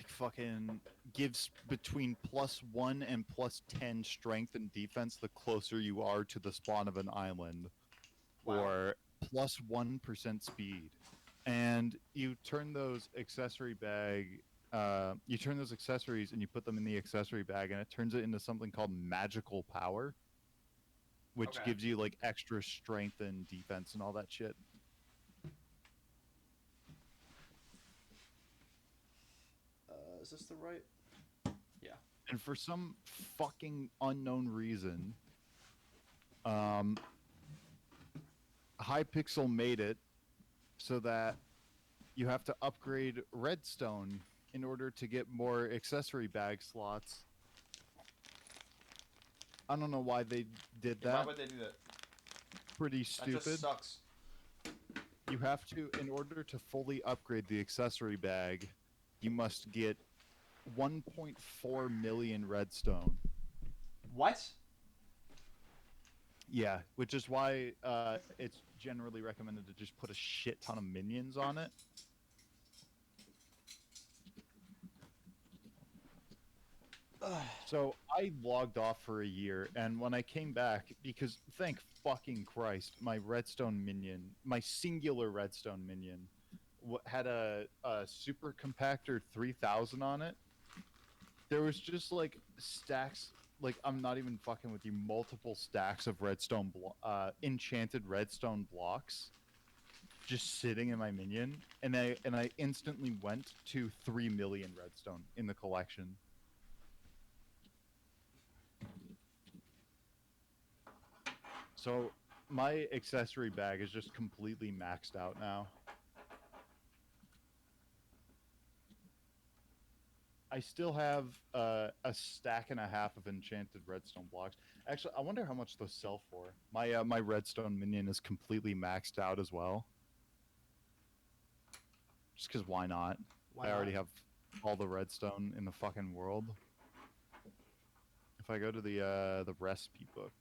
fucking gives between +1 and +10 strength and defense the closer you are to the spawn of an island, Wow. or +1% speed. And you turn those accessories and you put them in the accessory bag, and it turns it into something called magical power, which Okay. gives you like extra strength and defense and all that shit. Is this the right? Yeah. And for some fucking unknown reason, Hypixel made it so that you have to upgrade redstone in order to get more accessory bag slots. I don't know why they did Why that. would they do that? Pretty That stupid. just sucks. You have to, in order to fully upgrade the accessory bag, you must get 1.4 million redstone. What? Yeah, which is why it's generally recommended to just put a shit ton of minions on it. So I logged off for a year, and when I came back, because thank fucking Christ, my redstone minion, my singular redstone minion, had a super compactor 3000 on it. There was just like stacks, like I'm not even fucking with you, multiple stacks of redstone, enchanted redstone blocks, just sitting in my minion, and I instantly went to 3 million redstone in the collection. So my accessory bag is just completely maxed out now. I still have a stack and a half of enchanted redstone blocks. Actually, I wonder how much those sell for. My redstone minion is completely maxed out as well. Just because why not? Why I already not? have all the redstone in the fucking world. If I go to the recipe book,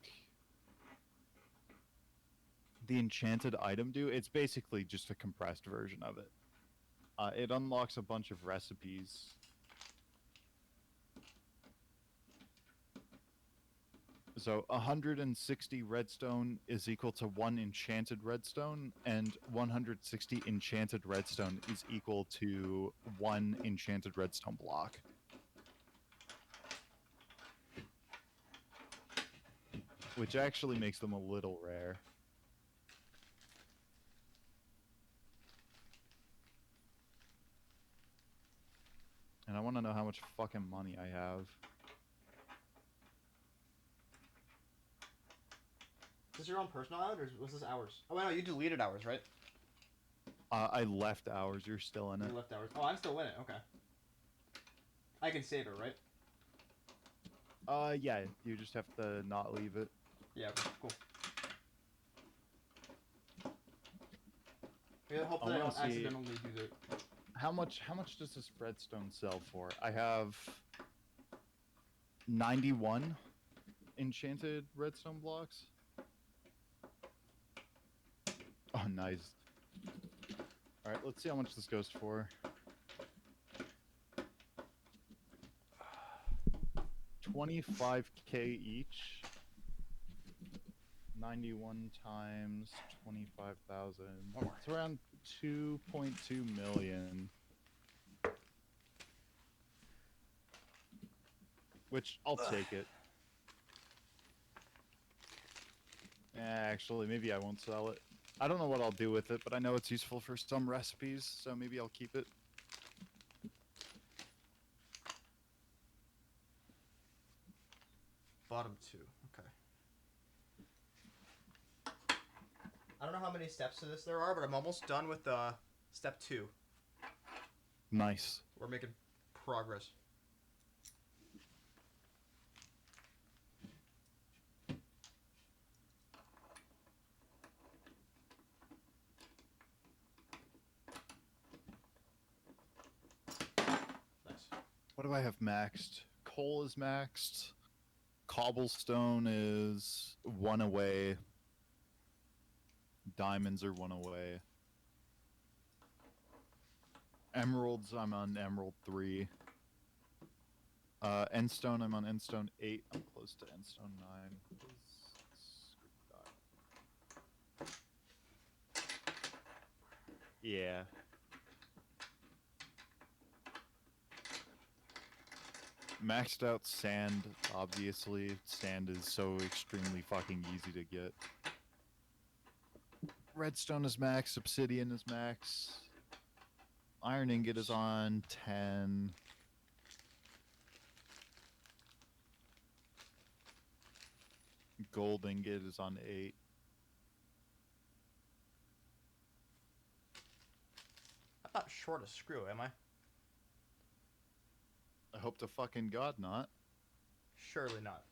the enchanted item do, it's basically just a compressed version of it. It unlocks a bunch of recipes. So 160 redstone is equal to 1 enchanted redstone, and 160 enchanted redstone is equal to 1 enchanted redstone block. Which actually makes them a little rare. And I want to know how much fucking money I have. Is this your own personal island, or was this ours? Oh, no, you deleted ours, right? I left ours. You're still in it. You left ours. Oh, I'm still in it. Okay. I can save it, right? Yeah. You just have to not leave it. Yeah. Okay, cool. Yeah, hopefully I wanna don't see- accidentally do the. How much does this redstone sell for? I have 91 enchanted redstone blocks. Oh, nice. All right, let's see how much this goes for. 25k each. 91 times 25,000. It's around 2.2 million. Which I'll take it. Actually, maybe I won't sell it. I don't know what I'll do with it, but I know it's useful for some recipes, so maybe I'll keep it. Bottom 2. Okay. I don't know how many steps to this there are, but I'm almost done with step 2. Nice. We're making progress. Nice. What do I have maxed? Coal is maxed. Cobblestone is 1 away. Diamonds are 1 away. Emeralds, I'm on Emerald 3. Endstone, I'm on Endstone 8. I'm close to Endstone 9. Yeah. Maxed out sand, obviously. Sand is so extremely fucking easy to get. Redstone is max, obsidian is max. Iron ingot is on 10. Gold ingot is on 8. I'm not short a screw, am I? I hope to fucking God not. Surely not.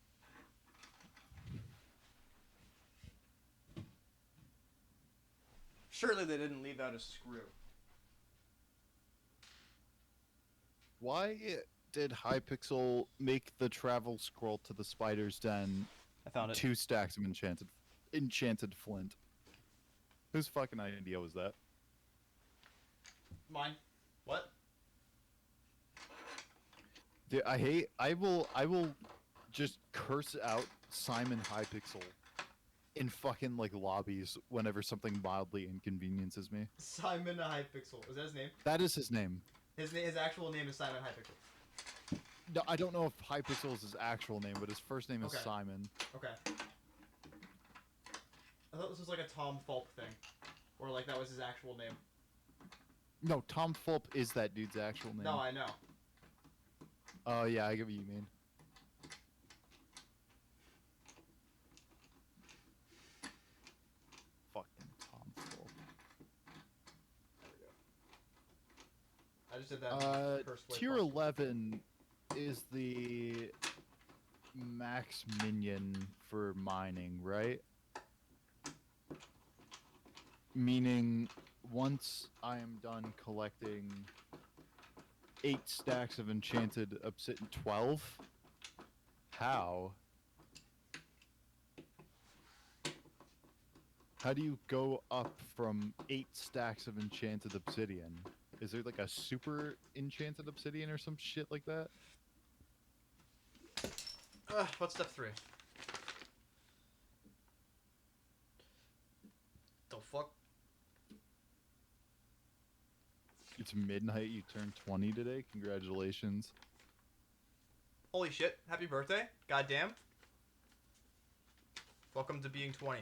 Surely they didn't leave out a screw. Why did Hypixel make the travel scroll to the spider's den I found it. 2 stacks of enchanted flint? Whose fucking idea was that? Mine. What? Dude, I will just curse out Simon Hypixel in fucking like lobbies whenever something mildly inconveniences me. Simon Hypixel. Is that his name? That is his name. His actual name is Simon Hypixel. No, I don't know if Hypixel is his actual name, but his first name is Okay. Simon. Okay. I thought this was like a Tom Fulp thing. Or like that was his actual name. No, Tom Fulp is that dude's actual name. No, I know. Oh, yeah, I get what you mean. just did that. Cursed way Tier possible. 11 is the max minion for mining, right? Meaning, once I am done collecting 8 stacks of enchanted obsidian, 12? How? How do you go up from 8 stacks of enchanted obsidian? Is there like a super enchanted obsidian or some shit like that? What's step 3? The fuck? It's midnight, you turned 20 today? Congratulations. Holy shit! Happy birthday! Goddamn! Welcome to being 20.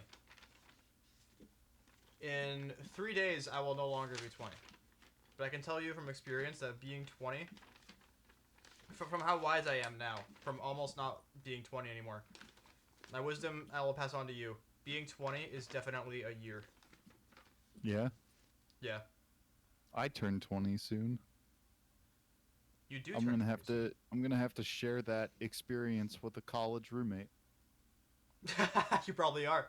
In 3 days, I will no longer be 20. But I can tell you from experience that being 20, from how wise I am now, from almost not being 20 anymore, my wisdom I will pass on to you. Being 20 is definitely a year. Yeah? Yeah. I turn 20 soon. You do. I'm turn gonna have 20 to share that experience with a college roommate. soon. You probably are.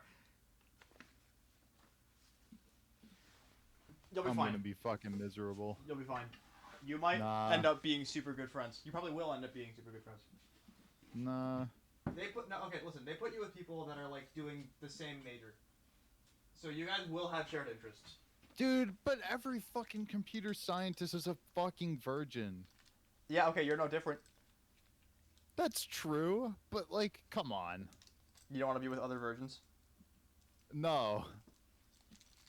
You'll be I'm fine. gonna be fucking miserable. You'll be fine. You might end up being super good friends. You probably will end up being super good friends. Nah. Okay, listen. They put you with people that are like doing the same major, so you guys will have shared interests. Dude, but every fucking computer scientist is a fucking virgin. Yeah. Okay. You're no different. That's true, but like, come on. You don't want to be with other virgins. No.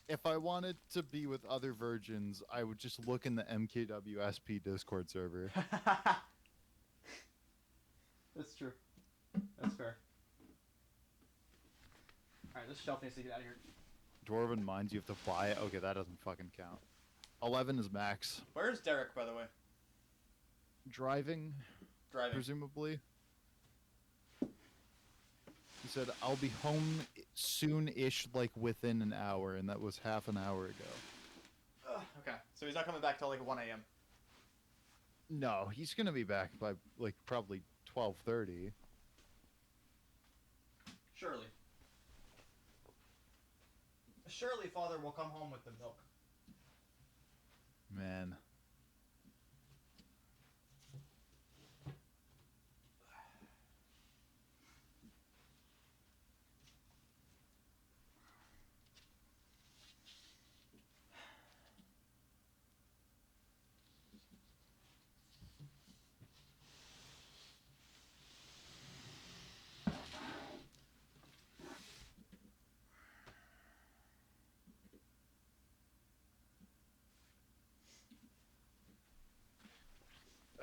If I wanted to be with other virgins, I would just look in the MKWSP Discord server. That's true. That's fair. Alright, this shelf needs to get out of here. Dwarven Mines, you have to buy it? Okay, that doesn't fucking count. 11 is max. Where's Derek, by the way? Driving, presumably. He said, I'll be home soon-ish, like within an hour, and that was half an hour ago. Okay, so he's not coming back till like 1 a.m. No, he's gonna be back by, like, probably 12:30. Surely. Surely father will come home with the milk. Man.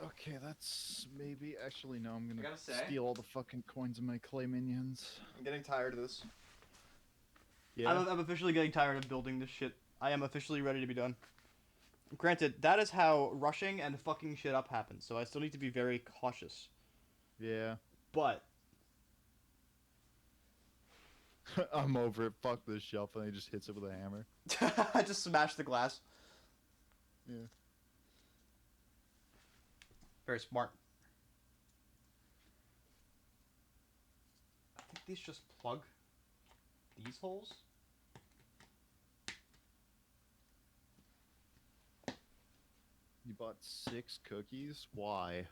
Okay, that's maybe... Actually, no, I'm gonna steal all the fucking coins of my clay minions. I'm getting tired of this. Yeah? I'm officially getting tired of building this shit. I am officially ready to be done. Granted, that is how rushing and fucking shit up happens, so I still need to be very cautious. Yeah. But... I'm over it. Fuck this shelf, and he just hits it with a hammer. I just smashed the glass. Yeah. Very smart. I think these just plug these holes. You bought 6 cookies? Why?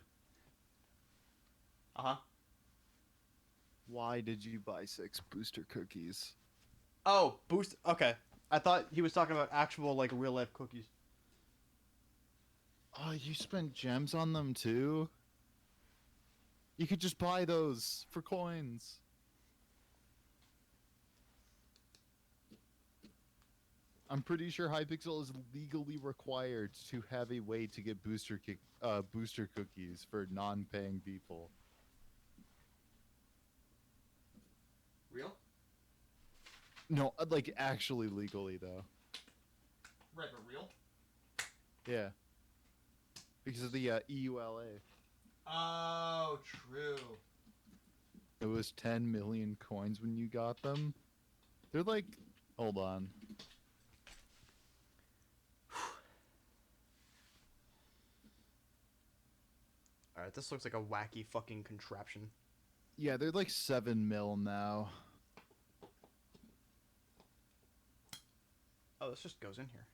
Uh-huh. Why did you buy 6 booster cookies? Oh, boost. Okay. I thought he was talking about actual, like, real-life cookies. Oh, you spent gems on them too? You could just buy those for coins. I'm pretty sure Hypixel is legally required to have a way to get booster cookies for non-paying people. Real? No, like actually legally though. Right, but real? Yeah. Because of the EULA. Oh, true. It was 10 million coins when you got them. They're like, hold on. Alright, this looks like a wacky fucking contraption. Yeah, they're like 7 mil now. Oh, this just goes in here.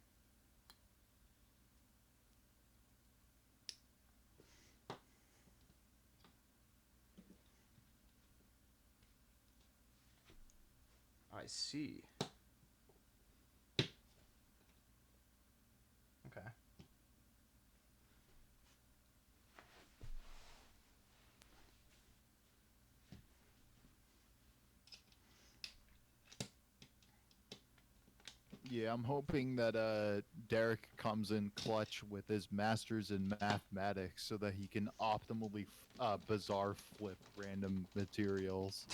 I see. Okay. Yeah, I'm hoping that Derek comes in clutch with his master's in mathematics so that he can optimally bizarre flip random materials.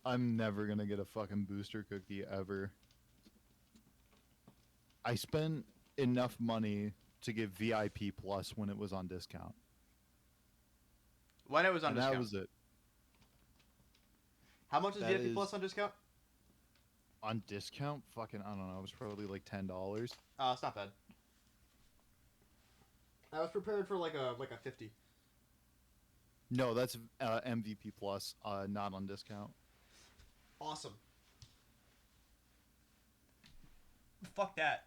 I'm never gonna get a fucking booster cookie ever. I spent enough money to get VIP Plus when it was on discount. When it was on And discount. that was it. How much is That VIP Plus on discount? On discount? Fucking, I don't know. It was probably like $10. Oh, it's not bad. I was prepared for like a 50. No, that's MVP Plus, not on discount. Awesome. Fuck that.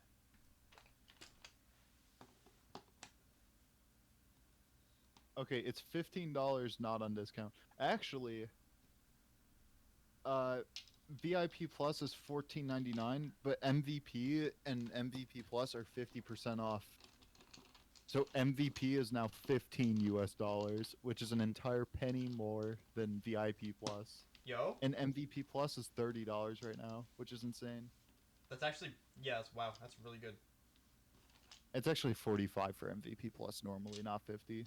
Okay, it's $15 not on discount. Actually, VIP Plus is $14.99, but MVP and MVP Plus are 50% off. So MVP is now $15 US, which is an entire penny more than VIP Plus. Yo? And MVP Plus is $30 right now, which is insane. That's actually, yes, wow, that's really good. It's actually 45 for MVP Plus normally, not 50.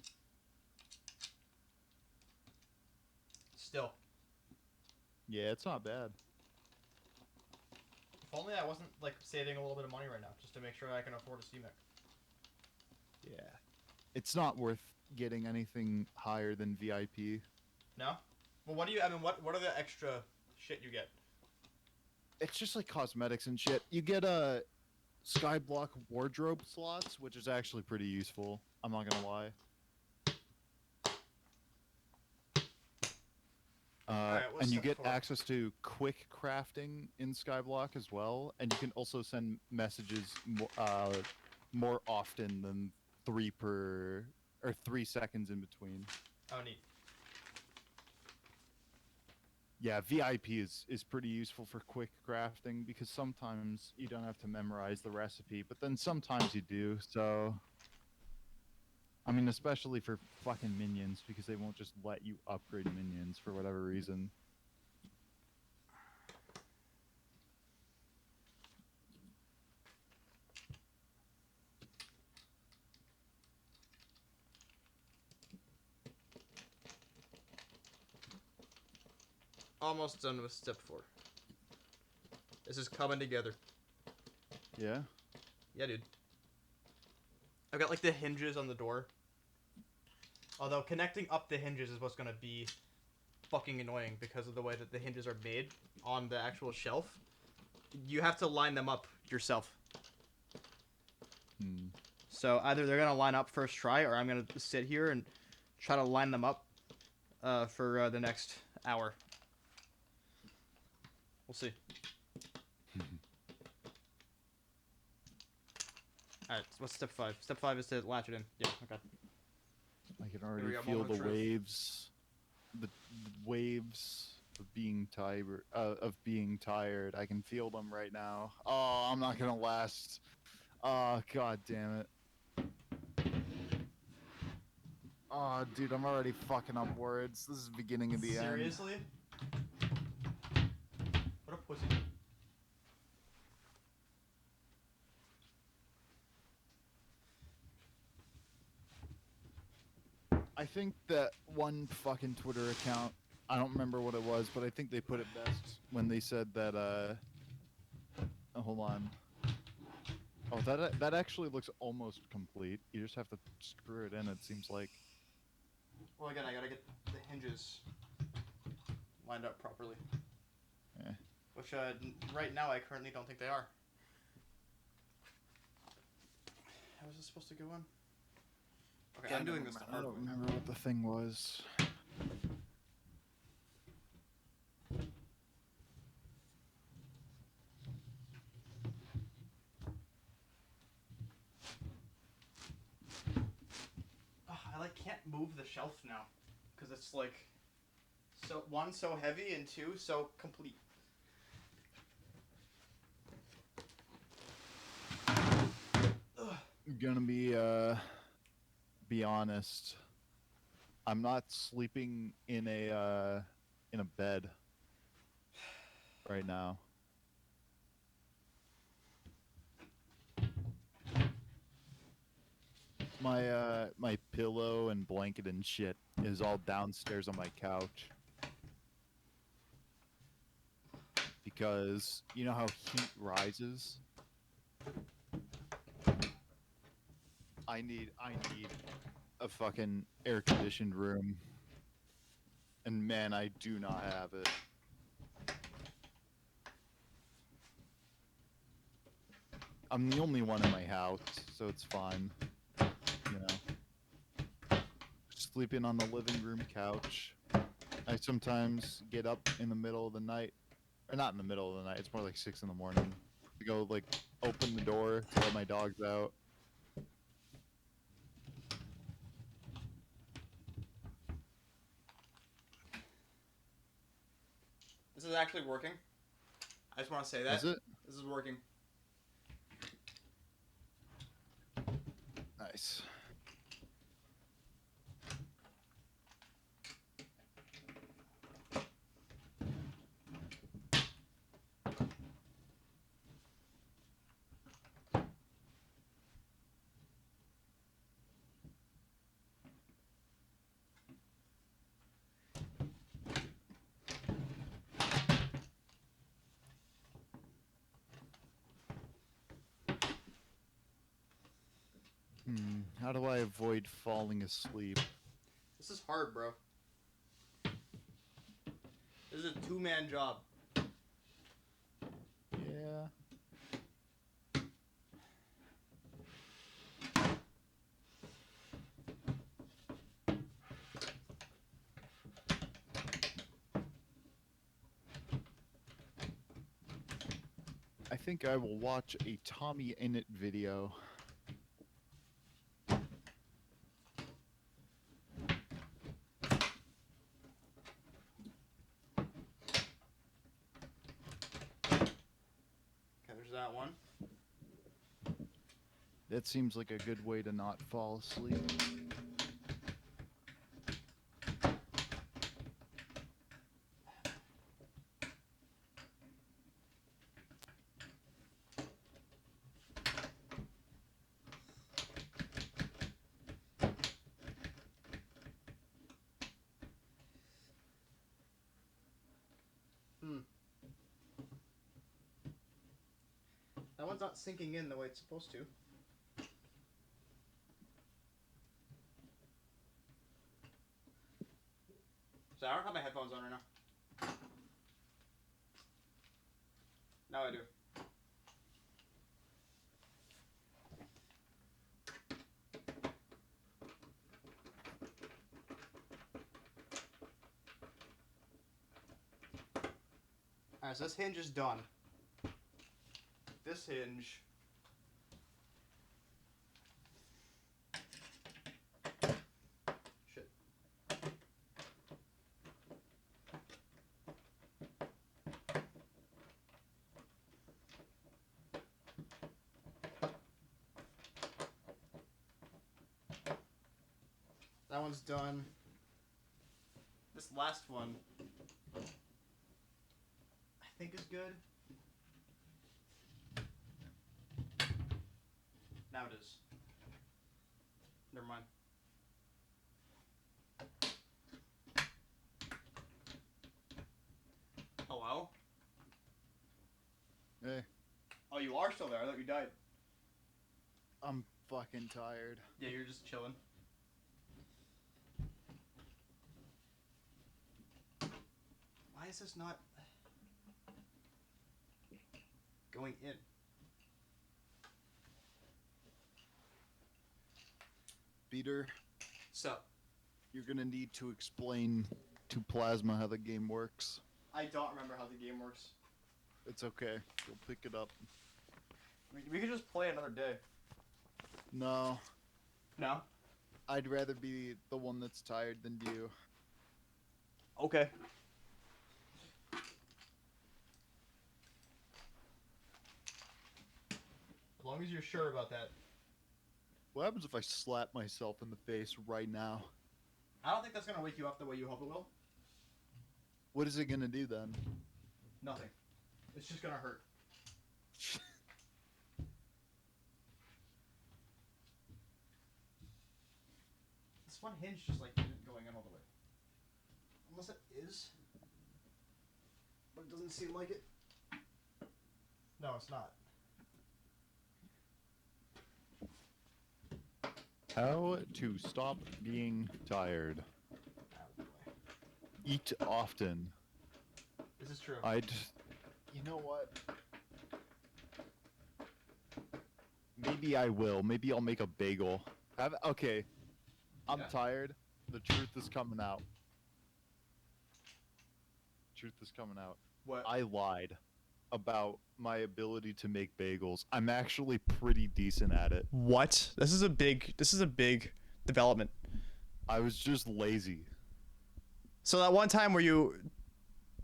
Still. Yeah, it's not bad. If only I wasn't, like, saving a little bit of money right now, just to make sure I can afford a CMIC. Yeah. It's not worth getting anything higher than VIP. No? Well, what do you, I mean, what are the extra shit you get? It's just like cosmetics and shit. You get skyblock wardrobe slots, which is actually pretty useful. I'm not gonna lie. Alright, what's And you step get 4? access to quick crafting in Skyblock as well, and you can also send messages more often than 3 seconds in between. Oh, neat. Yeah, VIP is pretty useful for quick crafting because sometimes you don't have to memorize the recipe, but then sometimes you do, so... I mean, especially for fucking minions, because they won't just let you upgrade minions for whatever reason. Almost done with step 4. This is coming together. Yeah? Yeah, dude. I've got, like, the hinges on the door. Although, connecting up the hinges is what's gonna be fucking annoying because of the way that the hinges are made on the actual shelf. You have to line them up yourself. Hmm. So, either they're gonna line up first try, or I'm gonna sit here and try to line them up for the next hour. We'll see. Alright, what's step 5? Step 5 is to latch it in. Yeah, okay. I can we already go, feel moment the of truth. waves. The waves of being tired. I can feel them right now. Oh, I'm not gonna last. Oh, god damn it. Oh, dude, I'm already fucking up words. This is the beginning of the end. Seriously? What a pussy. I think that one fucking Twitter account, I don't remember what it was, but I think they put it best when they said that Hold on. Oh, that actually looks almost complete. You just have to screw it in. It seems like. Well, again, I gotta get the hinges lined up properly. Eh. Which, right now, I currently don't think they are. How is this supposed to go on? Okay, I'm doing this the I hard don't way. remember what the thing was. Ugh, I like can't move the shelf now, because it's like, so one so heavy and two so complete. Ugh. Gonna be honest. I'm not sleeping in a bed right now. My pillow and blanket and shit is all downstairs on my couch. Because you know how heat rises? I need a fucking air conditioned room. And man, I do not have it. I'm the only one in my house, so it's fine. You know. Sleeping on the living room couch. I sometimes get up in the middle of the night. Or not in the middle of the night, it's more like 6 in the morning. To go like open the door to let my dogs out. This is actually working. I just want to say that. Is it? This is working. Nice. How do I avoid falling asleep? This is hard, bro. This is a two-man job. Yeah. I think I will watch a Tommy Innit video. Okay, there's that one. That seems like a good way to not fall asleep. That one's not sinking in the way it's supposed to. So I don't have my headphones on right now. Now I do. Alright, so this hinge is done. This hinge. Shit. That one's done. This last one, I think is good. Now it is. Never mind. Hello? Hey. are still there. I thought you died. I'm fucking tired. Yeah, you're just chilling. Why is this not going in? Peter, Sup? you're gonna need to explain to Plasma how the game works. I don't remember how the game works. It's okay. You'll pick it up. We could just play another day. No, No? I'd rather be the one that's tired than you. Okay. As long as you're sure about that. What happens if I slap myself in the face right now? I don't think that's gonna wake you up the way you hope it will. What is it gonna do then? Nothing. It's just gonna hurt. This one hinge just like isn't going in all the way. Unless it is. But it doesn't seem like it. No, it's not. How to stop being tired. Oh boy. Eat often. This is true. You know what? Maybe I will. Maybe I'll make a bagel. Okay. I'm Yeah. tired. The truth is coming out. Truth is coming out. What? I lied about my ability to make bagels. I'm actually pretty decent at it. What? This is a big development. I was just lazy. So that one time where you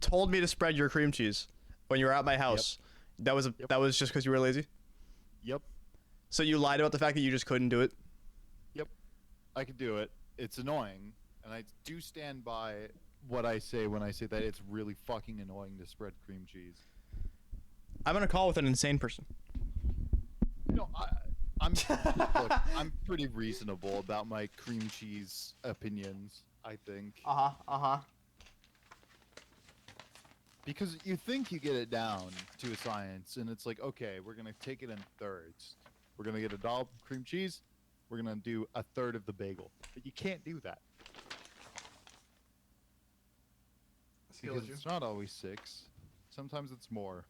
told me to spread your cream cheese when you were at my house, that was just because you were lazy? Yep. So you lied about the fact that you just couldn't do it? Yep. I could do it. It's annoying, and I do stand by what I say when I say that it's really fucking annoying to spread cream cheese. I'm gonna call with an insane person. No, look, I'm pretty reasonable about my cream cheese opinions, I think. Uh-huh. Because you think you get it down to a science, and it's like, okay, we're gonna take it in thirds. We're gonna get a dollop of cream cheese. We're gonna do a third of the bagel. But you can't do that. Because it's not always 6. Sometimes it's more.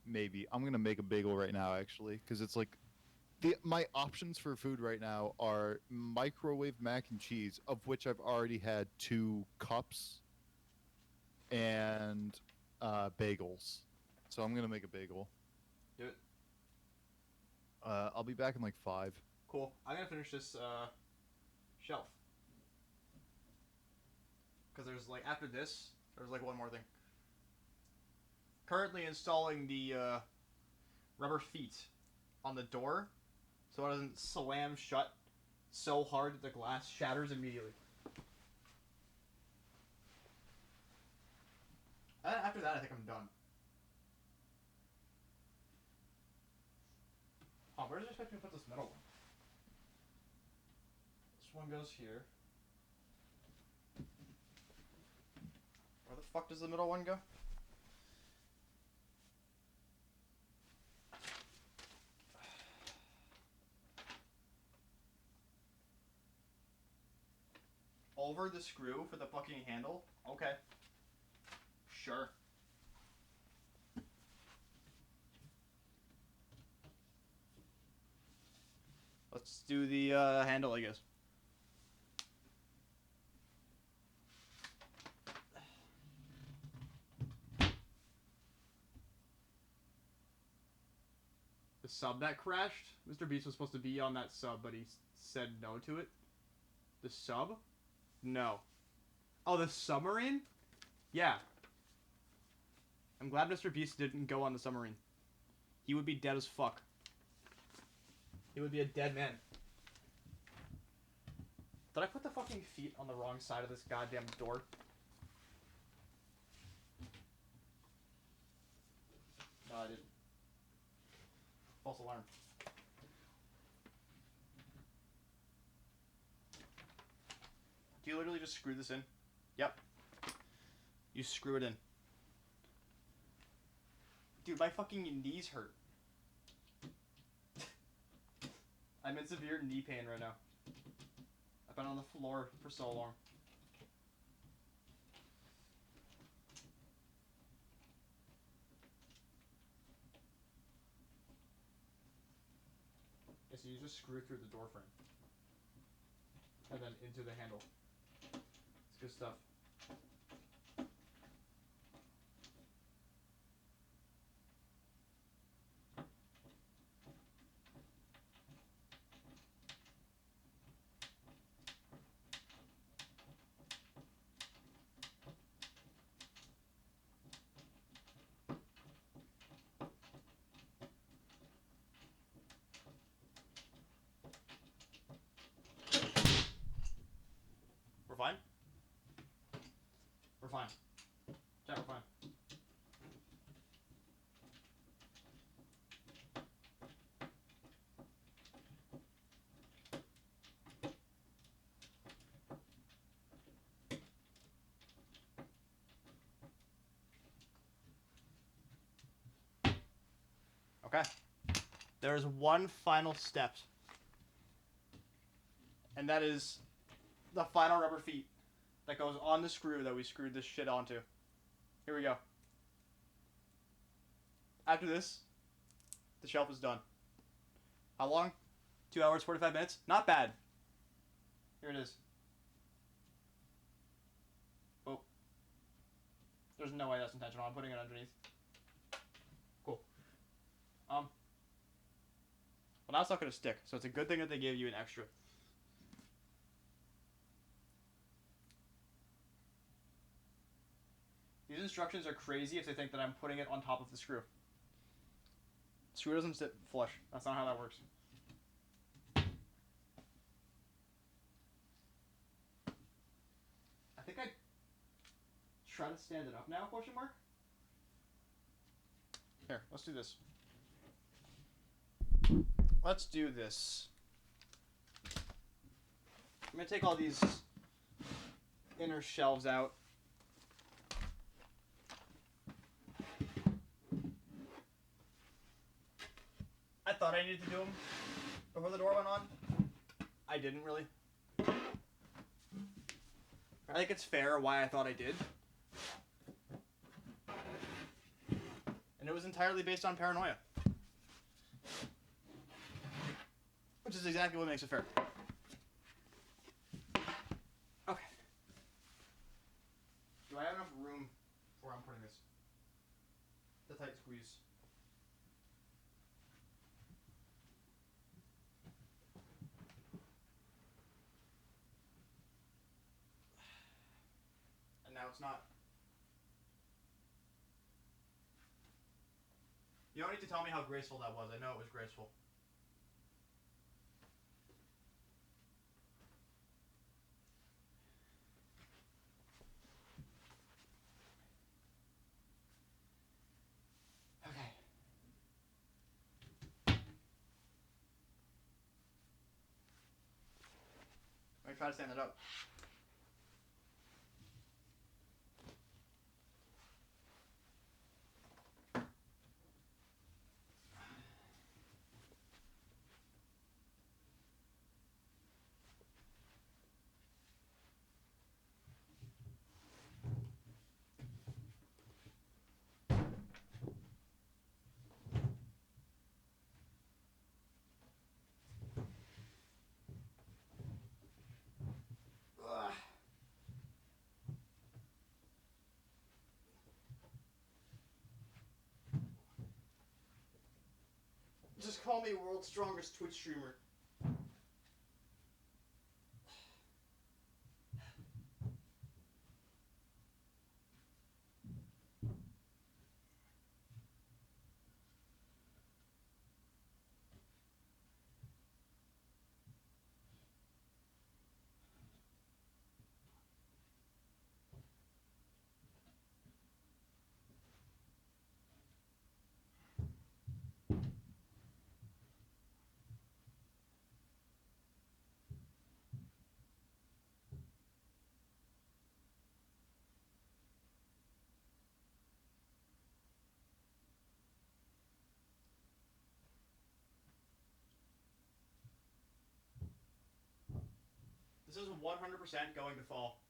Maybe. I'm gonna make a bagel right now, actually, because it's like my options for food right now are microwave mac and cheese, of which I've already had 2 cups, and bagels. So I'm gonna make a bagel. Do it. I'll be back in like 5. Cool. I'm gonna finish this shelf. Because there's like, after this, there's like one more thing. Currently installing the rubber feet on the door so it doesn't slam shut so hard that the glass shatters immediately. After that, I think I'm done. Oh, where does it expect me to put this middle one? This one goes here. Where the fuck does the middle one go? Over the screw for the fucking handle? Okay. Sure. Let's do the handle, I guess. The sub that crashed? Mr. Beast was supposed to be on that sub, but he said no to it. The sub? No. Oh, the submarine? Yeah. I'm glad Mr. Beast didn't go on the submarine. He would be dead as fuck. He would be a dead man. Did I put the fucking feet on the wrong side of this goddamn door? No, I didn't. False alarm. Do you literally just screw this in? Yep. You screw it in. Dude, my fucking knees hurt. I'm in severe knee pain right now. I've been on the floor for so long. Yeah, so you just screw through the door frame. And then into the handle. It's good stuff. We're fine? We're fine. Chat, we're fine. Okay. There's one final step. And that is the final rubber feet that goes on the screw that we screwed this shit onto. Here we go. After this, the shelf is done. How long? 2 hours, 45 minutes? Not bad. Here it is. Oh. There's no way that's intentional. I'm putting it underneath. Cool. Well, now it's not going to stick, so it's a good thing that they gave you an extra. These instructions are crazy if they think that I'm putting it on top of the screw. The screw doesn't sit flush. That's not how that works. I think I try to stand it up now, question mark? Here, let's do this. Let's do this. I'm going to take all these inner shelves out. I thought I needed to do them before the door went on. I didn't really. I think it's fair why I thought I did. And it was entirely based on paranoia. Which is exactly what makes it fair. Okay. Do I have enough room for where I'm putting this? The tight squeeze. And now it's not. You don't need to tell me how graceful that was. I know it was graceful. Okay. Let me try to stand it up. Ugh. Just call me world's strongest Twitch streamer. This is 100% going to fall.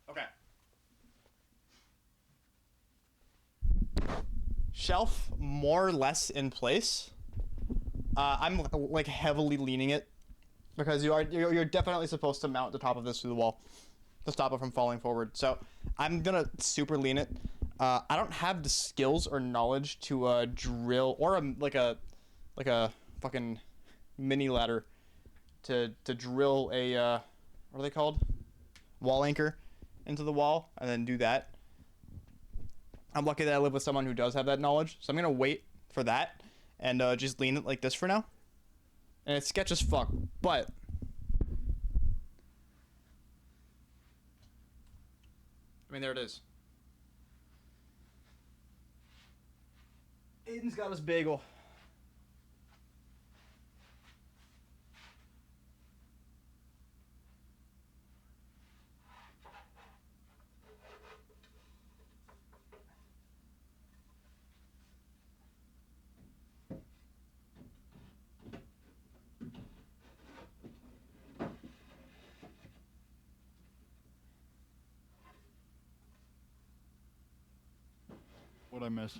Okay. Shelf more or less in place. I'm like heavily leaning it because you're definitely supposed to mount the top of this to the wall to stop it from falling forward. So I'm gonna super lean it. I don't have the skills or knowledge to drill or like a fucking mini ladder to drill a what are they called? Wall anchor into the wall and then do that. I'm lucky that I live with someone who does have that knowledge, so I'm gonna wait for that and just lean it like this for now. And it's sketch as fuck, but I mean there it is. Aiden's got his bagel. What'd I miss?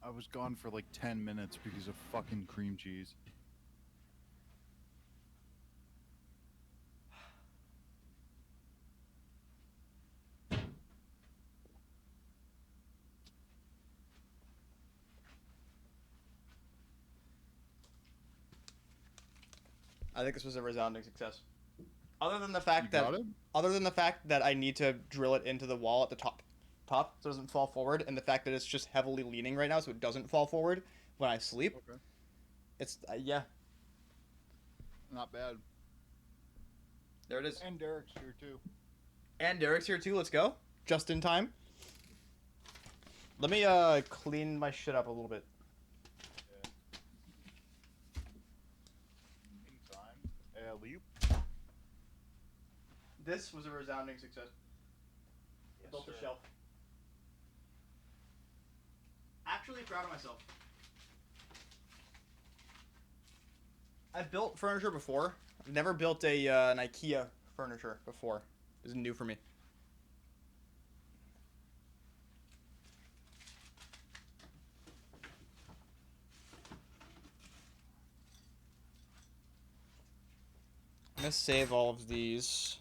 I was gone for like 10 minutes because of fucking cream cheese. I think this was a resounding success. Other than the fact You that got it? other than the fact that I need to drill it into the wall at the top so it doesn't fall forward, and the fact that it's just heavily leaning right now so it doesn't fall forward when I sleep. Okay. It's yeah, Not bad. there it is. And Derek's here too. And Derek's here too. Let's go. Just in time. Let me clean my shit up a little bit. Yeah. In time. Alley-oop. This was a resounding success. I built a shelf. Actually proud of myself. I've built furniture before. I've never built a an Ikea furniture before. This is new for me. I'm gonna save all of these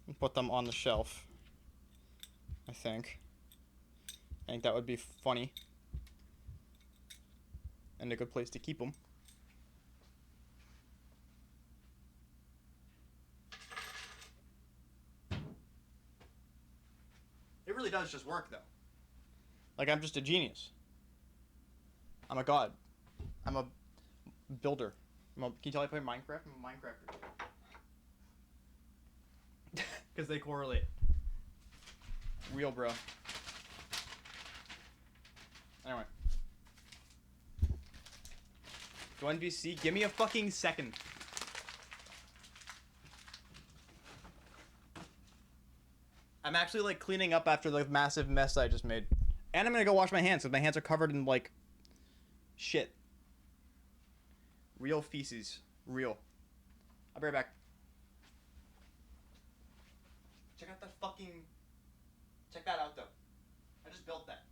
and put them on the shelf. I think that would be funny and a good place to keep them. It really does just work though. Like I'm just a genius. I'm a god. I'm a builder. Can you tell I play Minecraft? I'm a Minecrafter. Because they correlate. Real, bro. Anyway. Go NBC. Give me a fucking second. I'm actually like cleaning up after the massive mess I just made. And I'm gonna go wash my hands because my hands are covered in like shit. Real feces. Real. I'll be right back. Check out that fucking... Check that out though. I just built that.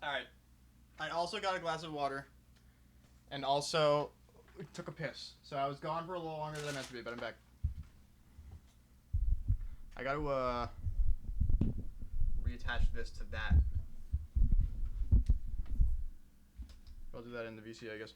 Alright. I also got a glass of water. And also took a piss. So I was gone for a little longer than I meant to be, but I'm back. I gotta reattach this to that. I'll do that in the VC, I guess.